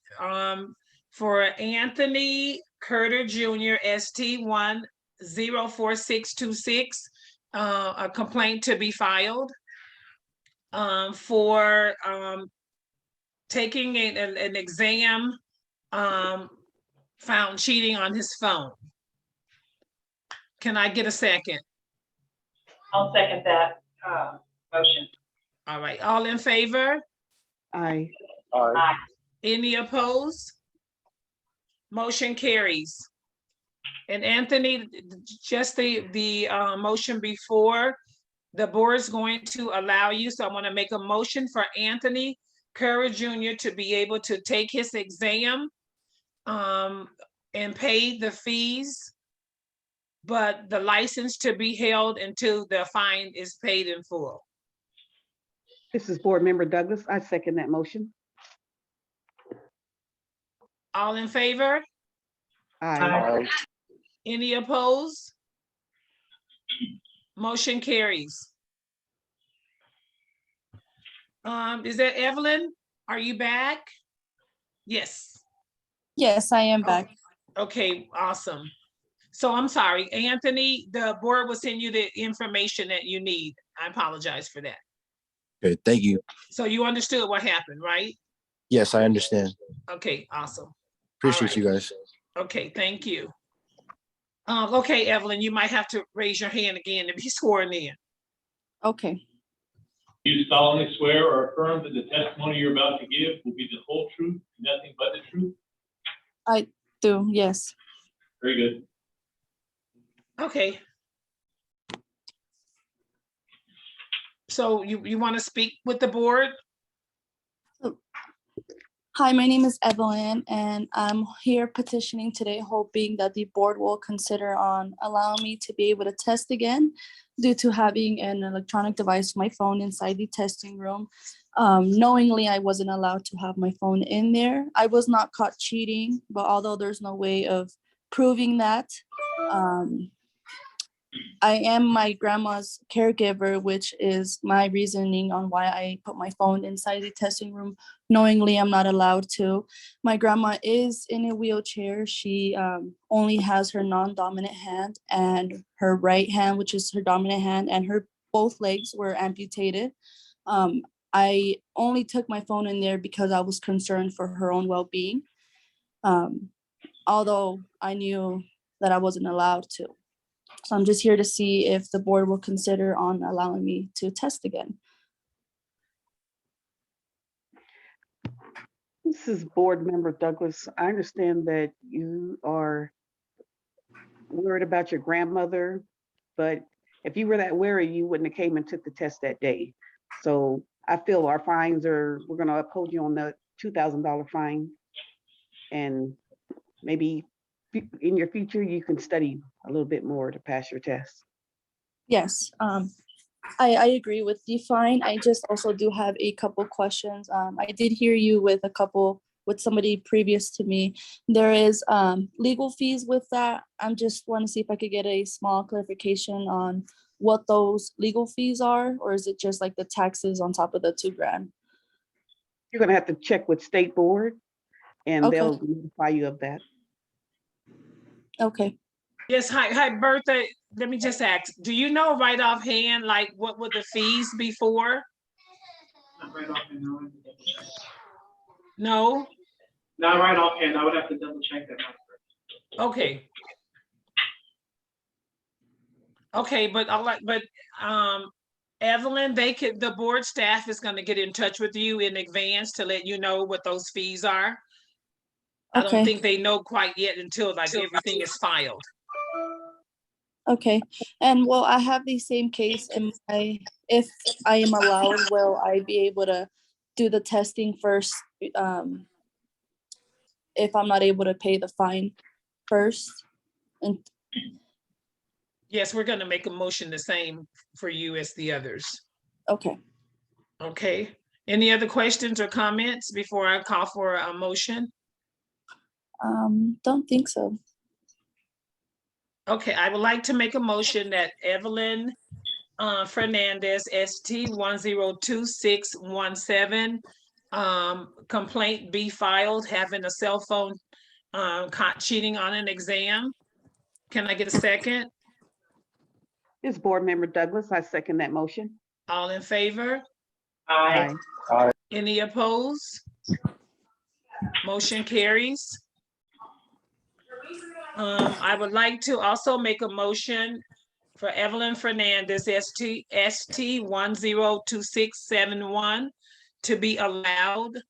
Speaker 3: for Anthony Curter Jr. ST1-04626, a complaint to be filed for taking an exam, found cheating on his phone. Can I get a second?
Speaker 21: I'll second that motion.
Speaker 3: All right, all in favor?
Speaker 5: Aye.
Speaker 21: Aye.
Speaker 3: Any opposed? Motion carries. And Anthony, just the motion before, the board is going to allow you, so I want to make a motion for Anthony Curry Jr. to be able to take his exam and pay the fees, but the license to be held until the fine is paid in full.
Speaker 5: This is Board Member Douglas. I second that motion.
Speaker 3: All in favor?
Speaker 5: Aye.
Speaker 3: Any opposed? Motion carries. Is that Evelyn? Are you back? Yes.
Speaker 12: Yes, I am back.
Speaker 3: Okay, awesome. So I'm sorry, Anthony, the board will send you the information that you need. I apologize for that.
Speaker 11: Okay, thank you.
Speaker 3: So you understood what happened, right?
Speaker 11: Yes, I understand.
Speaker 3: Okay, awesome.
Speaker 11: Appreciate you guys.
Speaker 3: Okay, thank you. Okay, Evelyn, you might have to raise your hand again to be sworn in.
Speaker 12: Okay.
Speaker 4: You solemnly swear or affirm that the testimony you're about to give will be the whole truth, nothing but the truth?
Speaker 12: I do, yes.
Speaker 4: Very good.
Speaker 3: Okay. So you want to speak with the board?
Speaker 12: Hi, my name is Evelyn, and I'm here petitioning today, hoping that the board will consider on allowing me to be able to test again due to having an electronic device, my phone, inside the testing room. Knowingly, I wasn't allowed to have my phone in there. I was not caught cheating, but although there's no way of proving that, I am my grandma's caregiver, which is my reasoning on why I put my phone inside the testing room. Knowingly, I'm not allowed to. My grandma is in a wheelchair. She only has her non-dominant hand, and her right hand, which is her dominant hand, and her both legs were amputated. I only took my phone in there because I was concerned for her own well-being, although I knew that I wasn't allowed to. So I'm just here to see if the board will consider on allowing me to test again.
Speaker 5: This is Board Member Douglas. I understand that you are worried about your grandmother, but if you were that worried, you wouldn't have came and took the test that day. So I feel our fines we're going to uphold you on the $2,000 fine, and maybe in your future, you can study a little bit more to pass your test.
Speaker 12: Yes, I agree with the fine. I just also do have a couple questions. I did hear you with somebody previous to me. There is legal fees with that. I'm just want to see if I could get a small clarification on what those legal fees are, or is it just like the taxes on top of the $2,000?
Speaker 5: You're going to have to check with State Board, and
Speaker 12: Okay.
Speaker 5: they'll notify you of that.
Speaker 12: Okay.
Speaker 3: Yes, hi, Bertha. Let me just ask, do you know right offhand, like what would the fees be for?
Speaker 2: Not right offhand, I would have to double check.
Speaker 3: No?
Speaker 2: Not right offhand, I would have to double check that.
Speaker 3: Okay. Okay, but Evelyn, the board staff is gonna get in touch with you in advance to let you know what those fees are. I don't
Speaker 12: Okay.
Speaker 3: think they know quite yet until like everything is filed.
Speaker 12: Okay, and will I have the same case if I am allowed, will I be able to do the testing first? If I'm not able to pay the fine first? And
Speaker 3: Yes, we're gonna make a motion the same for you as the others.
Speaker 12: okay.
Speaker 3: Okay, any other questions or comments before I call for a motion?
Speaker 12: Don't think so.
Speaker 3: Okay, I would like to make a motion that Evelyn Fernandez, ST 102617, complaint be filed, having a cell phone caught cheating on an exam. Can I get a second?
Speaker 5: It's Board Member Douglas. I second that motion.
Speaker 3: All in favor?
Speaker 5: Aye.
Speaker 3: Any opposed? Motion carries. I would like to also make a motion for Evelyn Fernandez, ST 102671, to be allowed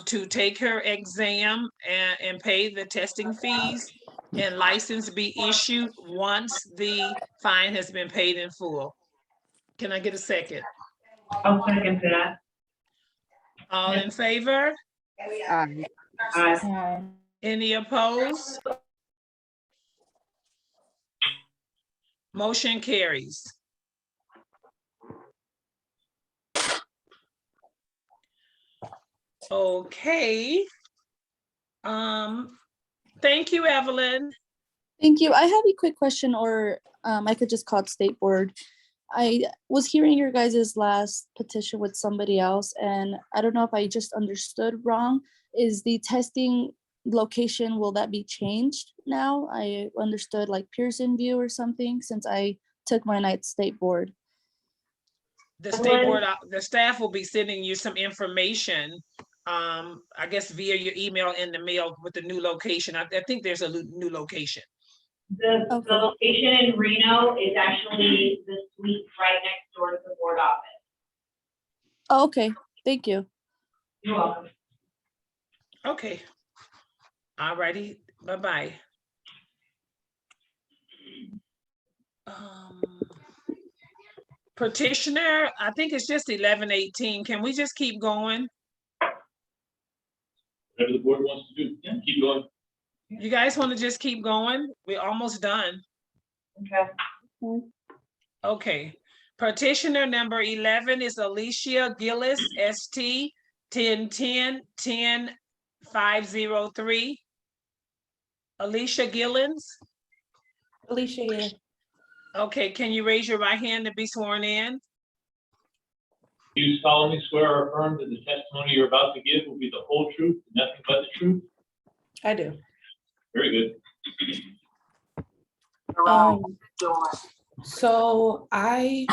Speaker 3: to take her exam and pay the testing fees and license be issued once the fine has been paid in full. Can I get a second?
Speaker 8: I'll second that.
Speaker 3: All in favor?
Speaker 5: Aye.
Speaker 8: Aye.
Speaker 3: Any opposed? Motion carries. Okay. Thank you, Evelyn.
Speaker 12: Thank you. I have a quick question, or I could just call it State Board. I was hearing your guys' last petition with somebody else, and I don't know if I just understood wrong. Is the testing location, will that be changed now? I understood like Pearson View or something since I took my night State Board.
Speaker 3: The State Board, the staff will be sending you some information, I guess via your email in the mail with the new location. I think there's a new location.
Speaker 8: The location in Reno is actually the suite right next door to the board office.
Speaker 12: Oh, okay, thank you.
Speaker 8: You're welcome.
Speaker 3: Okay. All righty, bye-bye. Petitioner, I think it's just 11:18. Can we just keep going?
Speaker 4: Whatever the board wants to do, yeah, keep going.
Speaker 3: You guys want to just keep going? We're almost done.
Speaker 8: Okay.
Speaker 3: Okay. Petitioner number 11 is Alicia Gillis, ST 1010-10503. Alicia Gillens?
Speaker 13: Alicia here.
Speaker 3: Okay, can you raise your right hand to be sworn in?
Speaker 4: Do you solemnly swear or affirm that the testimony you're about to give will be the whole truth, and nothing but the truth?
Speaker 13: I do.
Speaker 4: Very good.
Speaker 13: So I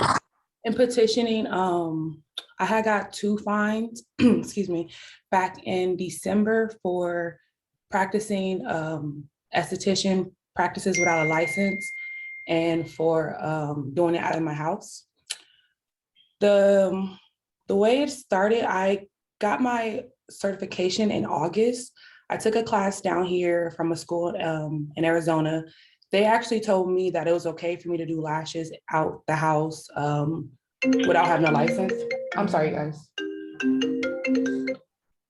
Speaker 13: am petitioning, I had got 2 fines, excuse me, back in December for practicing esthetician practices without a license and for doing it out of my house. The way it started, I got my certification in August. I took a class down here from a school in Arizona. They actually told me that it was okay for me to do lashes out the house without having a license. I'm sorry, guys.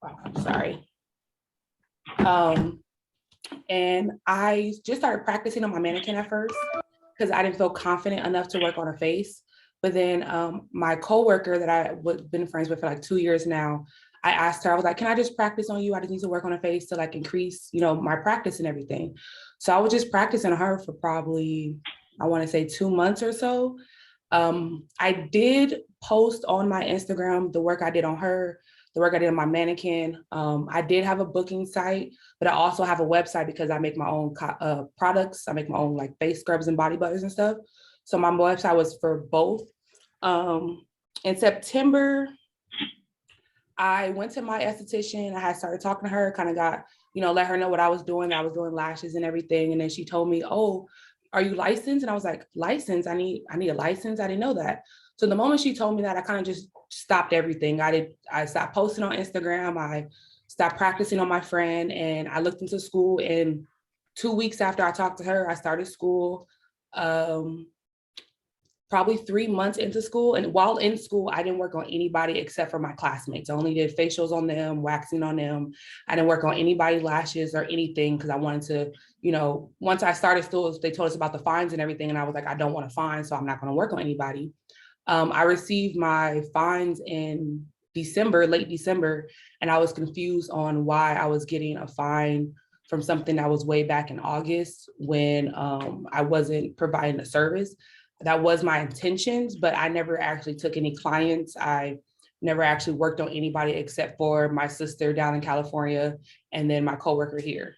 Speaker 13: Wow, I'm sorry. And I just started practicing on my mannequin at first because I didn't feel confident enough to work on a face. But then my coworker that I've been friends with for like 2 years now, I asked her, I was like, can I just practice on you? I just need to work on a face to like increase, you know, my practice and everything. So I was just practicing on her for probably, I want to say 2 months or so. I did post on my Instagram the work I did on her, the work I did on my mannequin. I did have a booking site, but I also have a website because I make my own products. I make my own like face scrubs and body butters and stuff. So my website was for both. In September, I went to my esthetician. I had started talking to her, kind of got, let her know what I was doing. I was doing lashes and everything. And then she told me, "Oh, are you licensed?" And I was like, "Licensed? I need a license? I didn't know that." So the moment she told me that, I kind of just stopped everything. I stopped posting on Instagram. I stopped practicing on my friend, and I looked into school. And 2 weeks after I talked to her, I started school. Probably 3 months into school. And while in school, I didn't work on anybody except for my classmates. I only did facials on them, waxing on them. I didn't work on anybody's lashes or anything because I wanted to, once I started school, they told us about the fines and everything. And I was like, I don't want to fine, so I'm not going to work on anybody. I received my fines in December, late December, and I was confused on why I was getting a fine from something that was way back in August when I wasn't providing a service. That was my intentions, but I never actually took any clients. I never actually worked on anybody except for my sister down in California and then my coworker here.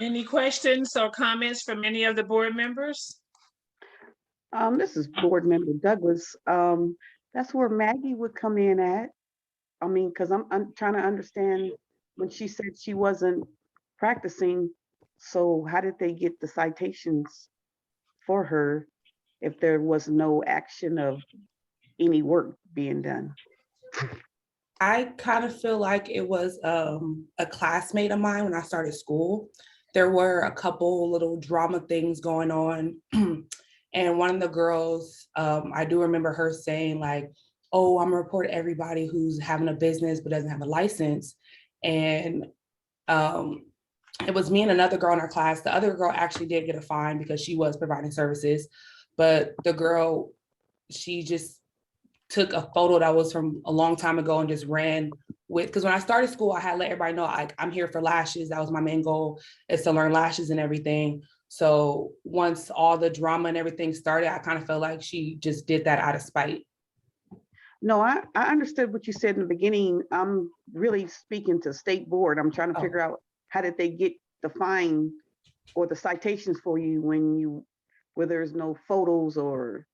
Speaker 3: Any questions or comments from any of the board members?
Speaker 5: This is Board Member Douglas. That's where Maggie would come in at. I mean, because I'm trying to understand when she said she wasn't practicing. So how did they get the citations for her if there was no action of any work being done?
Speaker 13: I kind of feel like it was a classmate of mine when I started school. There were a couple little drama things going on. And one of the girls, I do remember her saying like, "Oh, I'm gonna report everybody who's having a business but doesn't have a license." And it was me and another girl in our class. The other girl actually did get a fine because she was providing services. But the girl, she just took a photo that was from a long time ago and just ran with, because when I started school, I had let everybody know, like, I'm here for lashes. That was my main goal, is to learn lashes and everything. So once all the drama and everything started, I kind of felt like she just did that out of spite.
Speaker 5: No, I understood what you said in the beginning. I'm really speaking to State Board. I'm trying to figure out how did they get the fine or the citations for you where there's no photos or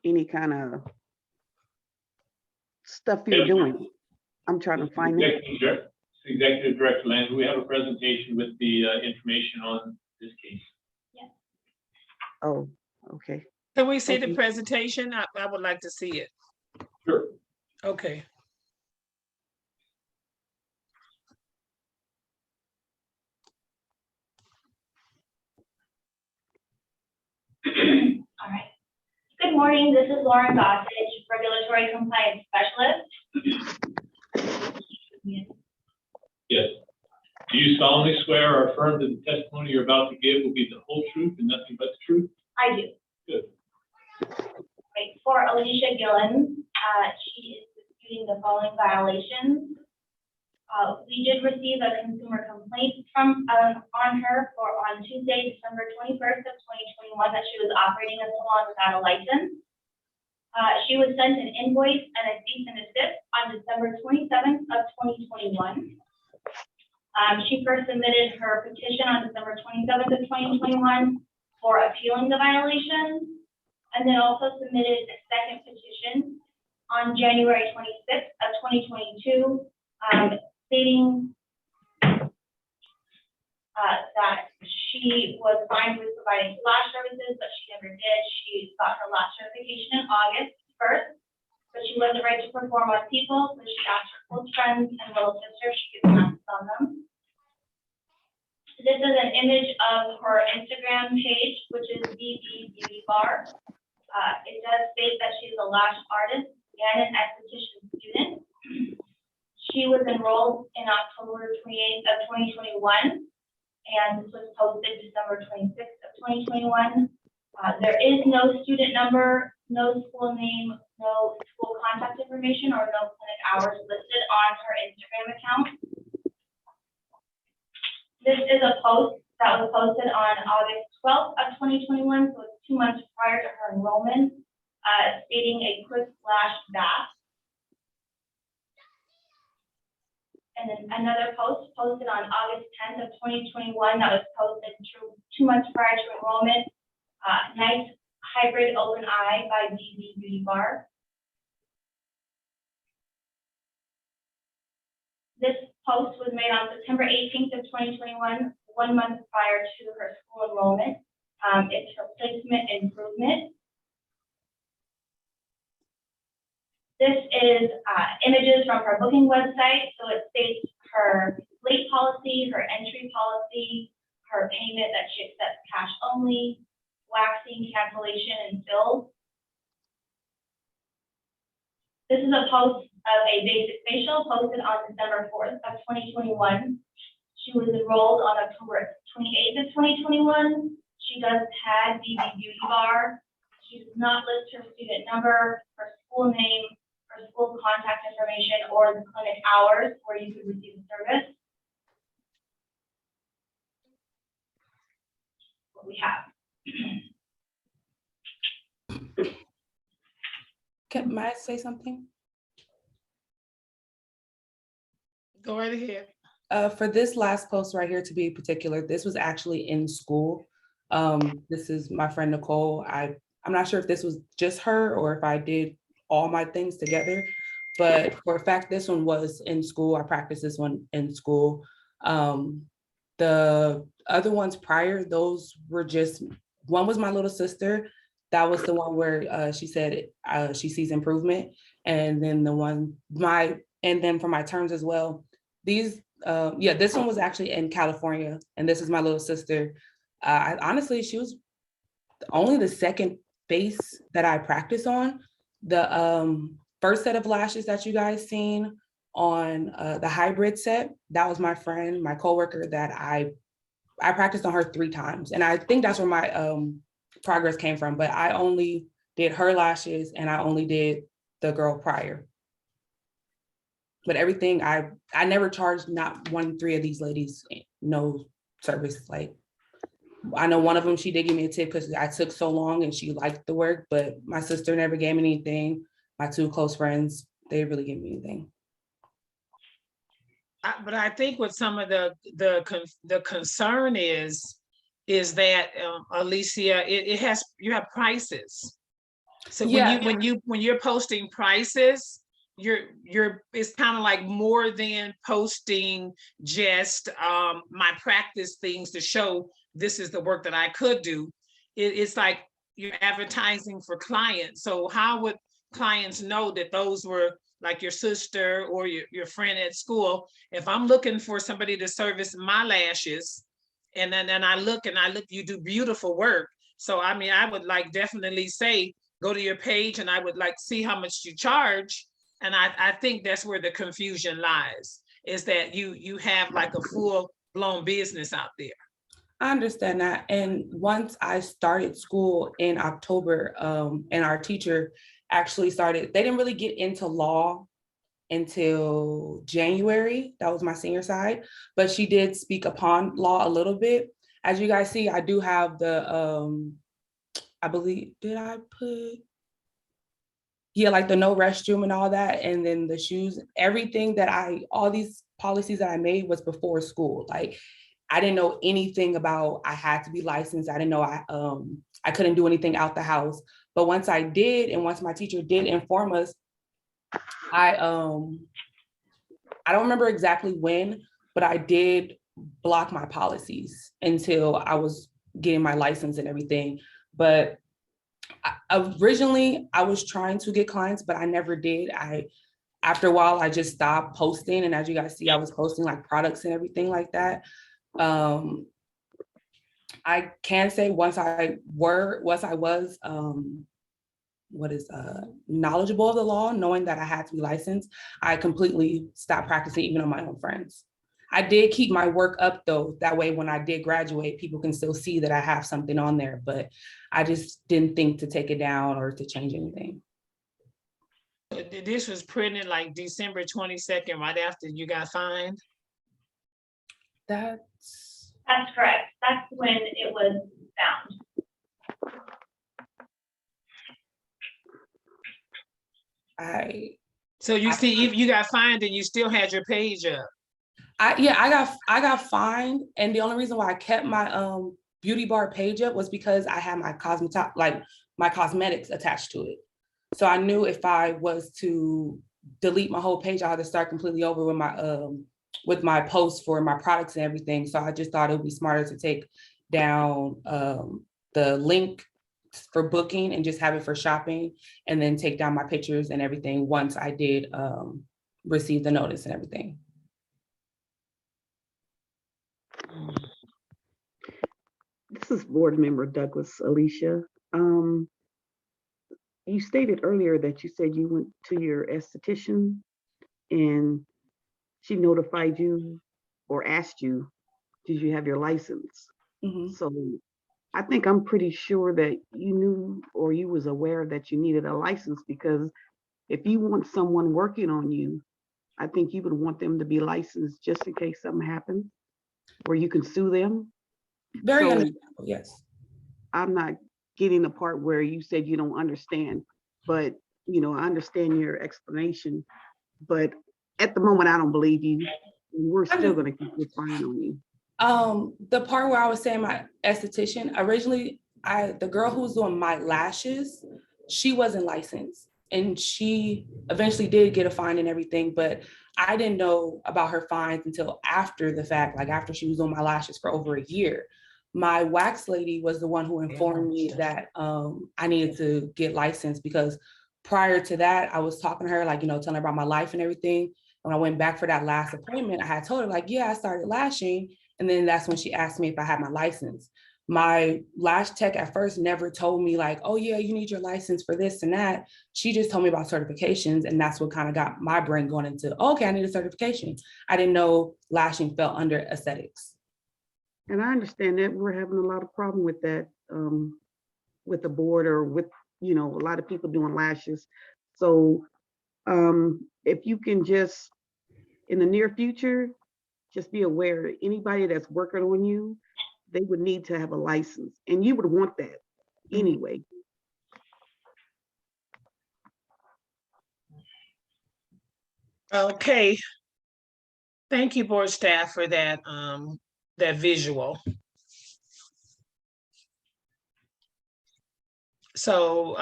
Speaker 5: any kind of stuff you're doing. I'm trying to find it.
Speaker 4: Executive Director Landry, we have a presentation with the information on this case.
Speaker 8: Yes.
Speaker 5: Oh, okay.
Speaker 3: Can we see
Speaker 5: Thank
Speaker 3: the
Speaker 5: you.
Speaker 3: presentation? I would like to see it.
Speaker 4: Sure.
Speaker 3: Okay.
Speaker 8: All right. Good morning, this is Lauren Gossage, Regulatory Compliance Specialist.
Speaker 4: Yes. Do you solemnly swear or affirm that the testimony you're about to give will be the whole truth and nothing but the truth?
Speaker 8: I do.
Speaker 4: Good.
Speaker 8: Right, for Alicia Gillen, she is disputing the following violations. We did receive a consumer complaint from on her on Tuesday, December 21st of 2021, that she was operating a salon without a license. She was sent an invoice and a cease and desist on December 27th of 2021. She first submitted her petition on December 27th of 2021 for appealing the violations, and then also submitted a second petition on January 26th of 2022, stating that she was fine with providing lash services, but she never did. She got her lash certification in August 1st, but she wasn't ready to perform on people, so she asked her close friends and little sister if she could practice on them. This is an image of her Instagram page, which is BB Beauty Bar. It does state that she's a lash artist and an esthetician student. She was enrolled in October 28th of 2021, and this was posted December 26th of 2021. There is no student number, no school name, no school contact information, or no clinic hours listed on her Instagram account. This is a post that was posted on August 12th of 2021, so it's 2 months prior to her enrollment, stating a quick lash bath. And then another post posted on August 10th of 2021 that was posted 2 months prior to enrollment. Nice hybrid open eye by BB Beauty Bar. This post was made on September 18th of 2021, 1 month prior to her school enrollment. It's her placement improvement. This is images from her booking website. So it states her late policy, her entry policy, her payment that she accepts cash only, waxing, cancellation, and fills. This is a post of a basic facial posted on December 4th of 2021. She was enrolled on October 28th of 2021. She does tag BB Beauty Bar. She does not list her student number, her school name, her school contact information, or the clinic hours where you could receive the service. What we have.
Speaker 13: May I say something?
Speaker 3: Go right ahead.
Speaker 13: For this last post right here, to be particular, this was actually in school. This is my friend Nicole. I'm not sure if this was just her or if I did all my things together, but for a fact, this one was in school. I practiced this one in school. The other ones prior, those were just, one was my little sister. That was the one where she said she sees improvement. And then and then for my terms as well, these, this one was actually in California, and this is my little sister. Honestly, she was only the second face that I practiced on. The first set of lashes that you guys seen on the hybrid set, that was my friend, my coworker that I practiced on her 3 times. And I think that's where my progress came from, but I only did her lashes and I only did the girl prior. But everything, I never charged not 3 of these ladies no service. Like, I know one of them, she did give me a tip because I took so long and she liked the work, but my sister never gave me anything. My 2 close friends, they really gave me anything.
Speaker 3: But I think what some of the concern is that Alicia, you have prices. So when you're posting prices, it's kind of like more than posting just my practice things to show this is the work that I could do. It's like you're advertising for clients. So how would clients know that those were like your sister or your friend at school? If I'm looking for somebody to service my lashes, and then I look, you do beautiful work. So I mean, I would like definitely say, go to your page and I would like see how much you charge. And I think that's where the confusion lies, is that you have like a full-blown business out there.
Speaker 13: I understand that. And once I started school in October, and our teacher actually started, they didn't really get into law until January. That was my senior side, but she did speak upon law a little bit. As you guys see, I do have the, I believe, did I put? Yeah, like the no restroom and all that. And then the shoes, everything that all these policies that I made was before school. Like, I didn't know anything about, I had to be licensed. I didn't know I couldn't do anything out the house. But once I did, and once my teacher did inform us, I don't remember exactly when, but I did block my policies until I was getting my license and everything. But originally I was trying to get clients, but I never did. After a while, I just stopped posting. And as you guys see, I was posting like products and everything like that. I can say once I was knowledgeable of the law, knowing that I had to be licensed, I completely stopped practicing even on my own friends. I did keep my work up though. That way, when I did graduate, people can still see that I have something on there, but I just didn't think to take it down or to change anything.
Speaker 3: This was printed like December 22nd, right after you got fined?
Speaker 8: That's correct. That's when it was found.
Speaker 3: So you see, if you got fined and you still had your page up.
Speaker 13: I got fined, and the only reason why I kept my beauty bar page up was because I had my my cosmetics attached to it. So I knew if I was to delete my whole page, I had to start completely over with my posts for my products and everything. So I just thought it would be smarter to take down the link for booking and just have it for shopping, and then take down my pictures and everything once I did receive the notice and everything.
Speaker 5: This is Board Member Douglas Alicia. You stated earlier that you said you went to your esthetician and she notified you or asked you, did you have your license? So I think I'm pretty sure that you knew or you was aware that you needed a license, because if you want someone working on you, I think you would want them to be licensed just in case something happens where you can sue them.
Speaker 13: Very understandable, yes.
Speaker 5: I'm not getting the part where you said you don't understand, but I understand your explanation, but at the moment, I don't believe you. We're still going to keep your fine on you.
Speaker 13: The part where I was saying my esthetician, originally, the girl who was doing my lashes, she wasn't licensed, and she eventually did get a fine and everything, but I didn't know about her fines until after the fact, like after she was doing my lashes for over a year. My wax lady was the one who informed me that I needed to get licensed, because prior to that, I was talking to her, like, telling her about my life and everything. When I went back for that last appointment, I had told her, like, yeah, I started lashing. And then that's when she asked me if I had my license. My lash tech at first never told me, like, oh yeah, you need your license for this and that. She just told me about certifications, and that's what kind of got my brain going into, okay, I need a certification. I didn't know lashing fell under aesthetics.
Speaker 5: And I understand that we're having a lot of problem with that, with the board, or with, a lot of people doing lashes. So if you can just, in the near future, just be aware, anybody that's working on you, they would need to have a license, and you would want that anyway.
Speaker 3: Okay. Thank you, board staff, for that that visual. So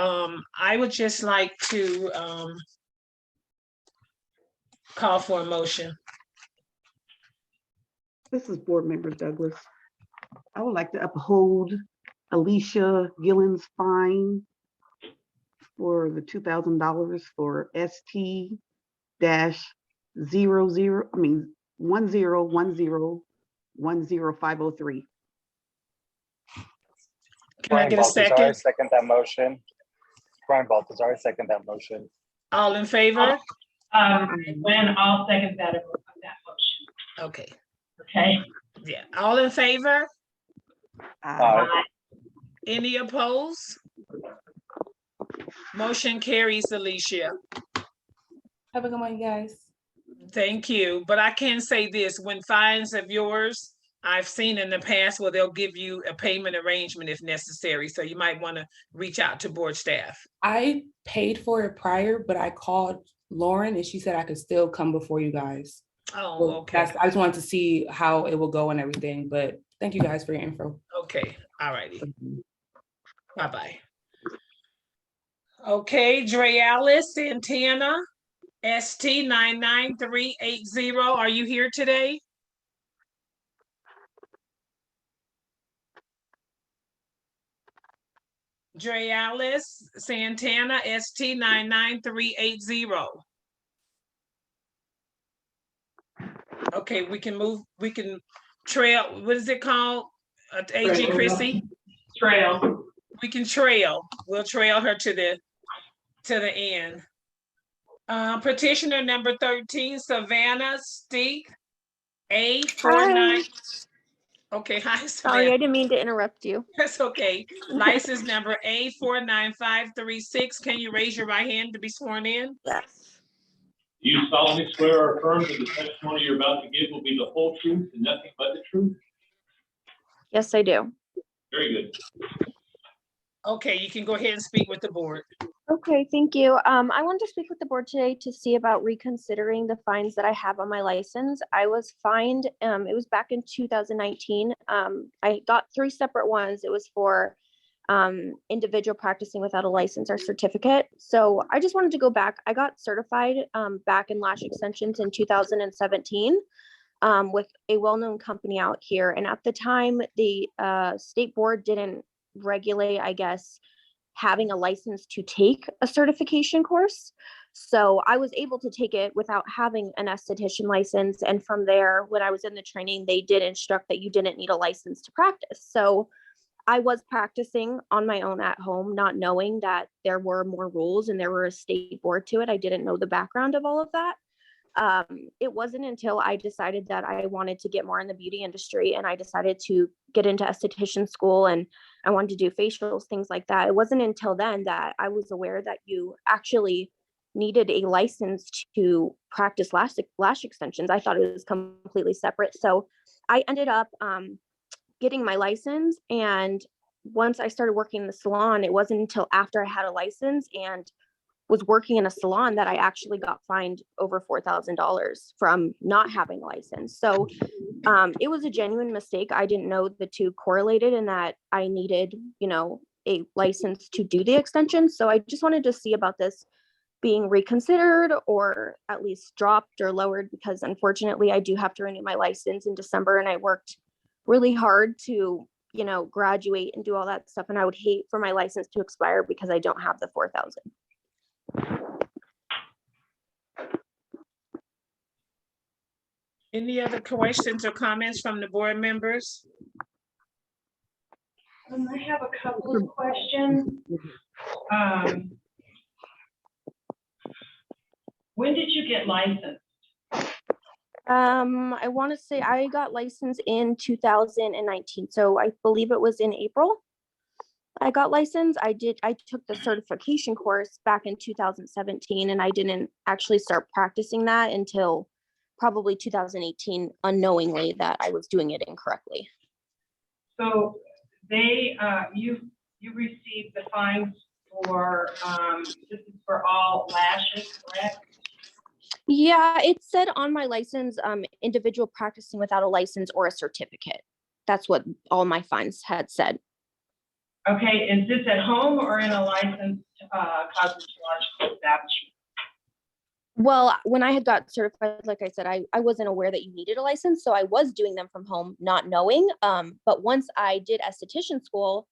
Speaker 3: I would just like to call for a motion.
Speaker 5: This is Board Member Douglas. I would like to uphold Alicia Gillen's fine for the $2,000 for ST-1010100503.
Speaker 3: Can I get a second?
Speaker 20: Second that motion. Brian Baltazar, second that motion.
Speaker 3: All in favor?
Speaker 21: When I'll second that motion.
Speaker 3: Okay.
Speaker 21: Okay.
Speaker 3: Yeah, all in favor?
Speaker 20: Aye.
Speaker 3: Any opposed? Motion carries, Alicia.
Speaker 13: Have a good one, guys.
Speaker 3: Thank you. But I can say this, when fines of yours, I've seen in the past where they'll give you a payment arrangement if necessary. So you might want to reach out to board staff.
Speaker 13: I paid for it prior, but I called Lauren and she said I could still come before you guys.
Speaker 3: Oh, okay.
Speaker 13: I just wanted to see how it will go and everything, but thank you guys for your info.
Speaker 3: Okay, all righty. Bye-bye. Okay, Drealis Santana, ST99380. Are you here today? Drealis Santana, ST99380. Okay, we can trail, what is it called? AG Chrissy?
Speaker 21: Trail.
Speaker 3: We can trail. We'll trail her to the end. Petitioner number 13, Savannah Steek, A49. Okay, hi,
Speaker 15: Sorry, I didn't mean to interrupt you.
Speaker 3: That's okay. License number A49536. Can you raise your right hand to be sworn in?
Speaker 15: Yes.
Speaker 4: Do you solemnly swear or affirm that the testimony you're about to give will be the whole truth and nothing but the truth?
Speaker 15: Yes, I do.
Speaker 4: Very good.
Speaker 3: Okay, you can go ahead and speak with the board.
Speaker 15: Okay, thank you. I wanted to speak with the board today to see about reconsidering the fines that I have on my license. I was fined, it was back in 2019. I got 3 separate ones. It was for individual practicing without a license or certificate. So I just wanted to go back. I got certified back in lash extensions in 2017 with a well-known company out here. And at the time, the state board didn't regulate, I guess, having a license to take a certification course. So I was able to take it without having an esthetician license. And from there, when I was in the training, they did instruct that you didn't need a license to practice. So I was practicing on my own at home, not knowing that there were more rules and there were a state board to it. I didn't know the background of all of that. It wasn't until I decided that I wanted to get more in the beauty industry and I decided to get into esthetician school and I wanted to do facials, things like that. It wasn't until then that I was aware that you actually needed a license to practice lash extensions. I thought it was completely separate. So I ended up getting my license. And once I started working in the salon, it wasn't until after I had a license and was working in a salon that I actually got fined over $4,000 from not having a license. So it was a genuine mistake. I didn't know the two correlated and that I needed, a license to do the extension. So I just wanted to see about this being reconsidered or at least dropped or lowered, because unfortunately I do have to renew my license in December and I worked really hard to, graduate and do all that stuff. And I would hate for my license to expire because I don't have the 4,000.
Speaker 3: Any other questions or comments from the board members?
Speaker 21: I have a couple of questions. When did you get licensed?
Speaker 15: I want to say I got licensed in 2019. So I believe it was in April. I got licensed. I took the certification course back in 2017 and I didn't actually start practicing that until probably 2018, unknowingly that I was doing it incorrectly.
Speaker 21: So you received the fines for, this is for all lashes, correct?
Speaker 15: Yeah, it said on my license, individual practicing without a license or a certificate. That's what all my fines had said.
Speaker 21: Okay, is this at home or in a licensed cosmetological establishment?
Speaker 15: Well, when I had got certified, like I said, I wasn't aware that you needed a license. So I was doing them from home, not knowing. But once I did esthetician school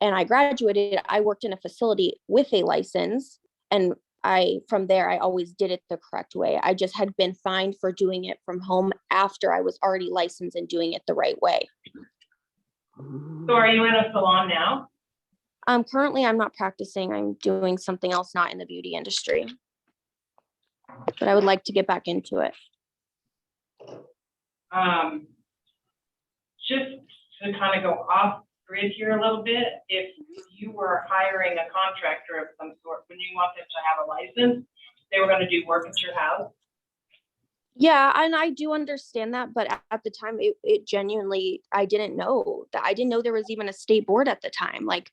Speaker 15: and I graduated, I worked in a facility with a license. And from there, I always did it the correct way. I just had been fined for doing it from home after I was already licensed and doing it the right way.
Speaker 21: So are you in a salon now?
Speaker 15: Currently, I'm not practicing. I'm doing something else, not in the beauty industry. But I would like to get back into it.
Speaker 21: Just to kind of go off grid here a little bit, if you were hiring a contractor of some sort, when you want them to have a license, they were going to do work at your house?
Speaker 15: Yeah, and I do understand that, but at the time, it genuinely, I didn't know there was even a state board at the time. Like,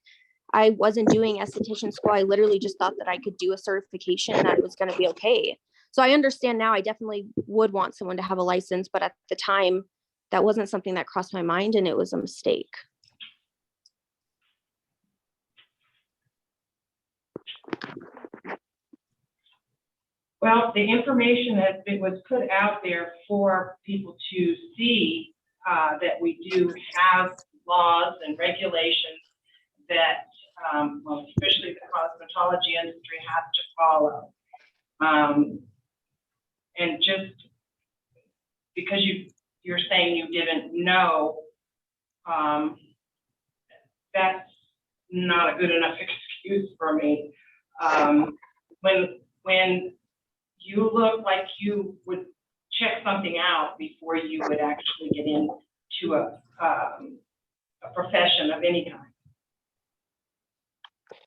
Speaker 15: I wasn't doing esthetician school. I literally just thought that I could do a certification and that it was going to be okay. So I understand now. I definitely would want someone to have a license, but at the time, that wasn't something that crossed my mind, and it was a mistake.
Speaker 21: Well, the information was put out there for people to see that we do have laws and regulations that, well, especially the cosmetology industry has to follow. And just because you're saying you didn't know, that's not a good enough excuse for me. When you look like you would check something out before you would actually get into a profession of any kind.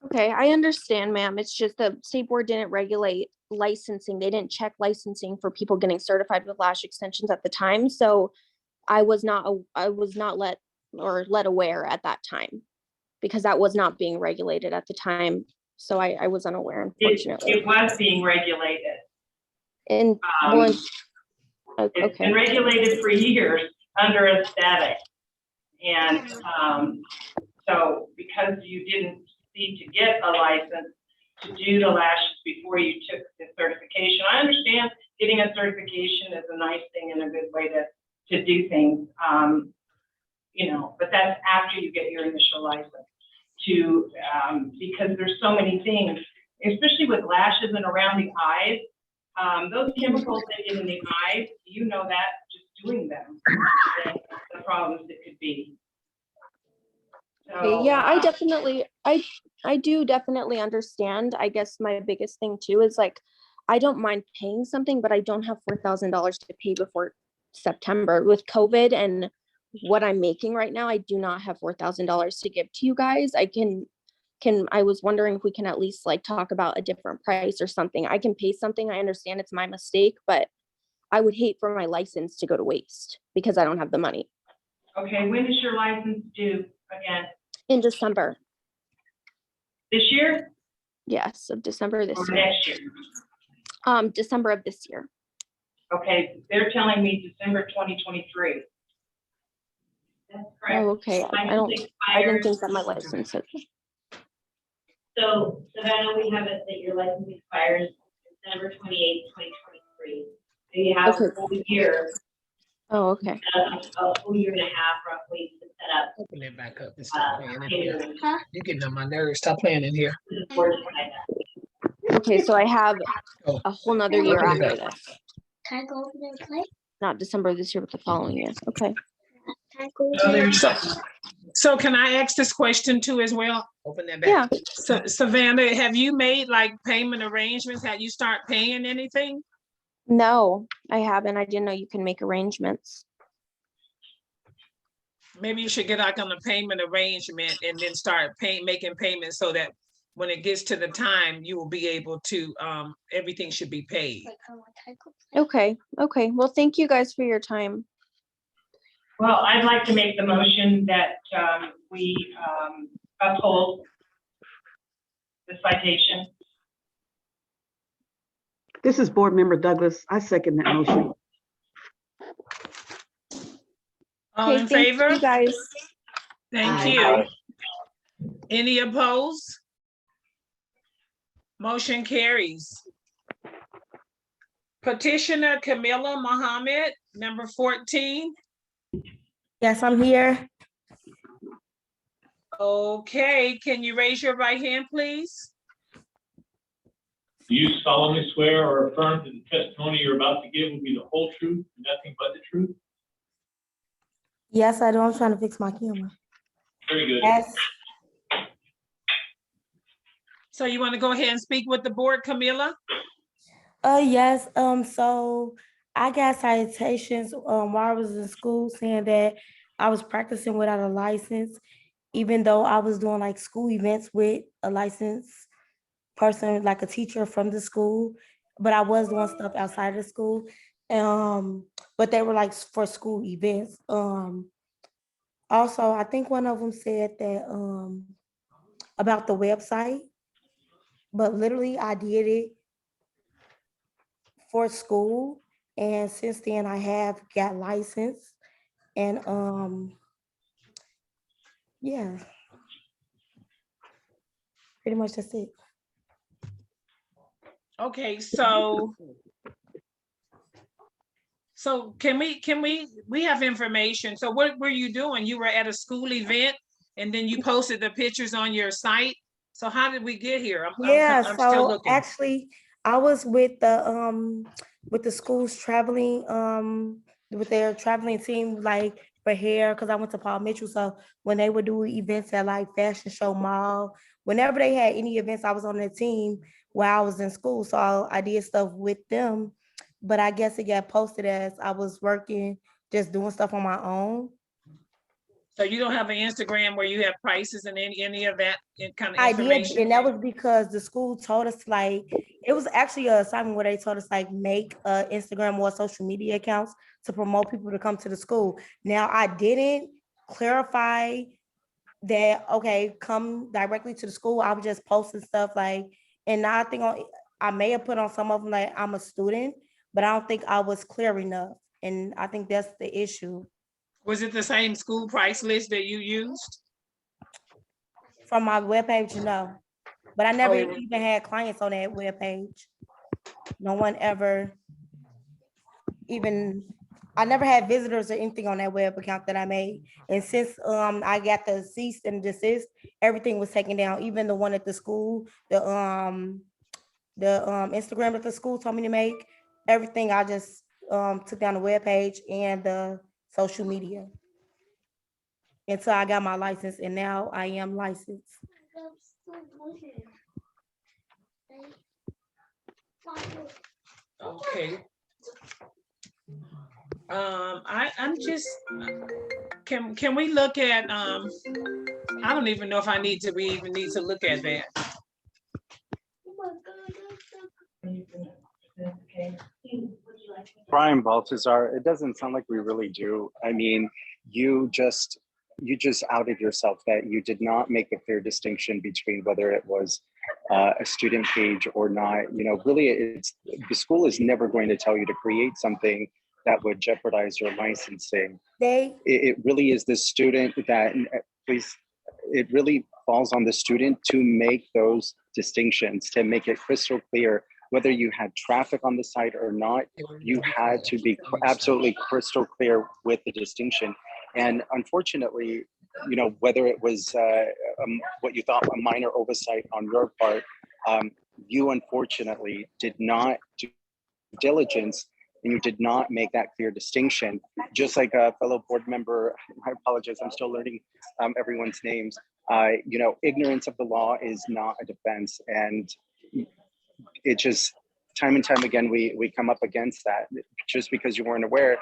Speaker 15: Okay, I understand, ma'am. It's just the state board didn't regulate licensing. They didn't check licensing for people getting certified with lash extensions at the time. So I was not let aware at that time because that was not being regulated at the time. So I was unaware,
Speaker 21: It
Speaker 15: unfortunately.
Speaker 21: was being regulated.
Speaker 15: And well,
Speaker 21: It's been
Speaker 15: okay.
Speaker 21: regulated for years under aesthetic. And so because you didn't need to get a license to do the lashes before you took the certification, I understand getting a certification is a nice thing and a good way to do things. You know, but that's after you get your initial license because there's so many things, especially with lashes and around the eyes. Those chemicals they get in the eyes, you know that just doing them, and the problems it could be. So,
Speaker 15: Yeah, I do definitely understand. I guess my biggest thing too is like, I don't mind paying something, but I don't have $4,000 to pay before September with COVID and what I'm making right now. I do not have $4,000 to give to you guys. I was wondering if we can at least like talk about a different price or something. I can pay something. I understand it's my mistake, but I would hate for my license to go to waste because I don't have the money.
Speaker 21: okay, when is your license due again?
Speaker 15: In December.
Speaker 21: This year?
Speaker 15: Yes, of December this
Speaker 21: Or
Speaker 15: year.
Speaker 21: next year?
Speaker 15: December of this year.
Speaker 21: Okay, they're telling me December 2023. That's correct.
Speaker 15: Oh, okay. I didn't think that my license said.
Speaker 8: So Savannah, we have it that your license expires December 28th, 2023. So you have a full year.
Speaker 15: Oh, okay.
Speaker 8: A full year and a half roughly to set up.
Speaker 3: Open it back up and stop playing in here. You're getting on my nerves. Stop playing in here.
Speaker 15: Okay, so I have a whole nother year
Speaker 3: Open it
Speaker 15: after
Speaker 3: back.
Speaker 15: this.
Speaker 8: Can I go over there and play?
Speaker 15: Not December this year, but the following year. Okay.
Speaker 8: Can I go over there?
Speaker 3: So can I ask this question too as well? Open that back.
Speaker 15: Yeah.
Speaker 3: So Savannah, have you made like payment arrangements? Have you start paying anything?
Speaker 15: No, I haven't. I didn't know you can make arrangements.
Speaker 3: Maybe you should get like on a payment arrangement and then start making payments so that when it gets to the time, you will be able to, everything should be paid.
Speaker 15: Okay. Okay. Well, thank you guys for your time.
Speaker 21: Well, I'd like to make the motion that we uphold the citation.
Speaker 5: This is Board Member Douglas. I second that motion.
Speaker 3: All in favor?
Speaker 15: You guys.
Speaker 3: Thank you. Any opposed? Motion carries. Petitioner Camilla Mohammed, number 14.
Speaker 14: Yes, I'm here.
Speaker 3: Okay, can you raise your right hand, please?
Speaker 4: Do you solemnly swear or affirm that the testimony you're about to give will be the whole truth, and nothing but the truth?
Speaker 14: Yes, I do. I'm trying to fix my camera.
Speaker 4: Very good.
Speaker 14: Yes.
Speaker 3: So you want to go ahead and speak with the board, Camilla?
Speaker 14: Yes. So I got citations while I was in school saying that I was practicing without a license, even though I was doing like school events with a licensed person, like a teacher from the school, but I was doing stuff outside of school. But they were like for school events. Also, I think one of them said that about the website, but literally I did it for school. And since then I have got licensed and yeah, pretty much that's it.
Speaker 3: Okay, so can we have information. So what were you doing? You were at a school event and then you posted the pictures on your site. So how did we get here? I'm still
Speaker 14: So
Speaker 3: looking.
Speaker 14: actually I was with the school's traveling, with their traveling team, like for hair, because I went to Paul Mitchell. So when they would do events at like Fashion Show Mall, whenever they had any events, I was on the team while I was in school. So I did stuff with them, but I guess it got posted as I was working, just doing stuff on my own.
Speaker 3: So you don't have an Instagram where you have prices and any of that kind of
Speaker 14: I
Speaker 3: information?
Speaker 14: did, and that was because the school told us, like, it was actually an assignment where they told us like make Instagram or social media accounts to promote people to come to the school. Now I didn't clarify that, okay, come directly to the school. I was just posting stuff like, and I think I may have put on some of them like I'm a student, but I don't think I was clear enough. And I think that's the issue.
Speaker 3: Was it the same school price list that you used?
Speaker 14: From my webpage, no. But I never
Speaker 3: Oh.
Speaker 14: even had clients on that webpage. No one ever even, I never had visitors or anything on that web account that I made. And since I got the cease and desist, everything was taken down, even the one at the school, the Instagram that the school told me to make, everything I just took down the webpage and the social media until I got my license, and now I am licensed.
Speaker 3: Okay. I'm just, can we look at, I don't even know if we even need to look at that.
Speaker 20: Brian Baltazar, it doesn't sound like we really do. I mean, you just outed yourself that you did not make a clear distinction between whether it was a student page or not. You know, really, the school is never going to tell you to create something that would jeopardize your licensing. It really is the student that, please, it really falls on the student to make those distinctions, to make it crystal clear whether you had traffic on the site or not. You had to be absolutely crystal clear with the distinction. And unfortunately, you know, whether it was what you thought a minor oversight on your part, you unfortunately did not do diligence, and you did not make that clear distinction. Just like a fellow board member, I apologize, I'm still learning everyone's names. You know, ignorance of the law is not a defense, and it just, time and time again, we come up against that. Just because you weren't aware,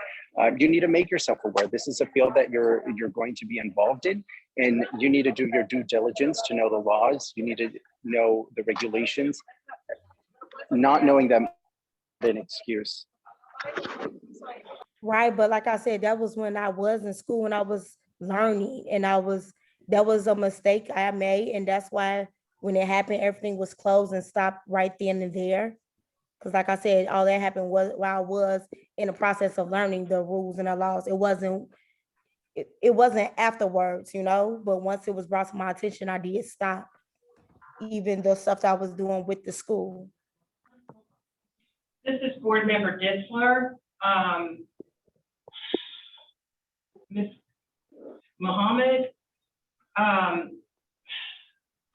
Speaker 20: you need to make yourself aware. This is a field that you're going to be involved in, and you need to do your due diligence to know the laws. You need to know the regulations. Not knowing them is an excuse.
Speaker 14: Right, but like I said, that was when I was in school and I was learning, and that was a mistake I made, and that's why when it happened, everything was closed and stopped right then and there. Because like I said, all that happened was while I was in the process of learning the rules and the laws. It wasn't afterwards, you know, but once it was brought to my attention, I did stop even the stuff that I was doing with the school.
Speaker 21: This is Board Member Ditzler. Ms. Mohammed,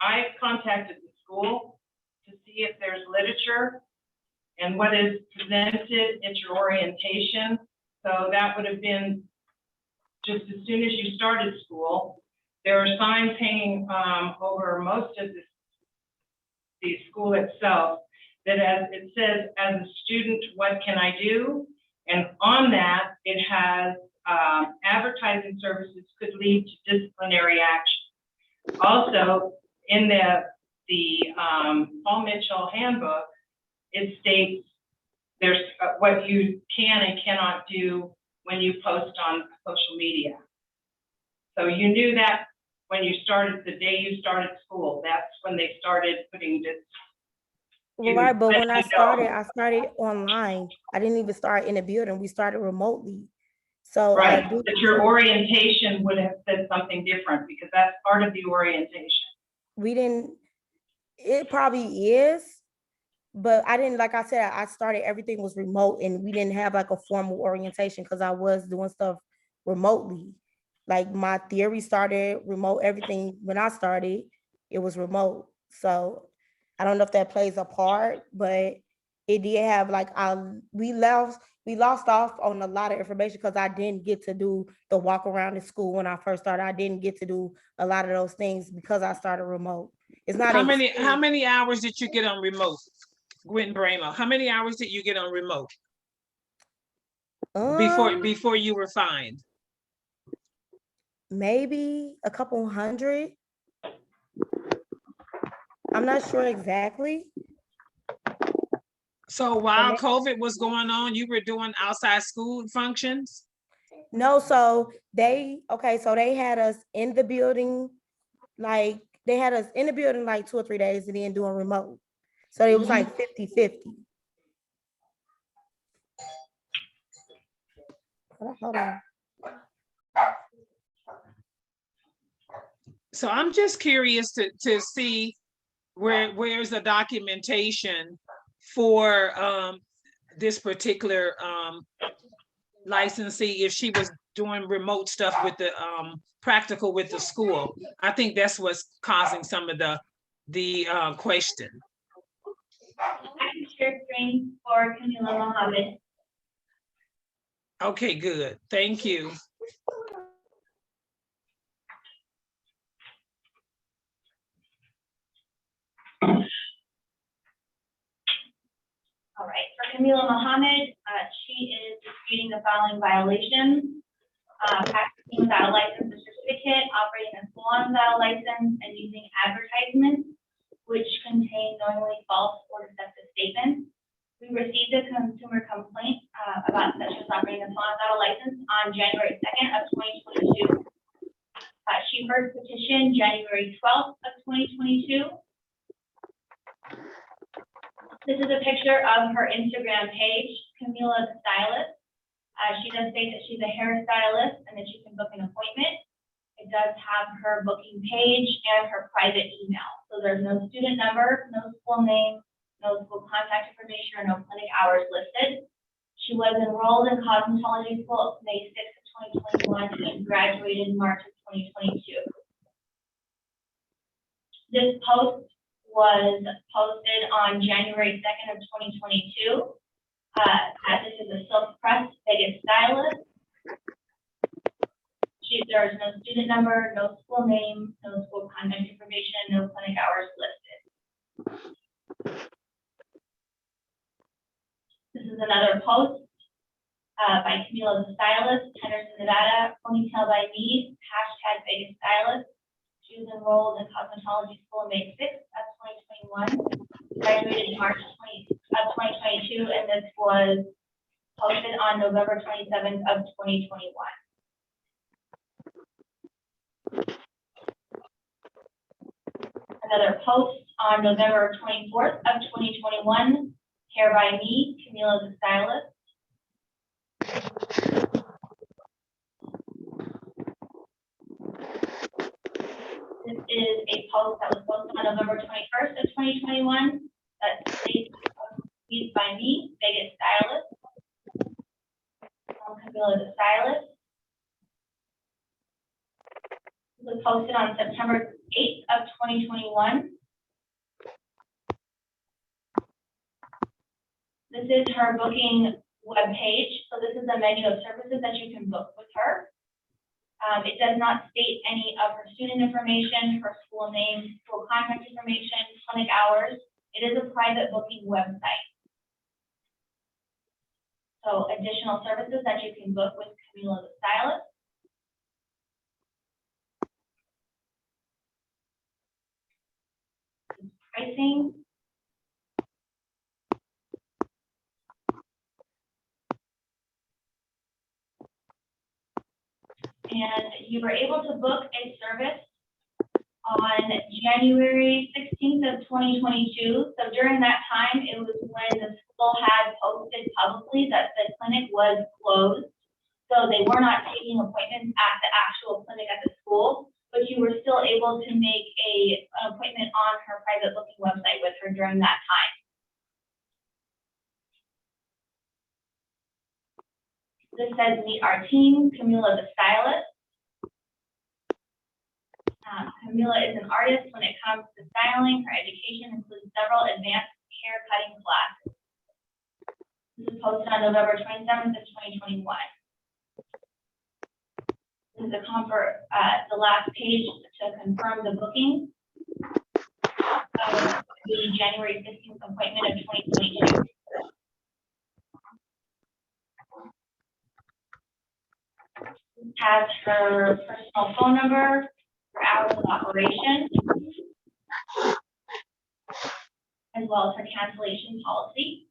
Speaker 21: I contacted the school to see if there's literature and what is presented at your orientation. So that would have been just as soon as you started school. There are signs hanging over most of the school itself that it says, as a student, what can I do? And on that, it has advertising services could lead to disciplinary action. Also, in the Paul Mitchell handbook, it states there's what you can and cannot do when you post on social media. So you knew that when you started, the day you started school, that's when they started putting this.
Speaker 14: Right, but when I started online. I didn't even start in the building. We started remotely. So
Speaker 21: right, but your orientation would have said something different because that's part of the orientation.
Speaker 14: We didn't, it probably is, but I didn't, like I said, I started, everything was remote and we didn't have like a formal orientation because I was doing stuff remotely. Like my theory started remote, everything when I started, it was remote. So I don't know if that plays a part, but it did have like, we lost off on a lot of information because I didn't get to do the walk around in school when I first started. I didn't get to do a lot of those things because I started remote. It's not
Speaker 3: how many hours did you get on remote, Gwen Bramo? How many hours did you get on remote before you were fined?
Speaker 14: Maybe a couple hundred. I'm not sure exactly.
Speaker 3: So while COVID was going on, you were doing outside school functions?
Speaker 14: No, so they had us in the building like, they had us in the building like 2 or 3 days and then doing remote. So it was like 50-50. Hold on.
Speaker 3: So I'm just curious to see where's the documentation for this particular licensee, if she was doing remote stuff with the practical with the school. I think that's what's causing some of the question.
Speaker 8: Share screen for Camila Mohammed.
Speaker 3: Okay, good. Thank you.
Speaker 8: All right, for Camila Mohammed, she is disputing the following violations. Practicing without a license or certificate, operating a salon without a license, and using advertisements which contain knowingly false or deceptive statements. We received a consumer complaint about that she was operating a salon without a license on January 2nd of 2022. She first petitioned January 12th of 2022. This is a picture of her Instagram page, Camila the Stylist. She does state that she's a hairstylist and that she can book an appointment. It does have her booking page and her private email. So there's no student number, no school name, no school contact information, or no clinic hours listed. She was enrolled in cosmetology school May 6th of 2021 and graduated in March of 2022. This post was posted on January 2nd of 2022. This is a self-pressed Vegas stylist. There is no student number, no school name, no school contact information, no clinic hours listed. This is another post by Camila the Stylist, Henderson, Nevada, ponytail by me, hashtag Vegas Stylist. She was enrolled in cosmetology school May 6th of 2021, graduated in March of 2022, and this was posted on November 27th of 2021. Another post on November 24th of 2021, hair by me, Camila the Stylist. This is a post that was posted on November 21st of 2021 that states by me, Vegas Stylist. Camila the Stylist. It was posted on September 8th of 2021. This is her booking webpage. So this is a menu of services that you can book with her. It does not state any of her student information, her school name, school contact information, clinic hours. It is a private booking website. So additional services that you can book with Camila the Stylist. Pricing. And you were able to book a service on January 16th of 2022. So during that time, it was when the school had posted publicly that the clinic was closed. So they were not taking appointments at the actual clinic at the school, but you were still able to make an appointment on her private booking website with her during that time. This says meet our team, Camila the Stylist. Camila is an artist when it comes to styling. Her education includes several advanced hair cutting classes. This is posted on November 27th of 2021. This is the last page to confirm the booking of the January 15th appointment of 2022. Has her personal phone number, her hours of operation, as well as her cancellation policy.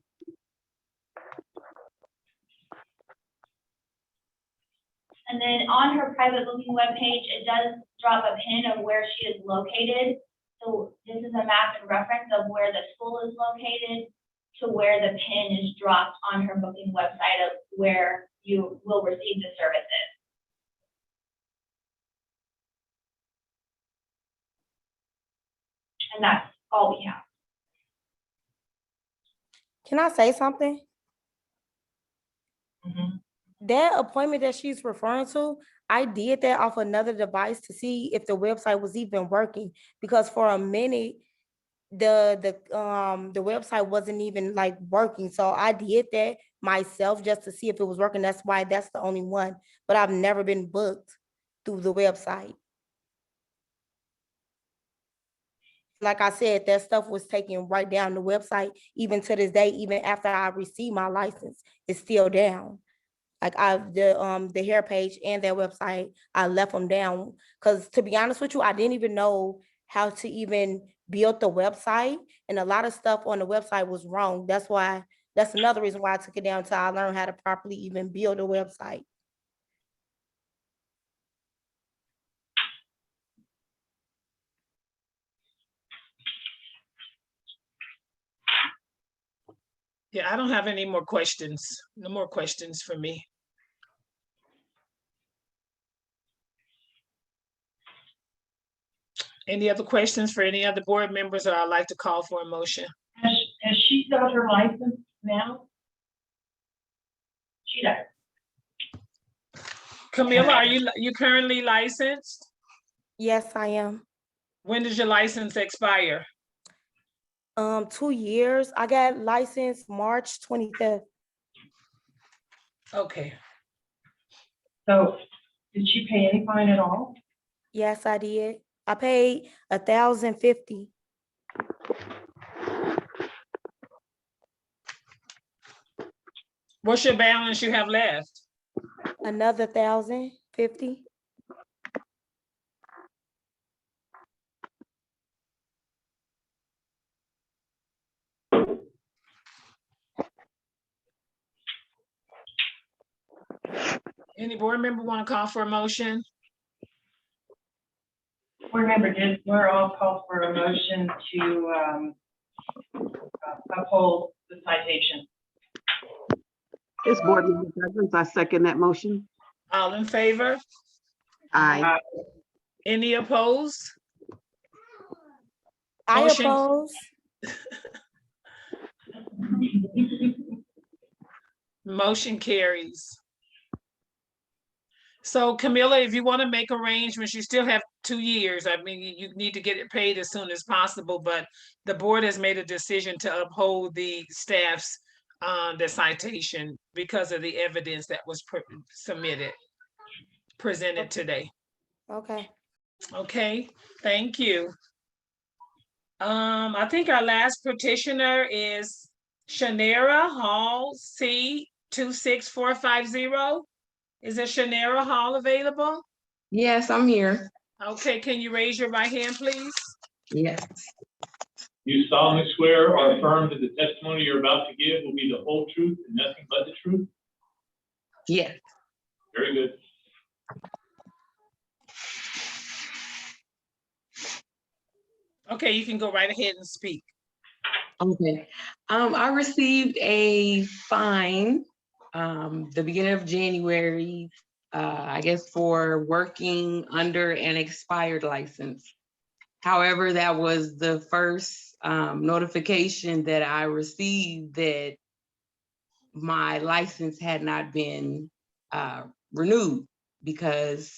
Speaker 8: And then on her private booking webpage, it does drop a pin of where she is located. So this is a map and reference of where the school is located to where the pin is dropped on her booking website of where you will receive the services. And that's all we have.
Speaker 14: Can I say something? That appointment that she's referring to, I did that off another device to see if the website was even working, because for a minute, the website wasn't even like working. So I did that myself just to see if it was working. That's why that's the only one, but I've never been booked through the website. Like I said, that stuff was taken right down the website. Even to this day, even after I received my license, it's still down. Like the hair page and their website, I left them down. Cause to be honest with you, I didn't even know how to even build the website. And a lot of stuff on the website was wrong. That's another reason why I took it down until I learned how to properly even build a website.
Speaker 3: Yeah, I don't have any more questions. No more questions for me. Any other questions for any other board members, or I'd like to call for a motion?
Speaker 21: Has she got her license now?
Speaker 8: She does.
Speaker 3: Camilla, are you currently licensed?
Speaker 14: Yes, I am.
Speaker 3: When does your license expire?
Speaker 14: 2 years. I got licensed March 25th.
Speaker 3: Okay.
Speaker 21: So did she pay any fine at all?
Speaker 14: Yes, I did. I paid $1,050.
Speaker 3: What's your balance you have left?
Speaker 14: Another $1,050.
Speaker 3: Any board member want to call for a motion?
Speaker 21: Board member, we're all called for a motion to uphold the citation.
Speaker 5: This board member Douglas, I second that motion.
Speaker 3: All in favor?
Speaker 5: Aye.
Speaker 3: Any opposed?
Speaker 14: I
Speaker 3: Motion-
Speaker 14: oppose.
Speaker 3: Motion carries. So Camilla, if you want to make arrangements, you still have 2 years. I mean, you need to get it paid as soon as possible, but the board has made a decision to uphold the staff's the citation because of the evidence that was presented today.
Speaker 14: Okay.
Speaker 3: Okay, thank you. I think our last petitioner is Shanera Hall C 26450. Is it Shanera Hall available?
Speaker 16: Yes, I'm here.
Speaker 3: Okay, can you raise your right hand, please?
Speaker 16: Yes.
Speaker 4: You solemnly swear or affirm that the testimony you're about to give will be the whole truth and nothing but the truth?
Speaker 16: Yes.
Speaker 4: Very good.
Speaker 3: Okay, you can go right ahead and speak.
Speaker 16: Okay. I received a fine the beginning of January, I guess for working under an expired license. However, that was the first notification that I received that my license had not been renewed, because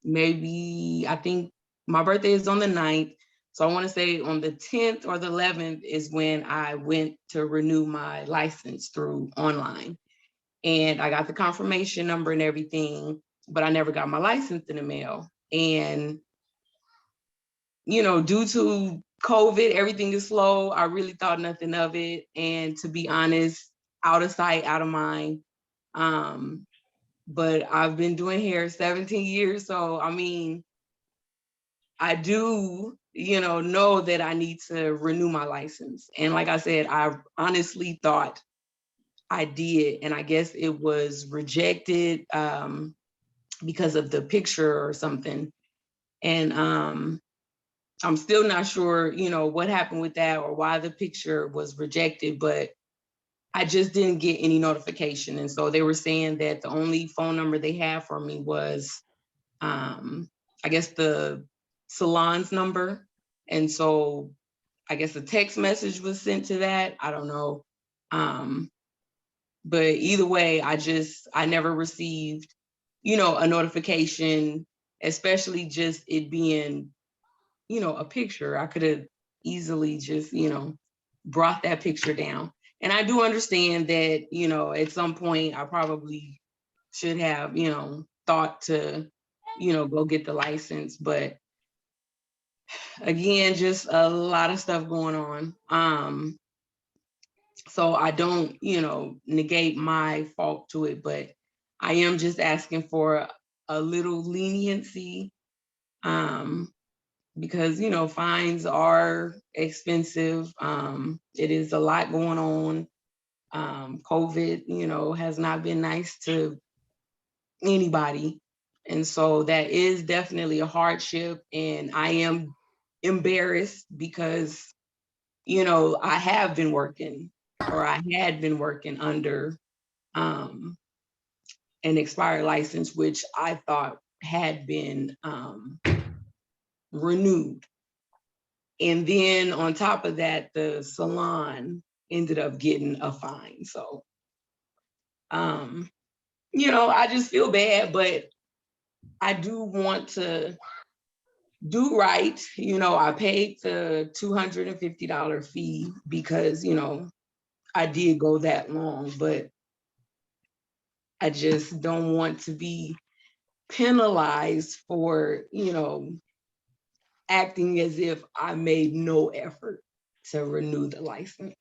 Speaker 16: maybe, I think my birthday is on the 9th. So I want to say on the 10th or the 11th is when I went to renew my license through online. And I got the confirmation number and everything, but I never got my license in the mail. And, you know, due to COVID, everything is slow. I really thought nothing of it. And to be honest, out of sight, out of mind. But I've been doing hair 17 years. So, I mean, I do, you know that I need to renew my license. And like I said, I honestly thought I did, and I guess it was rejected because of the picture or something. And I'm still not sure, you know, what happened with that or why the picture was rejected, but I just didn't get any notification. And so they were saying that the only phone number they had for me was, I guess, the salon's number. And so I guess a text message was sent to that. I don't know. But either way, I never received, you know, a notification, especially just it being, you know, a picture. I could have easily just, you know, brought that picture down. And I do understand that, you know, at some point I probably should have, you know, thought to, you know, go get the license. But again, just a lot of stuff going on. So I don't, you know, negate my fault to it, but I am just asking for a little leniency, because, you know, fines are expensive. It is a lot going on. COVID, you know, has not been nice to anybody. And so that is definitely a hardship. And I am embarrassed because, you know, I have been working, or I had been working under an expired license, which I thought had been renewed. And then on top of that, the salon ended up getting a fine. So, you know, I just feel bad, but I do want to do right. You know, I paid the $250 fee because, you know, I did go that long, but I just don't want to be penalized for, you know, acting as if I made no effort to renew the license.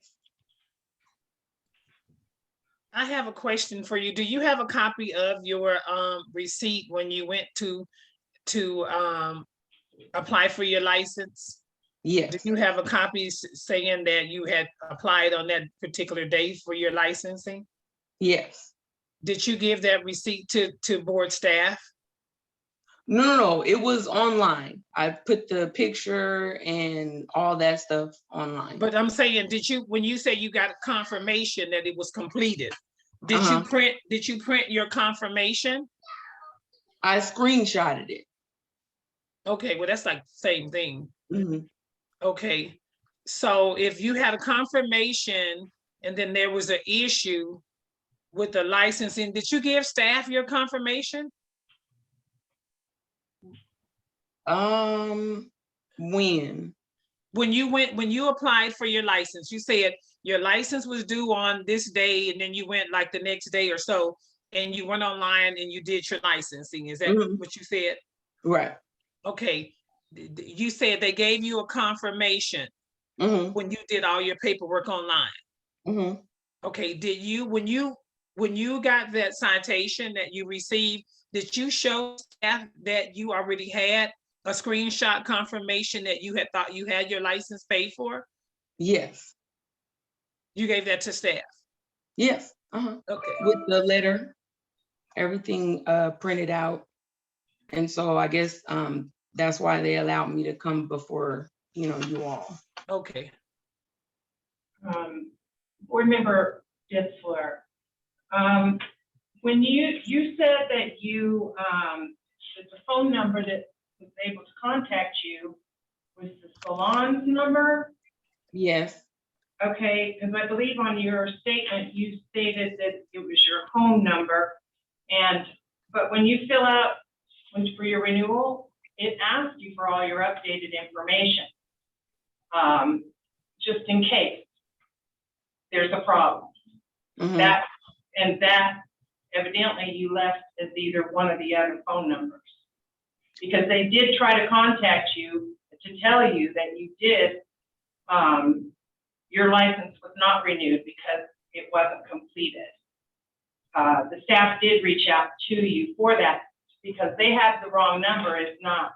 Speaker 3: I have a question for you. Do you have a copy of your receipt when you went to apply for your license?
Speaker 16: Yes.
Speaker 3: Do you have a copy saying that you had applied on that particular day for your licensing?
Speaker 16: Yes.
Speaker 3: Did you give that receipt to board staff?
Speaker 16: No, it was online. I put the picture and all that stuff online.
Speaker 3: But I'm saying, when you say you got confirmation that it was completed, did you print your confirmation?
Speaker 16: I screenshotted it.
Speaker 3: Okay, well, that's like the same thing.
Speaker 16: Mm-hmm.
Speaker 3: Okay, so if you had a confirmation and then there was an issue with the licensing, did you give staff your confirmation? When you applied for your license, you said your license was due on this day, and then you went like the next day or so, and you went online and you did your licensing. Is that what you said?
Speaker 16: Right.
Speaker 3: Okay. You said they gave you a confirmation when you did all your paperwork online. Okay. Did you, when you got that citation that you received, did you show staff that you already had a screenshot confirmation that you had thought you had your license paid for?
Speaker 16: Yes.
Speaker 3: You gave that to staff?
Speaker 16: Yes.
Speaker 3: Okay.
Speaker 16: With the letter, everything printed out. And so I guess that's why they allowed me to come before, you know, you all.
Speaker 3: Okay.
Speaker 21: Board Member Ditzler, when you said that you, that the phone number that was able to contact you was the salon's number?
Speaker 16: Yes.
Speaker 21: Okay, because I believe on your statement, you stated that it was your home number. But when you fill out for your renewal, it asks you for all your updated information, just in case there's a problem. That evidently you left as either one of the other phone numbers, because they did try to contact you to tell you that you did, your license was not renewed because it wasn't completed. The staff did reach out to you for that because they had the wrong number. It's not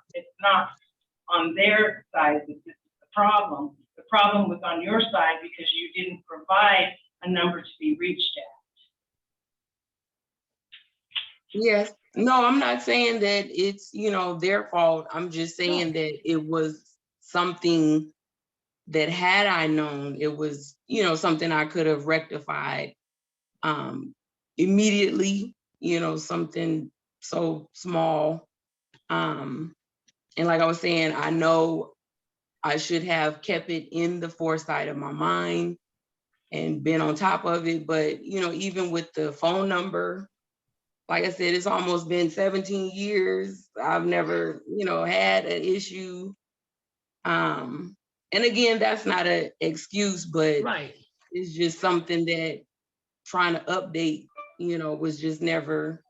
Speaker 21: on their side that this is the problem. The problem was on your side because you didn't provide a number to be reached at.
Speaker 16: Yes, No, I'm not saying that it's, their fault. I'm just saying that it was something that had I known, it was, something I could have rectified immediately, something so small. And like I was saying, I know I should have kept it in the foresight of my mind and been on top of it. But, even with the phone number, like I said, it's almost been 17 years. I've never, had an issue. And again, that's not an excuse, but it's just something that trying to update, was just never.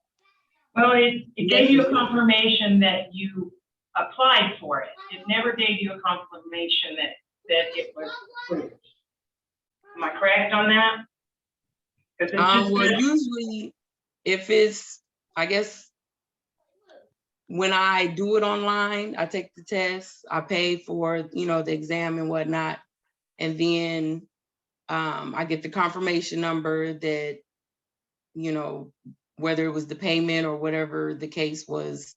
Speaker 21: Well, it gave you a confirmation that you applied for it. It never gave you a confirmation that it was approved. Am I correct on that?
Speaker 16: Well, usually if it's, I guess, when I do it online, I take the test, I pay for, the exam and whatnot. And then I get the confirmation number that, whether it was the payment or whatever the case was,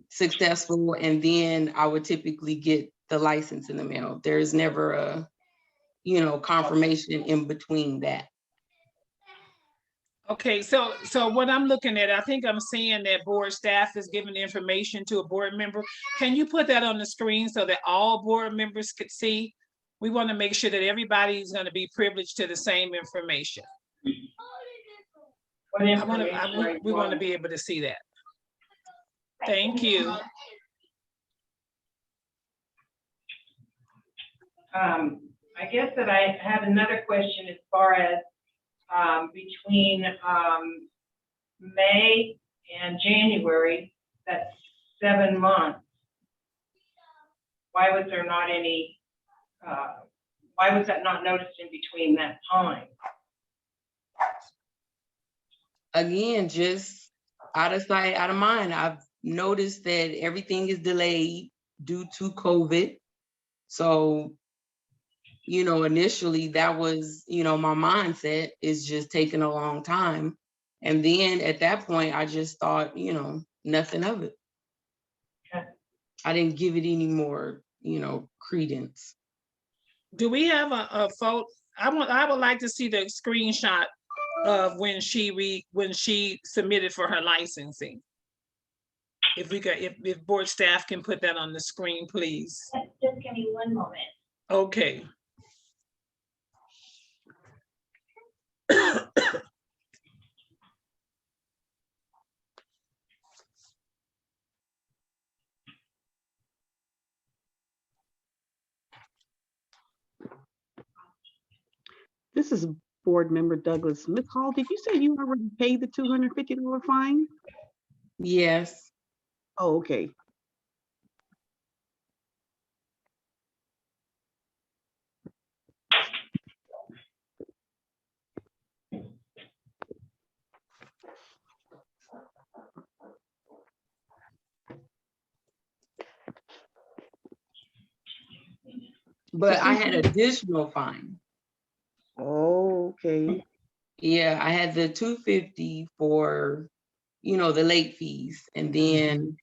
Speaker 16: successful. And then I would typically get the license in the mail. There's never a, confirmation in between that.
Speaker 3: Okay, so what I'm looking at, I think I'm seeing that board staff is giving information to a board member. Can you put that on the screen so that all board members could see? We want to make sure that everybody's going to be privileged to the same information. We want to be able to see that. Thank you.
Speaker 21: I guess that I have another question as far as between May and January, that's 7 months. Why was there not any, why was that not noticed in between that time?
Speaker 16: Again, just out of sight, out of mind. I've noticed that everything is delayed due to COVID. So, initially that was, my mindset is just taking a long time. And then at that point, I just thought, nothing of it.
Speaker 21: Okay.
Speaker 16: I didn't give it any more, credence.
Speaker 3: Do we have a photo? I would like to see the screenshot of when she submitted for her licensing. If we could, if board staff can put that on the screen, please.
Speaker 8: Just give me one moment.
Speaker 3: Okay.
Speaker 5: This is Board Member Douglas. Ms. Hall, did you say you already paid the $250 fine?
Speaker 16: Yes.
Speaker 5: Oh, okay.
Speaker 16: But I had additional fine.
Speaker 5: Oh, okay.
Speaker 16: Yeah, I had the $250 for, the late fees. And then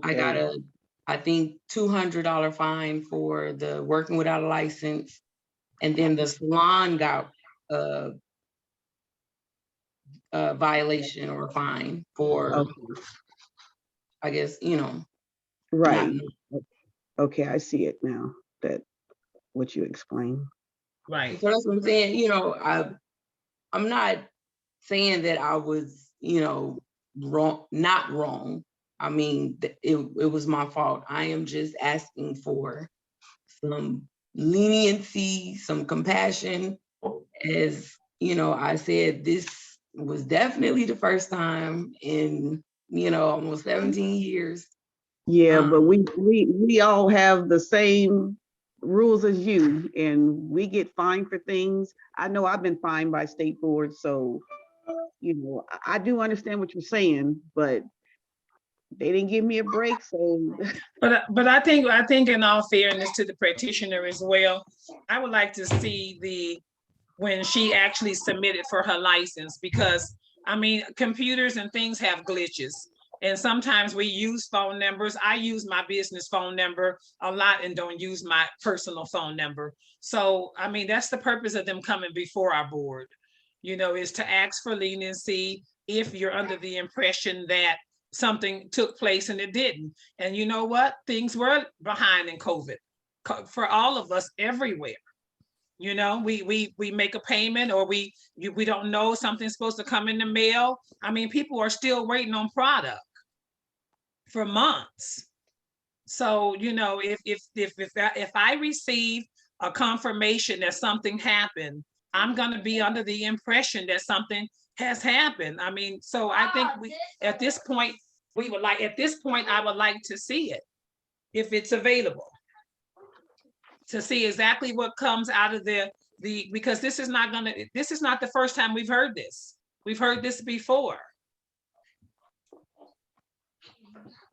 Speaker 16: I got I think $200 fine for the working without a license. And then the salon got a violation or fine for, I guess,
Speaker 5: Right. Okay, I see it now, that what you explained.
Speaker 3: Right.
Speaker 16: So that's what I'm saying, I'm not saying that I was, wrong, not wrong. I mean, it was my fault. I am just asking for some leniency, some compassion. As, I said, this was definitely the first time in, almost 17 years.
Speaker 5: Yeah, but we all have the same rules as you, and we get fined for things. I know I've been fined by state board, so I do understand what you're saying, but they didn't give me a break, so.
Speaker 3: But I think in all fairness to the practitioner as well, I would like to see when she actually submitted for her license, because I mean, computers and things have glitches. And sometimes we use phone numbers. I use my business phone number a lot and don't use my personal phone number. So, I mean, that's the purpose of them coming before our board, you know, is to ask for leniency if you're under the impression that something took place and it didn't. And you know what? Things were behind in COVID for all of us everywhere. You know, we make a payment, or we don't know something's supposed to come in the mail. I mean, people are still waiting on product for months. So, you know, if I receive a confirmation that something happened, I'm going to be under the impression that something has happened. I mean, so I think at this point, I would like to see it, if it's available, to see exactly what comes out of because this is not the first time we've heard this. We've heard this before.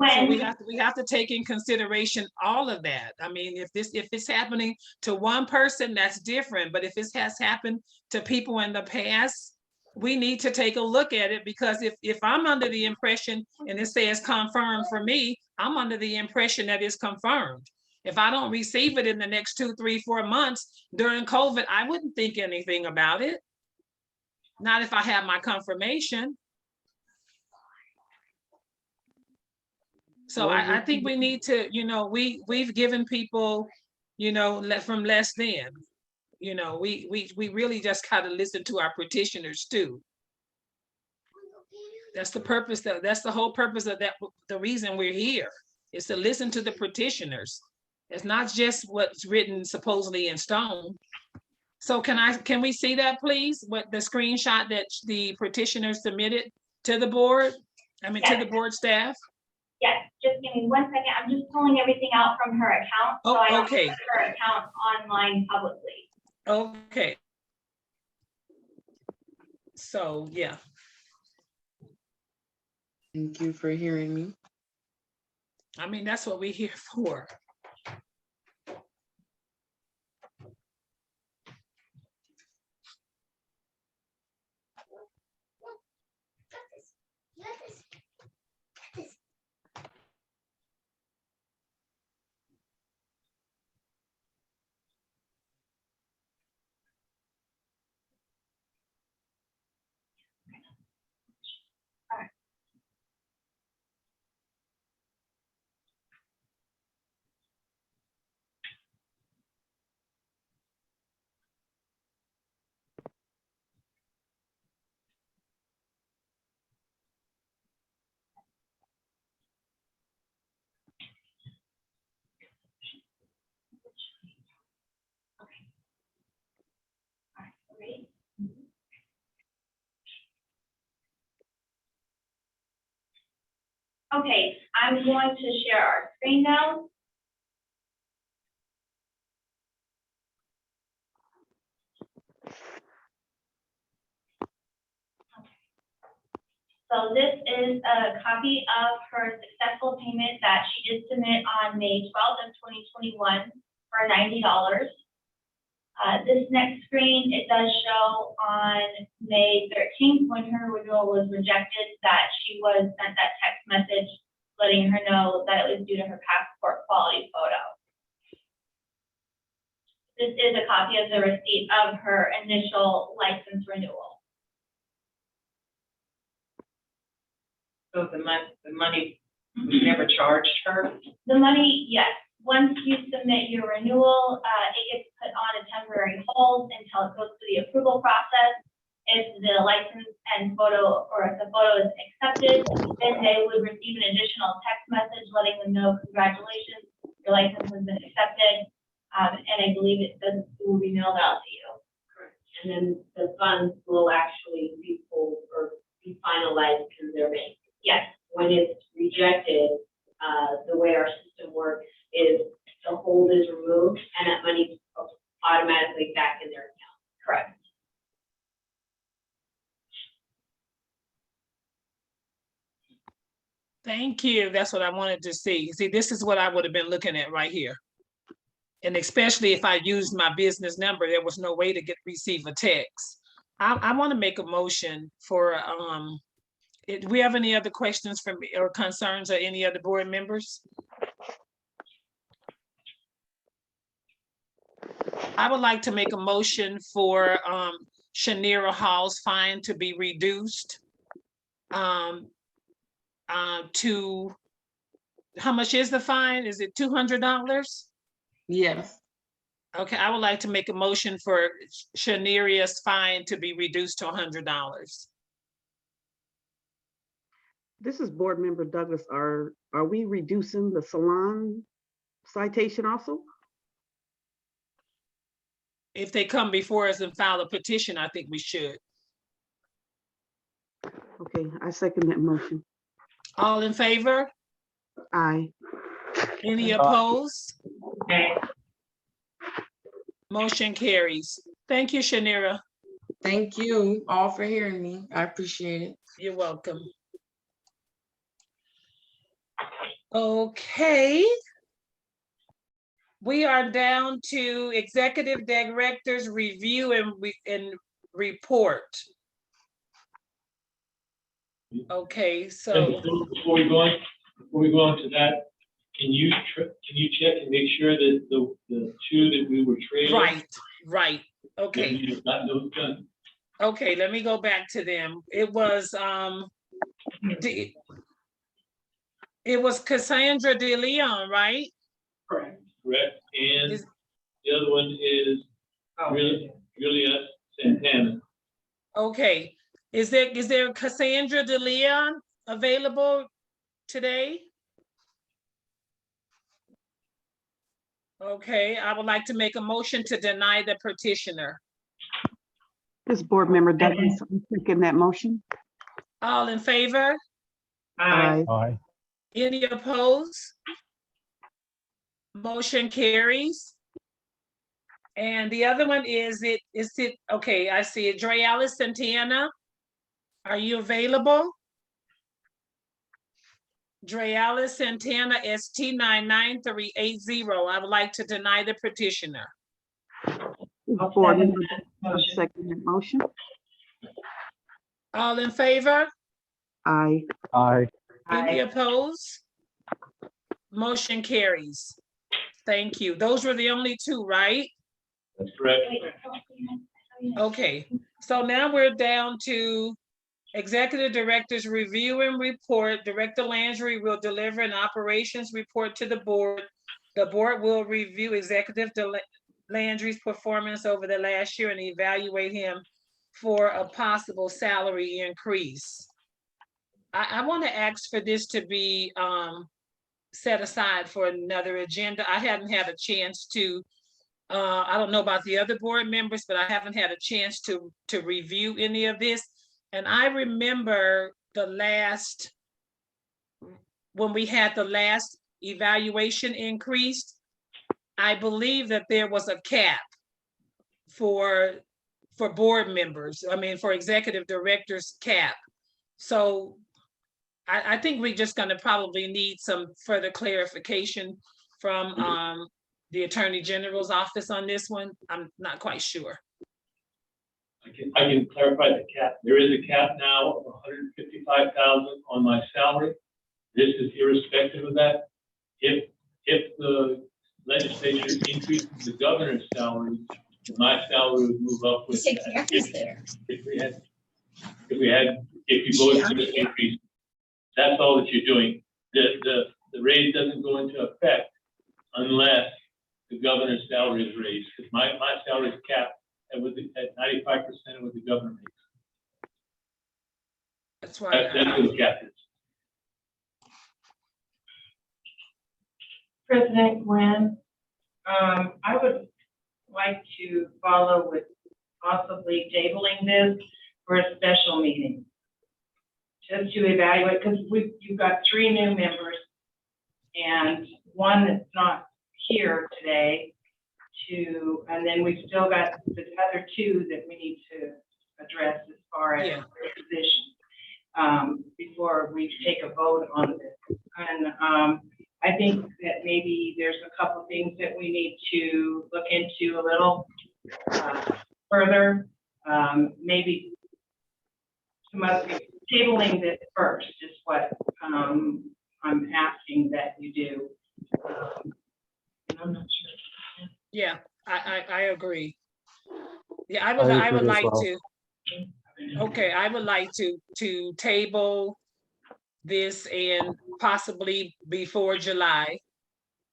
Speaker 3: So we have to take in consideration all of that. I mean, if it's happening to one person, that's different. But if it has happened to people in the past, we need to take a look at it, because if I'm under the impression and it says confirmed for me, I'm under the impression that it's confirmed. If I don't receive it in the next 2, 3, 4 months during COVID, I wouldn't think anything about it. Not if I have my confirmation. So I think we need to, you know, we've given people, you know, from less than, you know, we really just gotta listen to our petitioners too. That's the purpose, that's the whole purpose of that. The reason we're here is to listen to the petitioners. It's not just what's written supposedly in stone. So can we see that, please? What the screenshot that the petitioner submitted to the board? I mean, to the board staff?
Speaker 8: Yes, just give me 1 second. I'm just pulling everything out from her account. So I don't
Speaker 3: okay.
Speaker 8: put her account online publicly.
Speaker 3: Okay. So, yeah.
Speaker 16: Thank you for hearing me.
Speaker 3: I mean, that's what we're here for.
Speaker 8: Okay, I'm going to share our screen now. So this is a copy of her successful payment that she did submit on May 12th of 2021 for $90. This next screen, it does show on May 13th, when her renewal was rejected, that she was sent that text message letting her know that it was due to her passport quality photo. This is a copy of the receipt of her initial license renewal.
Speaker 21: So the money was never charged her?
Speaker 8: The money, yes. Once you submit your renewal, it gets put on a temporary hold until it goes through the approval process. If the license and photo, or if the photo is accepted, then they would receive an additional text message letting them know, congratulations, your license has been accepted. And I believe it will be mailed out to you.
Speaker 18: Correct. And then the funds will actually be pulled or be finalized in their bank.
Speaker 8: Yes.
Speaker 18: When it's rejected, the way our system works is the hold is removed and that money is automatically back in their account.
Speaker 8: Correct.
Speaker 3: Thank you. That's what I wanted to see. See, this is what I would have been looking at right here. And especially if I used my business number, there was no way to receive a text. I want to make a motion for, do we have any other questions from, or concerns or any other board members? I would like to make a motion for Shanira Hall's fine to be reduced to, how much is the fine? Is it $200?
Speaker 16: Yes.
Speaker 3: Okay, I would like to make a motion for Shanira's fine to be reduced to $100.
Speaker 5: This is Board Member Douglas. Are we reducing the salon citation also?
Speaker 3: If they come before us and file a petition, I think we should.
Speaker 5: Okay, I second that motion.
Speaker 3: All in favor?
Speaker 5: Aye.
Speaker 3: Any opposed? Motion carries. Thank you, Shanira.
Speaker 16: Thank you all for hearing me. I appreciate it.
Speaker 3: You're welcome. Okay. We are down to Executive Director's review and report. Okay, so.
Speaker 4: Before we go on to that, can you check and make sure that the two that we were trading?
Speaker 3: Right, okay.
Speaker 4: You've got those done.
Speaker 3: Okay, let me go back to them. It was Cassandra De Leon, right?
Speaker 4: Correct. And the other one is Julia Santana.
Speaker 3: Okay, is there Cassandra De Leon available today? Okay, I would like to make a motion to deny the petitioner.
Speaker 5: This Board Member Douglas, I'm taking that motion.
Speaker 3: All in favor?
Speaker 5: Aye.
Speaker 1: Aye.
Speaker 3: Any opposed? Motion carries. And the other one is okay, I see it. Drealis Santana, are you available? Drealis Santana, ST 99380. I would like to deny the petitioner.
Speaker 5: Board Member, I second that motion.
Speaker 3: All in favor?
Speaker 5: Aye.
Speaker 1: Aye.
Speaker 3: Any opposed? Motion carries. Thank you. Those were the only two, right?
Speaker 4: That's correct.
Speaker 3: Okay, so now we're down to Executive Director's review and report. Director Landry will deliver an operations report to the board. The board will review Executive Landry's performance over the last year and evaluate him for a possible salary increase. I want to ask for this to be set aside for another agenda. I haven't had a chance to, I don't know about the other board members, but I haven't had a chance to review any of this. And I remember when we had the last evaluation increased, I believe that there was a cap for board members. I mean, for executive directors cap. So I think we're just gonna probably need some further clarification from the Attorney General's office on this one. I'm not quite sure.
Speaker 4: I can clarify the cap. There is a cap now of $155,000 on my salary. This is irrespective of that. If the legislature increases the governor's salary, my salary would move up with that. If you go to the increase, that's all that you're doing. The raise doesn't go into effect unless the governor's salary is raised. Because my salary is capped at 95% of what the governor makes.
Speaker 3: That's why.
Speaker 4: That's what the cap is.
Speaker 21: President Glenn, I would like to follow with possibly tabling this for a special meeting. Just to evaluate, because you've got 3 new members and one that's not here today, and then we've still got the other 2 that we need to address as far as their position before we take a vote on this. And I think that maybe there's a couple things that we need to look into a little further. maybe some other, tabling this first is what, I'm asking that you do. And I'm not sure.
Speaker 3: Yeah, I agree. Yeah, I
Speaker 20: I
Speaker 3: would
Speaker 20: agree as
Speaker 3: like
Speaker 20: well.
Speaker 3: to, okay, I would like to table this and possibly before July.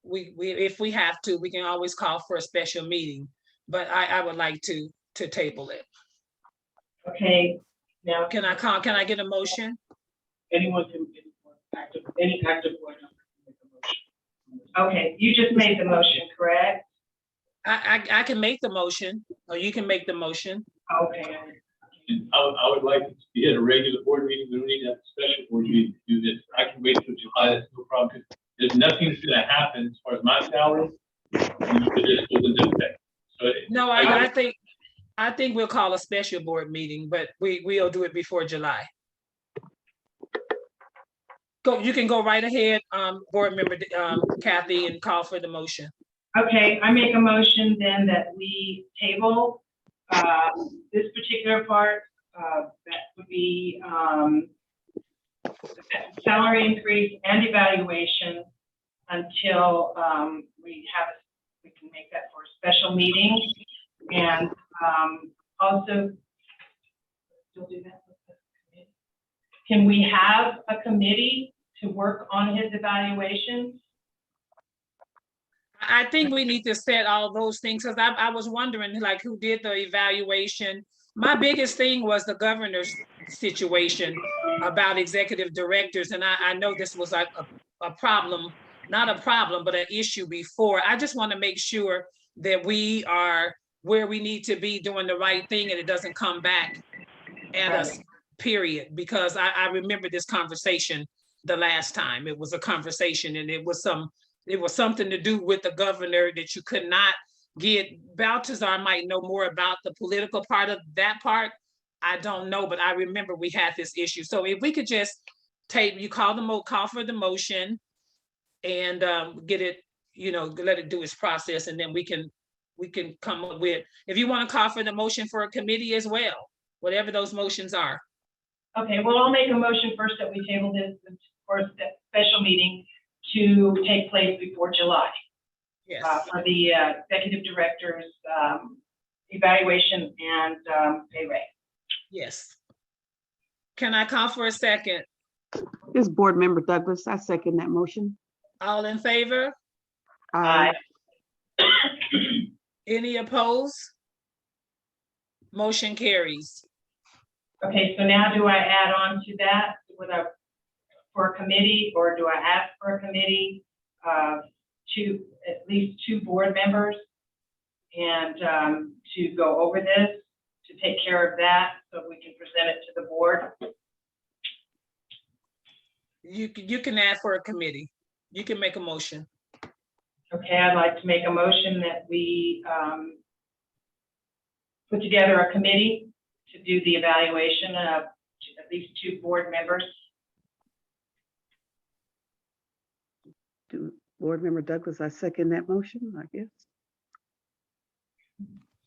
Speaker 3: If we have to, we can always call for a special meeting, but I would like to table it.
Speaker 21: Okay, now.
Speaker 3: Can I get a motion?
Speaker 2: Anyone can, any active board member can make a motion.
Speaker 21: Okay, you just made the motion, correct?
Speaker 3: I can make the motion, or you can make the motion.
Speaker 21: Okay.
Speaker 4: I would like to be at a regular board meeting. We don't need to have a special board meeting to do this. I can wait till July, that's no problem. There's nothing gonna happen as far as my salary. It just goes into effect. So
Speaker 3: No, I think we'll call a special board meeting, but we'll do it before July. You can go right ahead, board member Kathy, and call for the motion.
Speaker 21: Okay, I make a motion then that we table this particular part, that would be salary increase and evaluation until we can make that for a special meeting. And also, still do that with the committee. Can we have a committee to work on his evaluations?
Speaker 3: I think we need to set all those things, because I was wondering like who did the evaluation. My biggest thing was the governor's situation about executive directors. And I know this was like a problem, not a problem, but an issue before. I just want to make sure that we are where we need to be doing the right thing and it doesn't come back at us, period. Because I remember this conversation the last time. It was a conversation and it was something to do with the governor that you could not get. Baltazar might know more about the political part of that part. I don't know, but I remember we had this issue. So if we could just call for the motion and get it, let it do its process, and then we can come up with, if you want to call for the motion for a committee as well, whatever those motions are.
Speaker 21: Okay, well, I'll make a motion first that we table this for a special meeting to take place before July.
Speaker 3: Yes.
Speaker 21: For the executive director's evaluation and pay rate.
Speaker 3: Yes. Can I call for a second?
Speaker 5: This board member Douglas, I second that motion.
Speaker 3: All in favor?
Speaker 5: Aye.
Speaker 3: Any opposed? Motion carries.
Speaker 21: Okay, so now do I add on to that for a committee, or do I ask for a committee at least two board members and to go over this, to take care of that so we can present it to the board?
Speaker 3: You can add for a committee. You can make a motion.
Speaker 21: Okay, I'd like to make a motion that we put together a committee to do the evaluation of at least two board members.
Speaker 5: Board member Douglas, I second that motion, I guess.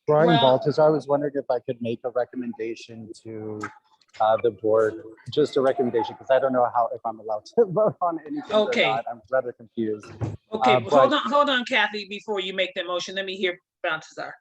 Speaker 20: Brian Baltus, I was wondering if I could make a recommendation to the board, just a recommendation, because I don't know if I'm allowed to vote on anything or not. I'm rather confused.
Speaker 3: Okay, hold on, Kathy, before you make that motion. Let me hear Baltazar.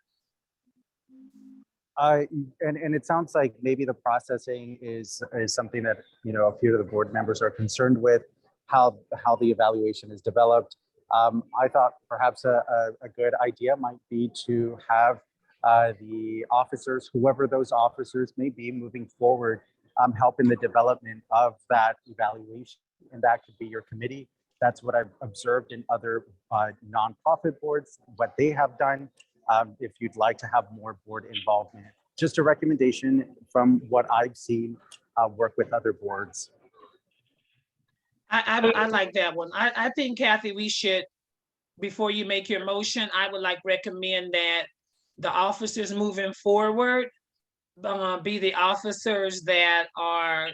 Speaker 20: And it sounds like maybe the processing is something that a few of the board members are concerned with, how the evaluation is developed. I thought perhaps a good idea might be to have the officers, whoever those officers may be moving forward, help in the development of that evaluation. And that could be your committee. That's what I've observed in other nonprofit boards, what they have done. If you'd like to have more board involvement, just a recommendation from what I've seen work with other boards.
Speaker 3: I like that one. I think, Kathy, we should, before you make your motion, I would recommend that the officers moving forward be the officers that are,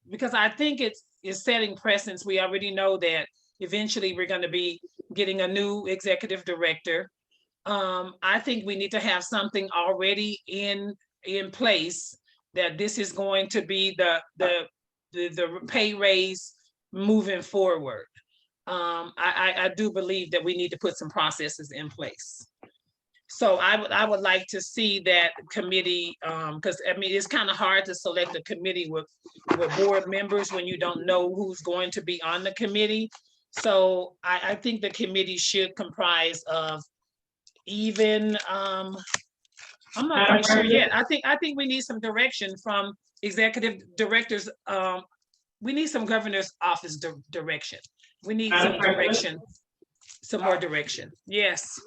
Speaker 3: because I think it's setting precedence. We already know that eventually we're going to be getting a new executive director. I think we need to have something already in in place, that this is going to be the pay raise moving forward. I do believe that we need to put some processes in place. So I would like to see that committee, because I mean, it's kind of hard to select a committee with board members when you don't know who's going to be on the committee. So I think the committee should comprise of even, I'm not quite sure yet. I think we need some direction from executive directors. We need some governor's office direction. We need some direction, some more direction. Yes.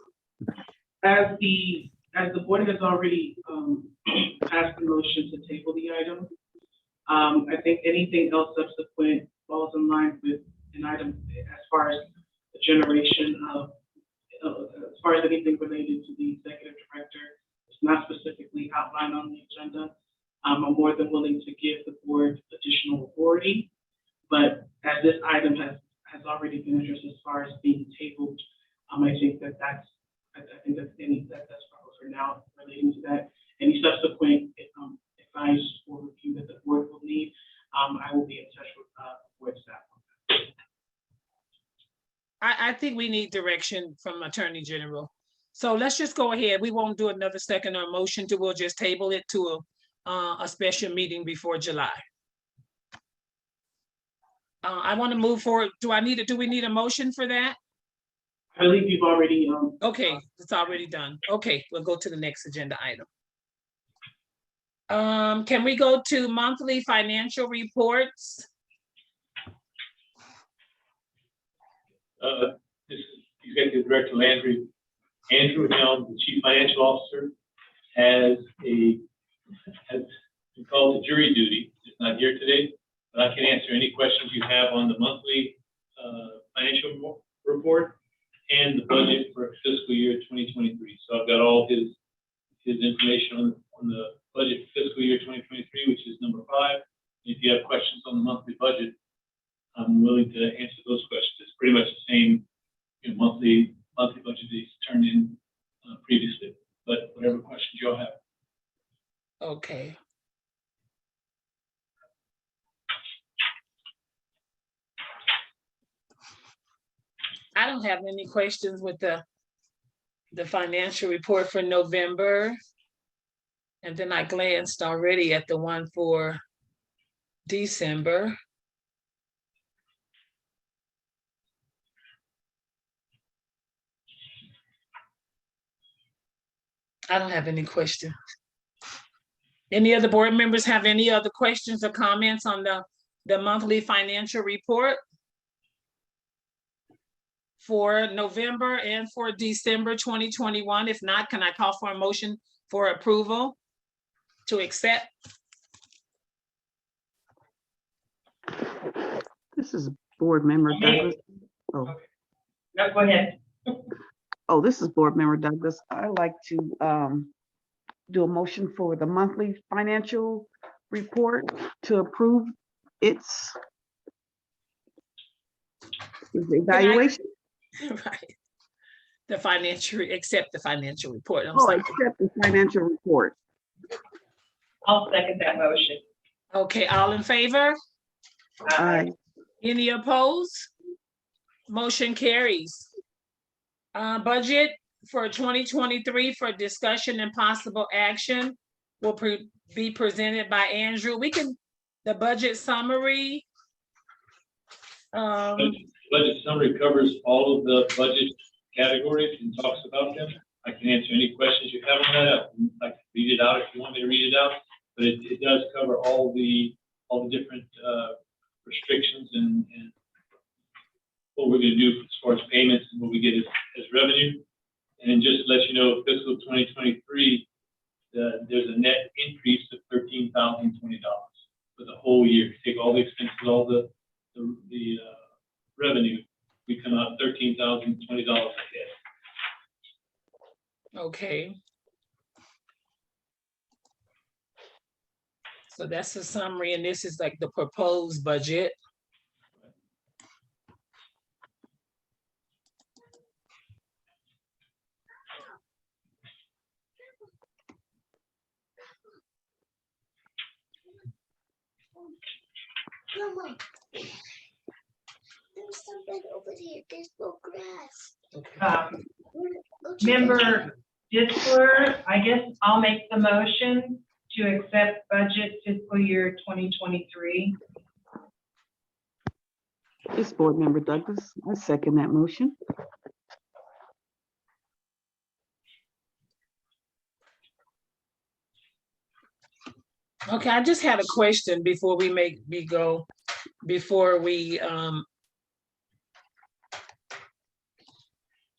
Speaker 2: As the board has already passed the motion to table the item, I think anything else subsequent falls in line with an item as far as the generation of, as far as anything related to the executive director. It's not specifically outlined on the agenda. I'm more than willing to give the board additional authority, but as this item has already been addressed as far as being tabled, I think that's probably for now relating to that. Any subsequent advice or review that the board will need, I will be in touch with board staff.
Speaker 3: I think we need direction from Attorney General. So let's just go ahead. We won't do another second or motion to, we'll just table it to a special meeting before July. I want to move forward. Do we need a motion for that?
Speaker 2: I believe you've already.
Speaker 3: Okay, it's already done. Okay, we'll go to the next agenda item. Can we go to monthly financial reports?
Speaker 4: This is Executive Director Andrew Helm, the Chief Financial Officer, has been called to jury duty. He's not here today, but I can answer any questions you have on the monthly financial report and the budget for fiscal year 2023. So I've got all his information on the budget for fiscal year 2023, which is number 5. If you have questions on the monthly budget, I'm willing to answer those questions. It's pretty much the same monthly budget that he's turned in previously, but whatever questions you'll have.
Speaker 3: Okay. I don't have any questions with the financial report for November. And then I glanced already at the one for December. I don't have any questions. Any other board members have any other questions or comments on the monthly financial report for November and for December 2021? If not, can I call for a motion for approval to accept?
Speaker 5: This is Board Member Douglas. Oh.
Speaker 21: No, go ahead.
Speaker 5: Oh, this is Board Member Douglas. I'd like to do a motion for the monthly financial report to approve its evaluation.
Speaker 3: Right. Accept the financial report.
Speaker 5: Accept the financial report.
Speaker 21: I'll second that motion.
Speaker 3: Okay, all in favor?
Speaker 5: Aye.
Speaker 3: Any opposed? Motion carries. Budget for 2023 for discussion and possible action will be presented by Andrew. The budget summary.
Speaker 4: Budget summary covers all of the budget categories and talks about them. I can answer any questions you have on that. I can read it out if you want me to read it out, but it does cover all the different restrictions and what we're going to do as far as payments and what we get as revenue. And just to let you know, fiscal 2023, there's a net increase of $13,020 for the whole year. Take all the expenses, all the revenue, we come out $13,020 ahead.
Speaker 3: Okay. So that's the summary, and this is like the proposed budget.
Speaker 17: Grandma, there's something over here. There's no grass.
Speaker 21: Member Disler, I guess I'll make the motion to accept budget fiscal year 2023.
Speaker 5: This Board Member Douglas, I second that motion.
Speaker 3: Okay, I just had a question before we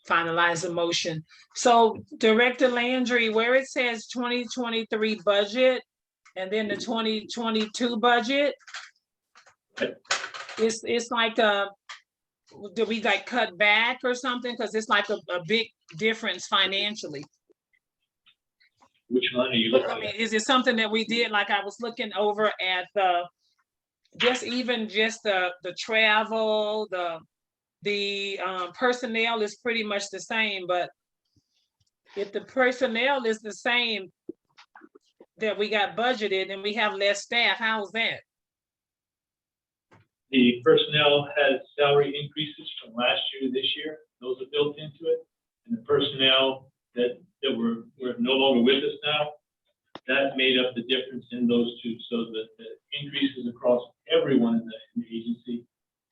Speaker 3: finalize the motion. So Director Landry, where it says 2023 budget and then the 2022 budget, it's like did we like cut back or something? Because it's like a big difference financially.
Speaker 4: Which one are you looking
Speaker 3: I mean,
Speaker 4: at?
Speaker 3: is it something that we did? Like I was looking over at just the travel, the personnel is pretty much the same, but if the personnel is the same that we got budgeted and we have less staff, how's that?
Speaker 4: The personnel has salary increases from last year to this year. Those are built into it. And the personnel that were no longer with us now, that made up the difference in those two. So that the increases across everyone in the agency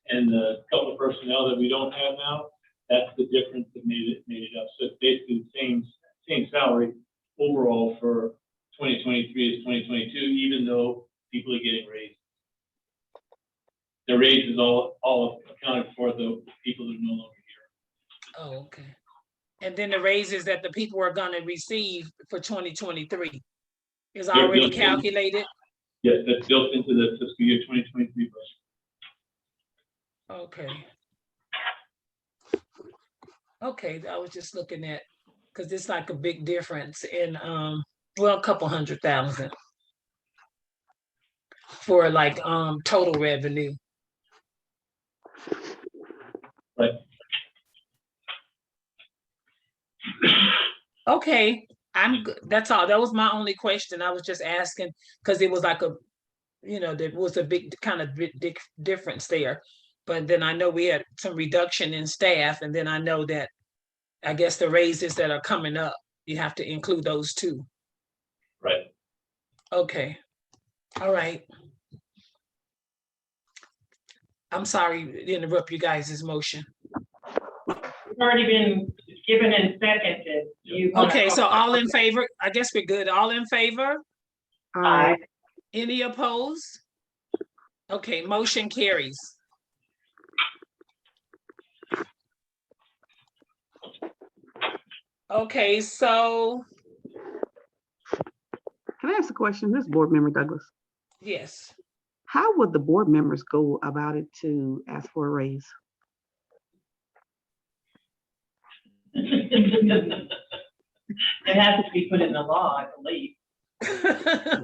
Speaker 4: and the couple of personnel that we don't have now, that's the difference that made it up. So it's basically the same salary overall for 2023 as 2022, even though people are getting raised. The raise is all accounted for the people that are no longer here.
Speaker 3: Oh, okay. And then the raises that the people are gonna receive for 2023 is already calculated?
Speaker 4: Yes, that's built into the fiscal year 2023 budget.
Speaker 3: Okay. Okay, I was just looking at, because it's like a big difference in, well, a couple $100,000 for like total revenue.
Speaker 4: Right.
Speaker 3: Okay, I'm good. That's all. That was my only question. I was just asking because it was like there was a big kind of difference there. But then I know we had some reduction in staff, and then I know that I guess the raises that are coming up, you have to include those too.
Speaker 4: Right.
Speaker 3: Okay. All right. I'm sorry to interrupt you guys' motion.
Speaker 21: It's already been given and seconded.
Speaker 3: Okay, so all in favor? I guess we're good. All in favor?
Speaker 5: Aye.
Speaker 3: Any opposed? Okay, motion carries. Okay, so.
Speaker 5: Can I ask a question? This Board Member Douglas.
Speaker 3: Yes.
Speaker 5: How would the board members go about it to ask for a raise?
Speaker 21: It has to be put in the law, I believe.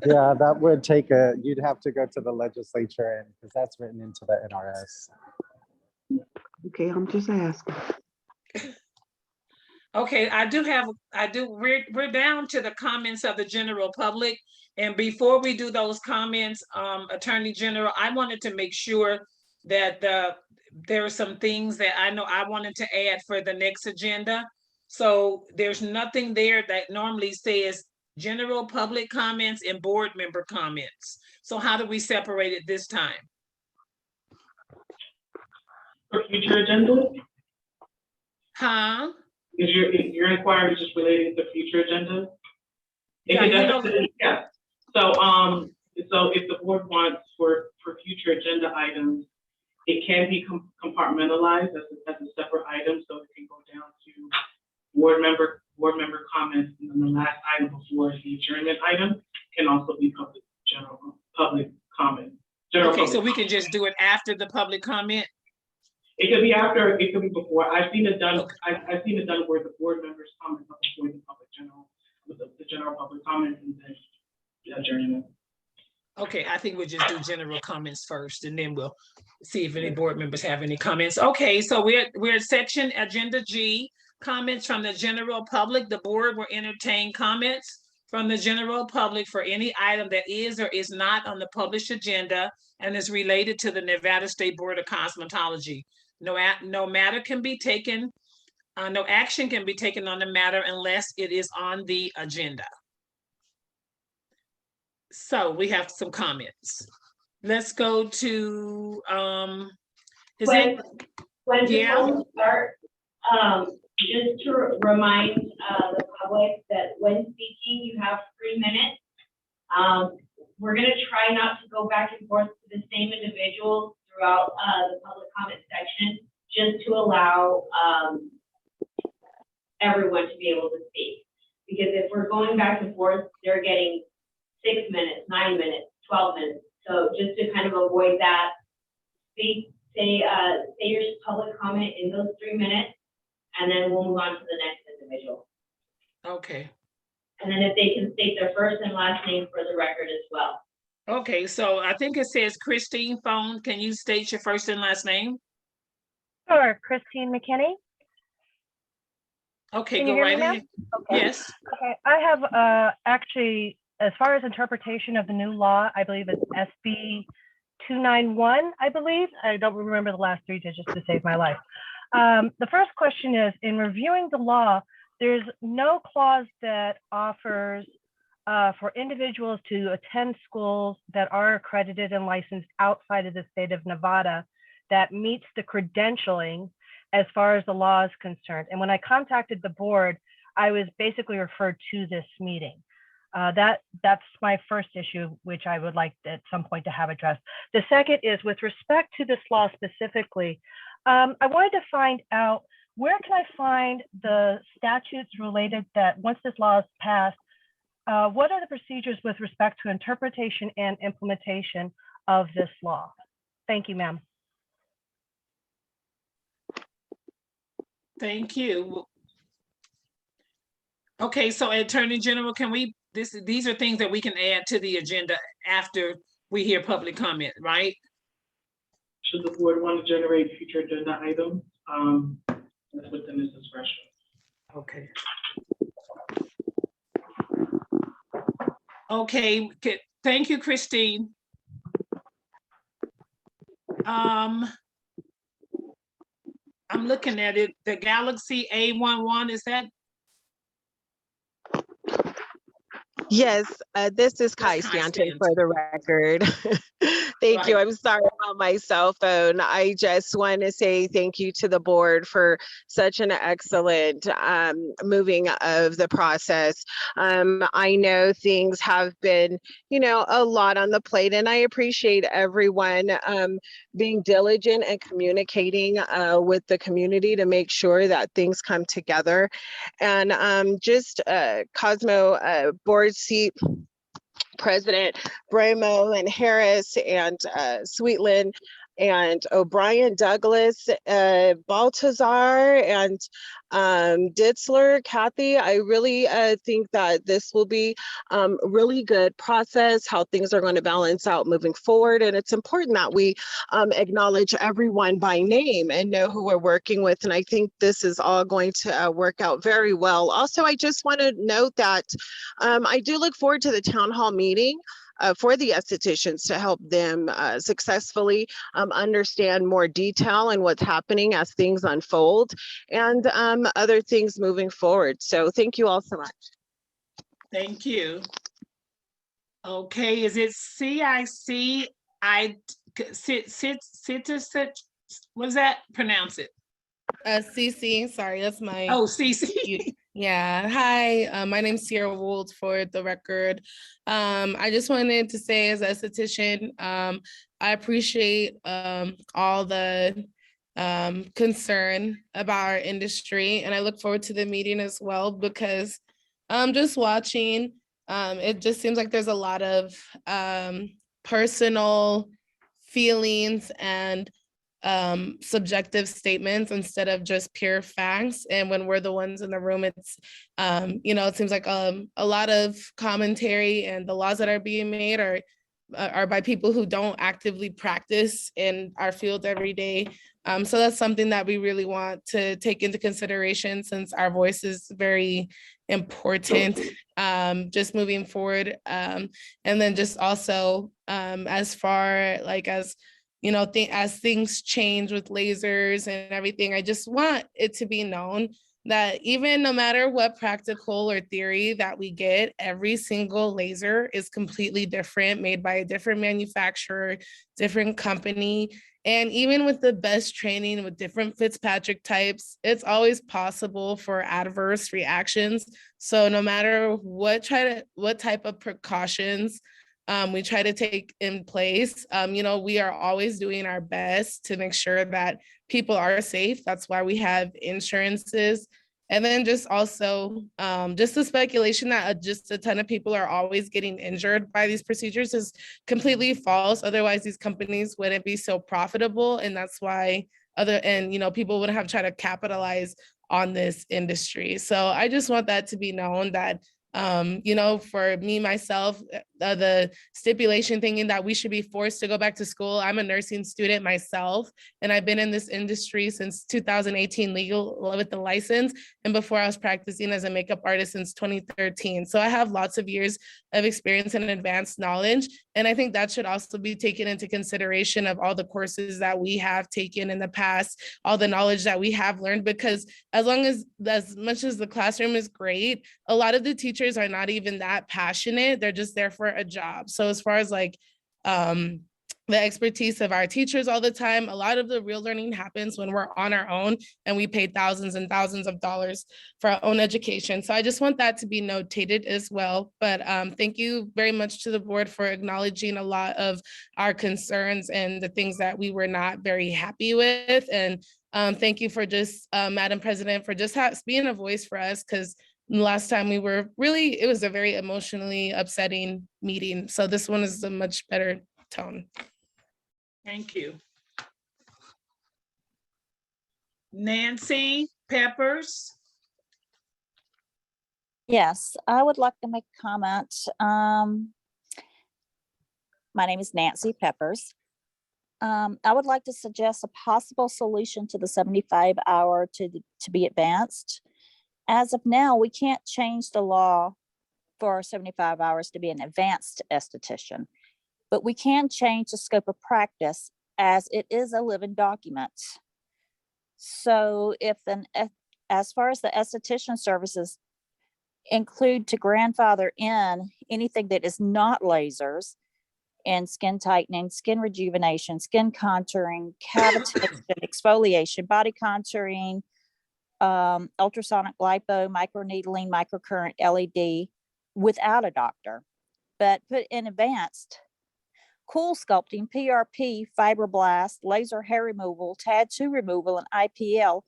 Speaker 1: Yeah, that would take you'd have to go to the legislature and because that's written into the NRS.
Speaker 5: Okay, I'm just asking.
Speaker 3: Okay, we're down to the comments of the general public. And before we do those comments, Attorney General, I wanted to make sure that there are some things that I know I wanted to add for the next agenda. So there's nothing there that normally says general public comments and board member comments. So how do we separate it this time?
Speaker 2: For future agenda?
Speaker 3: Huh?
Speaker 2: Is your inquiry just related to future agenda? Yeah. So if the board wants for future agenda items, it can be compartmentalized as a separate item, so it can go down to board member comments, and then the last item before the adjournment item can also be public comment.
Speaker 3: Okay, so we can just do it after the public comment?
Speaker 2: It could be after, it could be before. I've seen it done. I've seen it done where the board members comment before the general public comment and then the adjournment.
Speaker 3: Okay, I think we'll just do general comments first, and then we'll see if any board members have any comments. Okay, so we're at section agenda G, comments from the general public. The board will entertain comments from the general public for any item that is or is not on the published agenda and is related to the Nevada State Board of Cosmetology. No matter can be taken, no action can be taken on the matter unless it is on the agenda. So we have some comments. Let's go to,
Speaker 18: When
Speaker 3: yeah.
Speaker 18: before we start, just to remind the public that when speaking, you have 3 minutes. We're gonna try not to go back and forth to the same individuals throughout the public comment section, just to allow everyone to be able to speak. Because if we're going back and forth, they're getting 6 minutes, 9 minutes, 12 minutes. So just to kind of avoid that, say your public comment in those 3 minutes, and then we'll move on to the next individual.
Speaker 3: Okay.
Speaker 18: And then if they can state their first and last name for the record as well.
Speaker 3: Okay, so I think it says Christine Phone. Can you state your first and last name?
Speaker 6: Sure, Christine McKinney.
Speaker 3: Okay,
Speaker 6: Can you
Speaker 3: go
Speaker 6: hear
Speaker 3: right
Speaker 6: me now?
Speaker 3: ahead.
Speaker 6: Okay.
Speaker 3: Yes.
Speaker 6: Okay, I have actually, as far as interpretation of the new law, I believe it's SB 291, I believe. I don't remember the last 3 digits to save my life. The first question is, in reviewing the law, there's no clause that offers for individuals to attend schools that are accredited and licensed outside of the state of Nevada that meets the credentialing as far as the law is concerned. And when I contacted the board, I was basically referred to this meeting. That's my first issue, which I would like at some point to have addressed. The second is with respect to this law specifically, I wanted to find out, where can I find the statutes related that once this law is passed, what are the procedures with respect to interpretation and implementation of this law? Thank you, ma'am.
Speaker 3: Thank you. Okay, so Attorney General, can we, these are things that we can add to the agenda after we hear public comment, right?
Speaker 2: Should the board want to generate future agenda items, that's within its discretion.
Speaker 3: Okay. Okay, thank you, Christine. I'm looking at it, the Galaxy A11, is that?
Speaker 19: Yes, this is Kai Stanton for the record. Thank you. I'm sorry about my cell phone. I just want to say thank you to the board for such an excellent moving of the process. I know things have been, a lot on the plate, and I appreciate everyone being diligent and communicating with the community to make sure that things come together. And just Cosmo board seat President Bramo and Harris and Sweetland and O'Brien, Douglas, Baltazar, and Ditzler, Kathy. I really think that this will be really good process, how things are going to balance out moving forward. And it's important that we acknowledge everyone by name and know who we're working with. And I think this is all going to work out very well. Also, I just want to note that I do look forward to the town hall meeting for the estheticians to help them successfully understand more detail and what's happening as things unfold and other things moving forward. So thank you all so much.
Speaker 3: Thank you. Okay, is it CIC? What does that pronounce it?
Speaker 23: CC, sorry, that's my.
Speaker 3: Oh, CC.
Speaker 23: Yeah, hi, my name's Sierra Wold for the record. I just wanted to say as an esthetician, I appreciate all the concern about our industry, and I look forward to the meeting as well, because just watching, it just seems like there's a lot of personal feelings and subjective statements instead of just pure facts. And when we're the ones in the room, it's it seems like a lot of commentary, and the laws that are being made are by people who don't actively practice in our field every day. So that's something that we really want to take into consideration, since our voice is very important just moving forward. And then just also as far like as you know, as things change with lasers and everything, I just want it to be known that even no matter what practical or theory that we get, every single laser is completely different, made by a different manufacturer, different company. And even with the best training with different Fitzpatrick types, it's always possible for adverse reactions. So no matter what type of precautions we try to take in place, you know, we are always doing our best to make sure that people are safe. That's why we have insurances. And then just also, just the speculation that just a ton of people are always getting injured by these procedures is completely false. Otherwise, these companies wouldn't be so profitable. And that's why you know, people would have tried to capitalize on this industry. So I just want that to be known that you know, for me, myself, the stipulation thinking that we should be forced to go back to school. I'm a nursing student myself, and I've been in this industry since 2018 legal with the license. And before I was practicing as a makeup artist since 2013. So I have lots of years of experience and advanced knowledge. And I think that should also be taken into consideration of all the courses that we have taken in the past, all the knowledge that we have learned, because as much as the classroom is great, a lot of the teachers are not even that passionate. They're just there for a job. So as far as like the expertise of our teachers all the time, a lot of the real learning happens when we're on our own and we pay thousands and thousands of dollars for our own education. So I just want that to be notated as well. But thank you very much to the board for acknowledging a lot of our concerns and the things that we were not very happy with. And thank you for just, Madam President, for just being a voice for us, because last time we were really, it was a very emotionally upsetting meeting. So this one is a much better tone.
Speaker 3: Thank you. Nancy Peppers.
Speaker 7: Yes, I would like to make a comment. My name is Nancy Peppers. I would like to suggest a possible solution to the 75-hour to be advanced. As of now, we can't change the law for 75 hours to be an advanced esthetician, but we can change the scope of practice as it is a living document. So as far as the esthetician services include to grandfather in anything that is not lasers and skin tightening, skin rejuvenation, skin contouring, cavitation, exfoliation, body contouring, ultrasonic lipo, microneedling, microcurrent, LED without a doctor, but put in advanced cool sculpting, PRP, fibroblast, laser hair removal, tattoo removal, and IPL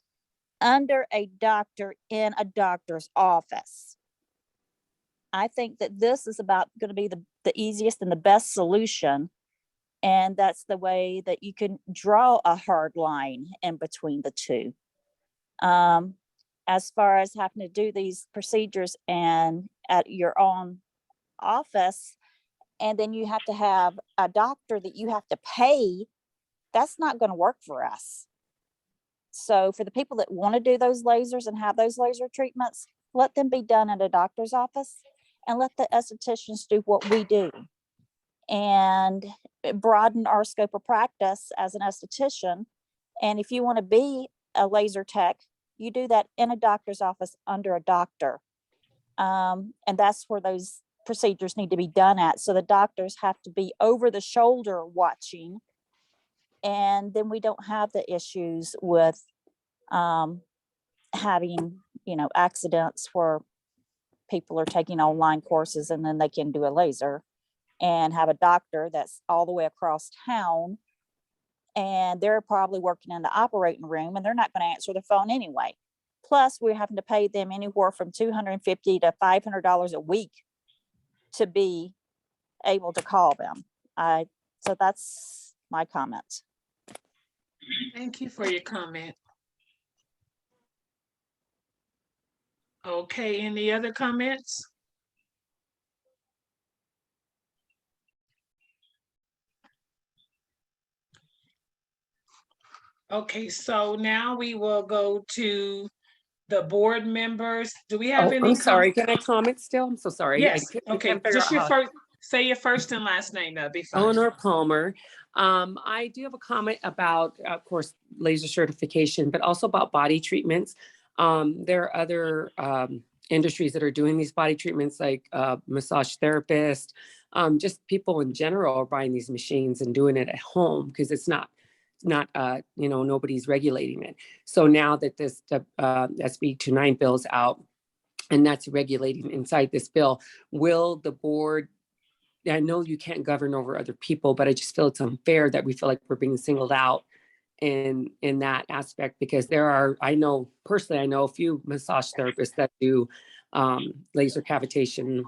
Speaker 7: under a doctor in a doctor's office. I think that this is about going to be the easiest and the best solution. And that's the way that you can draw a hard line in between the two. As far as having to do these procedures and at your own office, and then you have to have a doctor that you have to pay, that's not going to work for us. So for the people that want to do those lasers and have those laser treatments, let them be done at a doctor's office and let the estheticians do what we do and broaden our scope of practice as an esthetician. And if you want to be a laser tech, you do that in a doctor's office under a doctor. And that's where those procedures need to be done at. So the doctors have to be over the shoulder watching. And then we don't have the issues with having, accidents where people are taking online courses and then they can do a laser, and have a doctor that's all the way across town and they're probably working in the operating room and they're not going to answer the phone anyway. Plus we're having to pay them anywhere from $250 to $500 a week to be able to call them. So that's my comment.
Speaker 3: Thank you for your comment. Okay, any other comments? Okay, so now we will go to the board members. Do we
Speaker 9: Oh,
Speaker 3: have any?
Speaker 9: I'm sorry. Can I comment still? I'm so sorry.
Speaker 3: Yes,
Speaker 9: I
Speaker 3: okay,
Speaker 9: can't figure
Speaker 3: just
Speaker 9: out
Speaker 3: your
Speaker 9: how.
Speaker 3: first, say your first and last name, that'd be fine.
Speaker 9: Eleanor Palmer. I do have a comment about, of course, laser certification, but also about body treatments. There are other industries that are doing these body treatments, like massage therapists, just people in general are buying these machines and doing it at home because it's not, nobody's regulating it. So now that this SB 29 bill's out and that's regulating inside this bill, will the board, I know you can't govern over other people, but I just feel it's unfair that we feel like we're being singled out in that aspect, because I know a few massage therapists that do laser cavitation,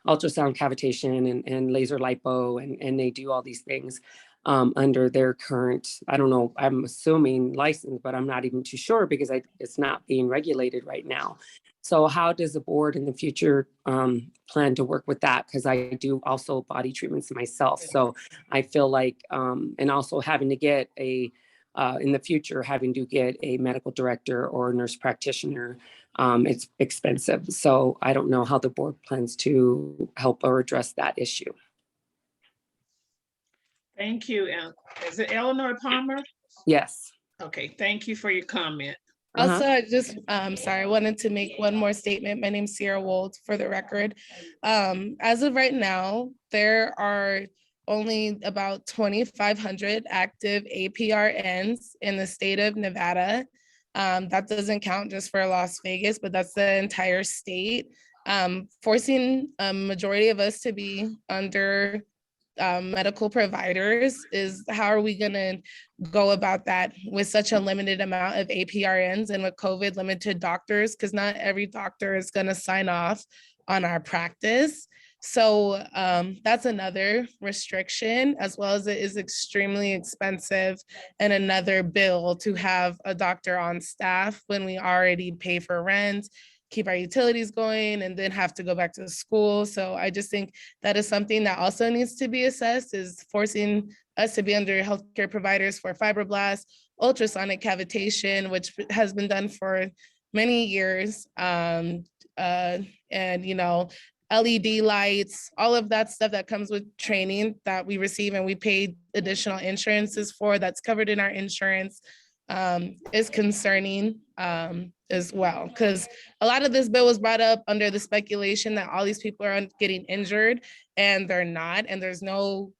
Speaker 9: ultrasound cavitation and laser lipo, and they do all these things under their current, I don't know, I'm assuming license, but I'm not even too sure because it's not being regulated right now. So how does the board in the future plan to work with that? Because I do also body treatments myself. So I feel like, and also having to get in the future, having to get a medical director or a nurse practitioner, it's expensive. So I don't know how the board plans to help or address that issue.
Speaker 3: Thank you. Is it Eleanor Palmer?
Speaker 9: Yes.
Speaker 3: Okay, thank you for your comment.
Speaker 23: Also, I just, sorry, I wanted to make one more statement. My name's Sierra Wold, for the record. As of right now, there are only about 2,500 active APRNs in the state of Nevada. That doesn't count just for Las Vegas, but that's the entire state. Forcing a majority of us to be under medical providers how are we going to go about that with such a limited amount of APRNs and with COVID limited doctors, because not every doctor is going to sign off on our practice. So that's another restriction, as well as it is extremely expensive and another bill to have a doctor on staff when we already pay for rent, keep our utilities going, and then have to go back to school. So I just think that is something that also needs to be assessed, is forcing us to be under healthcare providers for fibroblasts, ultrasonic cavitation, which has been done for many years. And, LED lights, all of that stuff that comes with training that we receive and we pay additional insurances for, that's covered in our insurance, is concerning as well, because a lot of this bill was brought up under the speculation that all these people are getting injured, and they're not, and there's no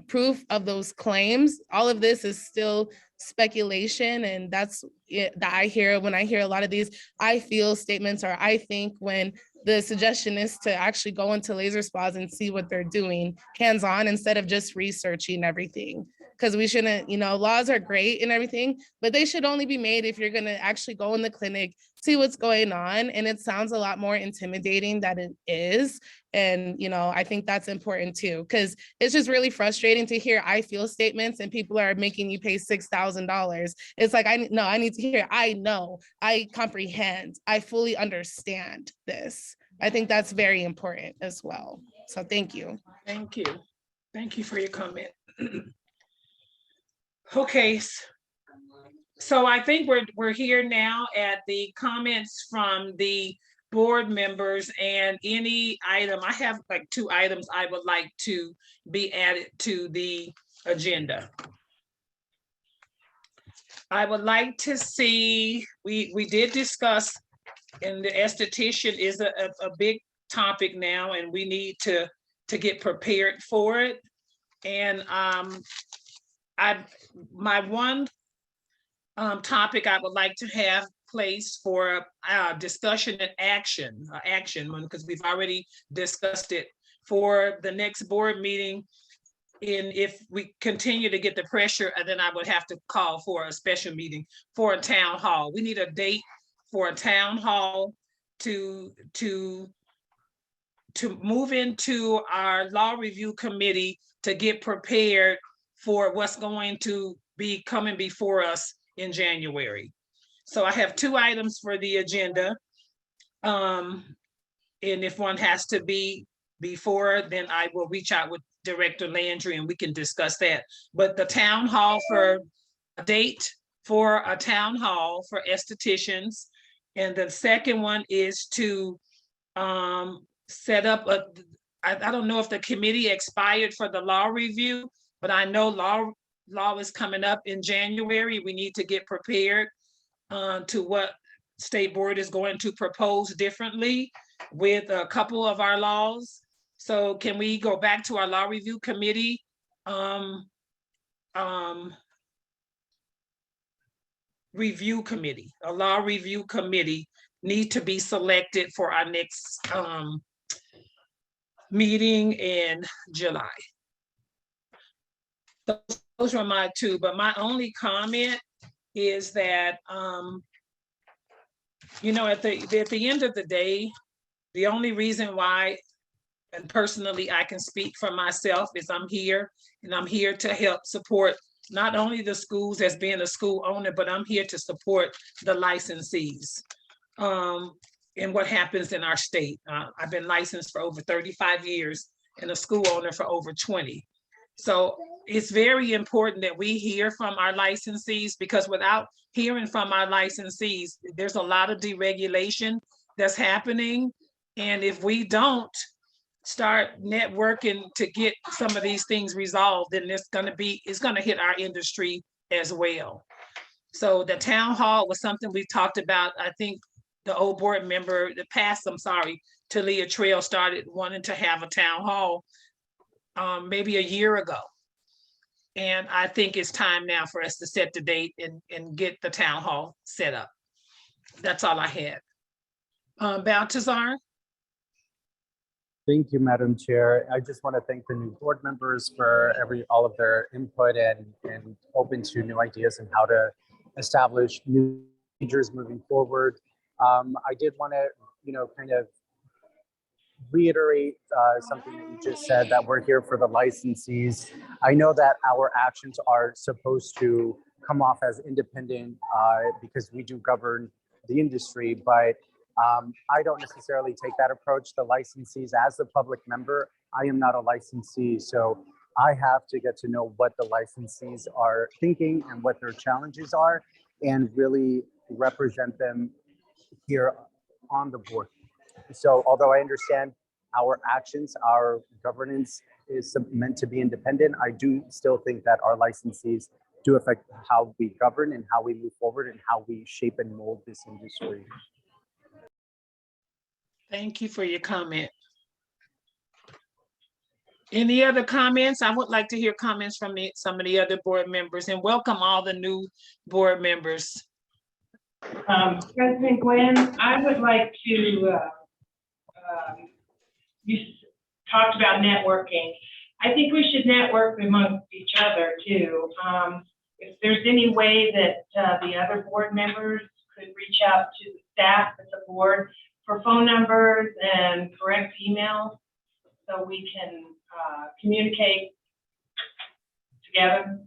Speaker 23: proof of those claims. All of this is still speculation, and that's it that I hear when I hear a lot of these I feel statements, or I think, when the suggestion is to actually go into laser spas and see what they're doing hands-on instead of just researching everything. Because we shouldn't, laws are great and everything, but they should only be made if you're going to actually go in the clinic, see what's going on. And it sounds a lot more intimidating than it is. And, I think that's important too, because it's just really frustrating to hear I feel statements and people are making you pay $6,000. It's like, I need to hear, I know, I comprehend, I fully understand this. I think that's very important as well. So thank you.
Speaker 3: Thank you. Thank you for your comment. Okay, so I think we're here now at the comments from the board members, and any item. I have like 2 items I would like to be added to the agenda. I would like to see, we did discuss, and the esthetician is a big topic now, and we need to get prepared for it. And my one topic I would like to have placed for discussion and action one, because we've already discussed it, for the next board meeting. And if we continue to get the pressure, then I would have to call for a special meeting for a town hall. We need a date for a town hall to move into our law review committee to get prepared for what's going to be coming before us in January. So I have 2 items for the agenda. And if one has to be before, then I will reach out with Director Landry and we can discuss that. But the town hall, for a date for a town hall for estheticians, And the second one is to set up I don't know if the committee expired for the law review, but I know law is coming up in January. We need to get prepared to what State Board is going to propose differently with a couple of our laws. So can we go back to our law review committee? Review committee, a law review committee need to be selected for our next meeting in July. Those were my two, but my only comment is that, you know, at the end of the day, the only reason why, and personally I can speak for myself, is I'm here and I'm here to help support not only the schools as being a school owner, but I'm here to support the licensees and what happens in our state. I've been licensed for over 35 years and a school owner for over 20. So it's very important that we hear from our licensees, because without hearing from our licensees, there's a lot of deregulation that's happening. And if we don't start networking to get some of these things resolved, then it's gonna hit our industry as well. So the town hall was something we talked about. I think the old board member, Talia Trail started wanting to have a town hall maybe a year ago. And I think it's time now for us to set the date and get the town hall set up. That's all I had. Baltazar?
Speaker 1: Thank you, Madam Chair. I just want to thank the new board members for all of their input and open to new ideas and how to establish new procedures moving forward. I did want to, kind of reiterate something that you just said, that we're here for the licensees. I know that our actions are supposed to come off as independent because we do govern the industry, but I don't necessarily take that approach. The licensees, as a public member, I am not a licensee, so I have to get to know what the licensees are thinking and what their challenges are, and really represent them here on the board. So although I understand our actions, our governance is meant to be independent, I do still think that our licensees do affect how we govern and how we move forward and how we shape and mold this industry.
Speaker 3: Thank you for your comment. Any other comments? I would like to hear comments from some of the other board members, and welcome all the new board members.
Speaker 21: President Gwen, I would like to, you talked about networking. I think we should network amongst each other too. If there's any way that the other board members could reach out to the staff at the board for phone numbers and correct emails, so we can communicate together.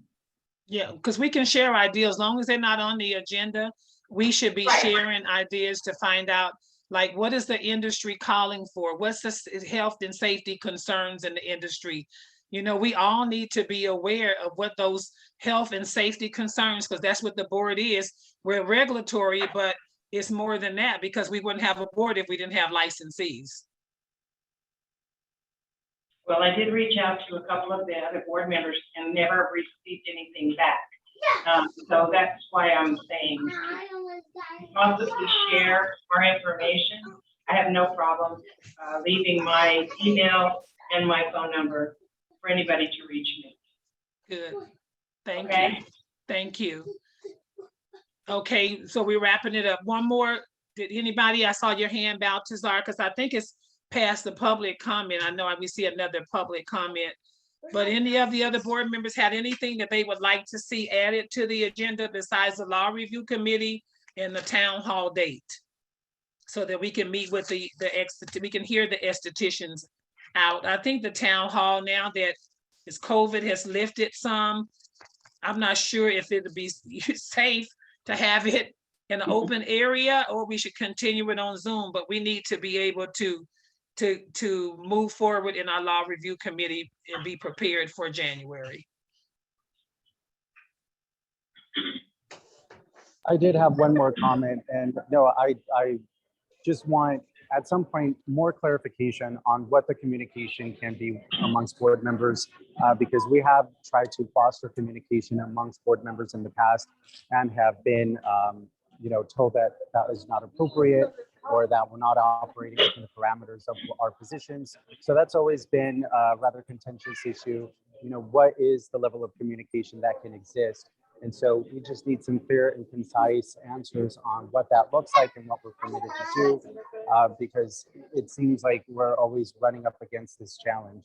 Speaker 3: Yeah, because we can share ideas, as long as they're not on the agenda. We should be sharing ideas to find out, like, what is the industry calling for? What's the health and safety concerns in the industry? We all need to be aware of what those health and safety concerns, because that's what the board is. We're regulatory, but it's more than that, because we wouldn't have a board if we didn't have licensees.
Speaker 21: Well, I did reach out to a couple of the other board members and never received anything back. So that's why I'm saying possibly share our information. I have no problem leaving my email and my phone number for anybody to reach me.
Speaker 3: Good. Thank you. Thank you. Okay, so we're wrapping it up. One more. Did anybody, I saw your hand, Baltazar, because I think it's past the public comment. I know we see another public comment, but any of the other board members had anything that they would like to see added to the agenda besides the law review committee and the town hall date, so that we can meet with we can hear the estheticians out. I think the town hall, now that as COVID has lifted some, I'm not sure if it'll be safe to have it in an open area, or we should continue it on Zoom, but we need to be able to move forward in our law review committee and be prepared for January.
Speaker 1: I did have one more comment, and no, I just want at some point more clarification on what the communication can be amongst board members, because we have tried to foster communication amongst board members in the past and have been, told that that is not appropriate or that we're not operating within the parameters of our positions. So that's always been a rather contentious issue. What is the level of communication that can exist? And so we just need some clear and concise answers on what that looks like and what we're permitted to do, because it seems like we're always running up against this challenge.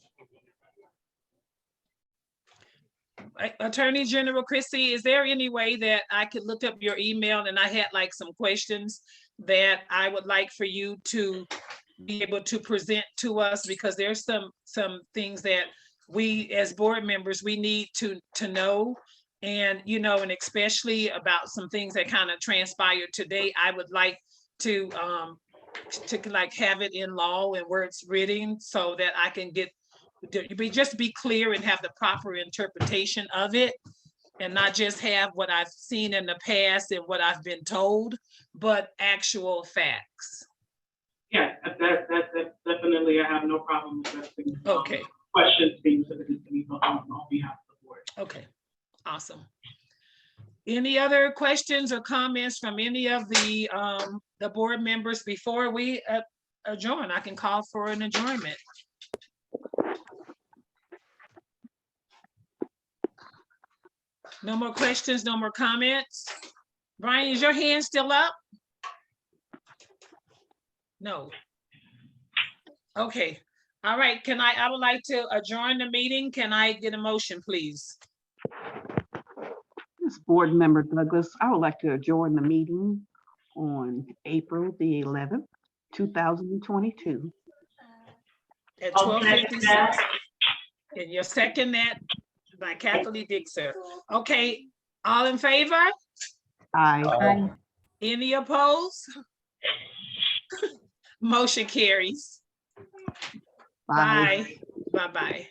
Speaker 3: Attorney General Christie, is there any way that I could look up your email? And I had like some questions that I would like for you to be able to present to us, because there's some things that we as board members, we need to know. And, and especially about some things that kind of transpired today, I would like to like have it in law and where it's written so that I can just be clear and have the proper interpretation of it, and not just have what I've seen in the past and what I've been told, but actual facts.
Speaker 2: Yeah, that definitely, I have no problem addressing
Speaker 3: Okay.
Speaker 2: Questions being submitted to me on behalf of the board.
Speaker 3: Okay, awesome. Any other questions or comments from any of the board members before we adjourn? I can call for an adjournment. No more questions, no more comments. Brian, is your hand still up? No. Okay. All right. I would like to adjourn the meeting. Can I get a motion, please?
Speaker 5: This board member Douglas, I would like to adjourn the meeting on April the 11th, 2022.
Speaker 3: At 12:56. And you second that by Kathleen Dixer. Okay, all in favor?
Speaker 5: Aye.
Speaker 3: Any opposed? Motion carries. Bye. Bye-bye.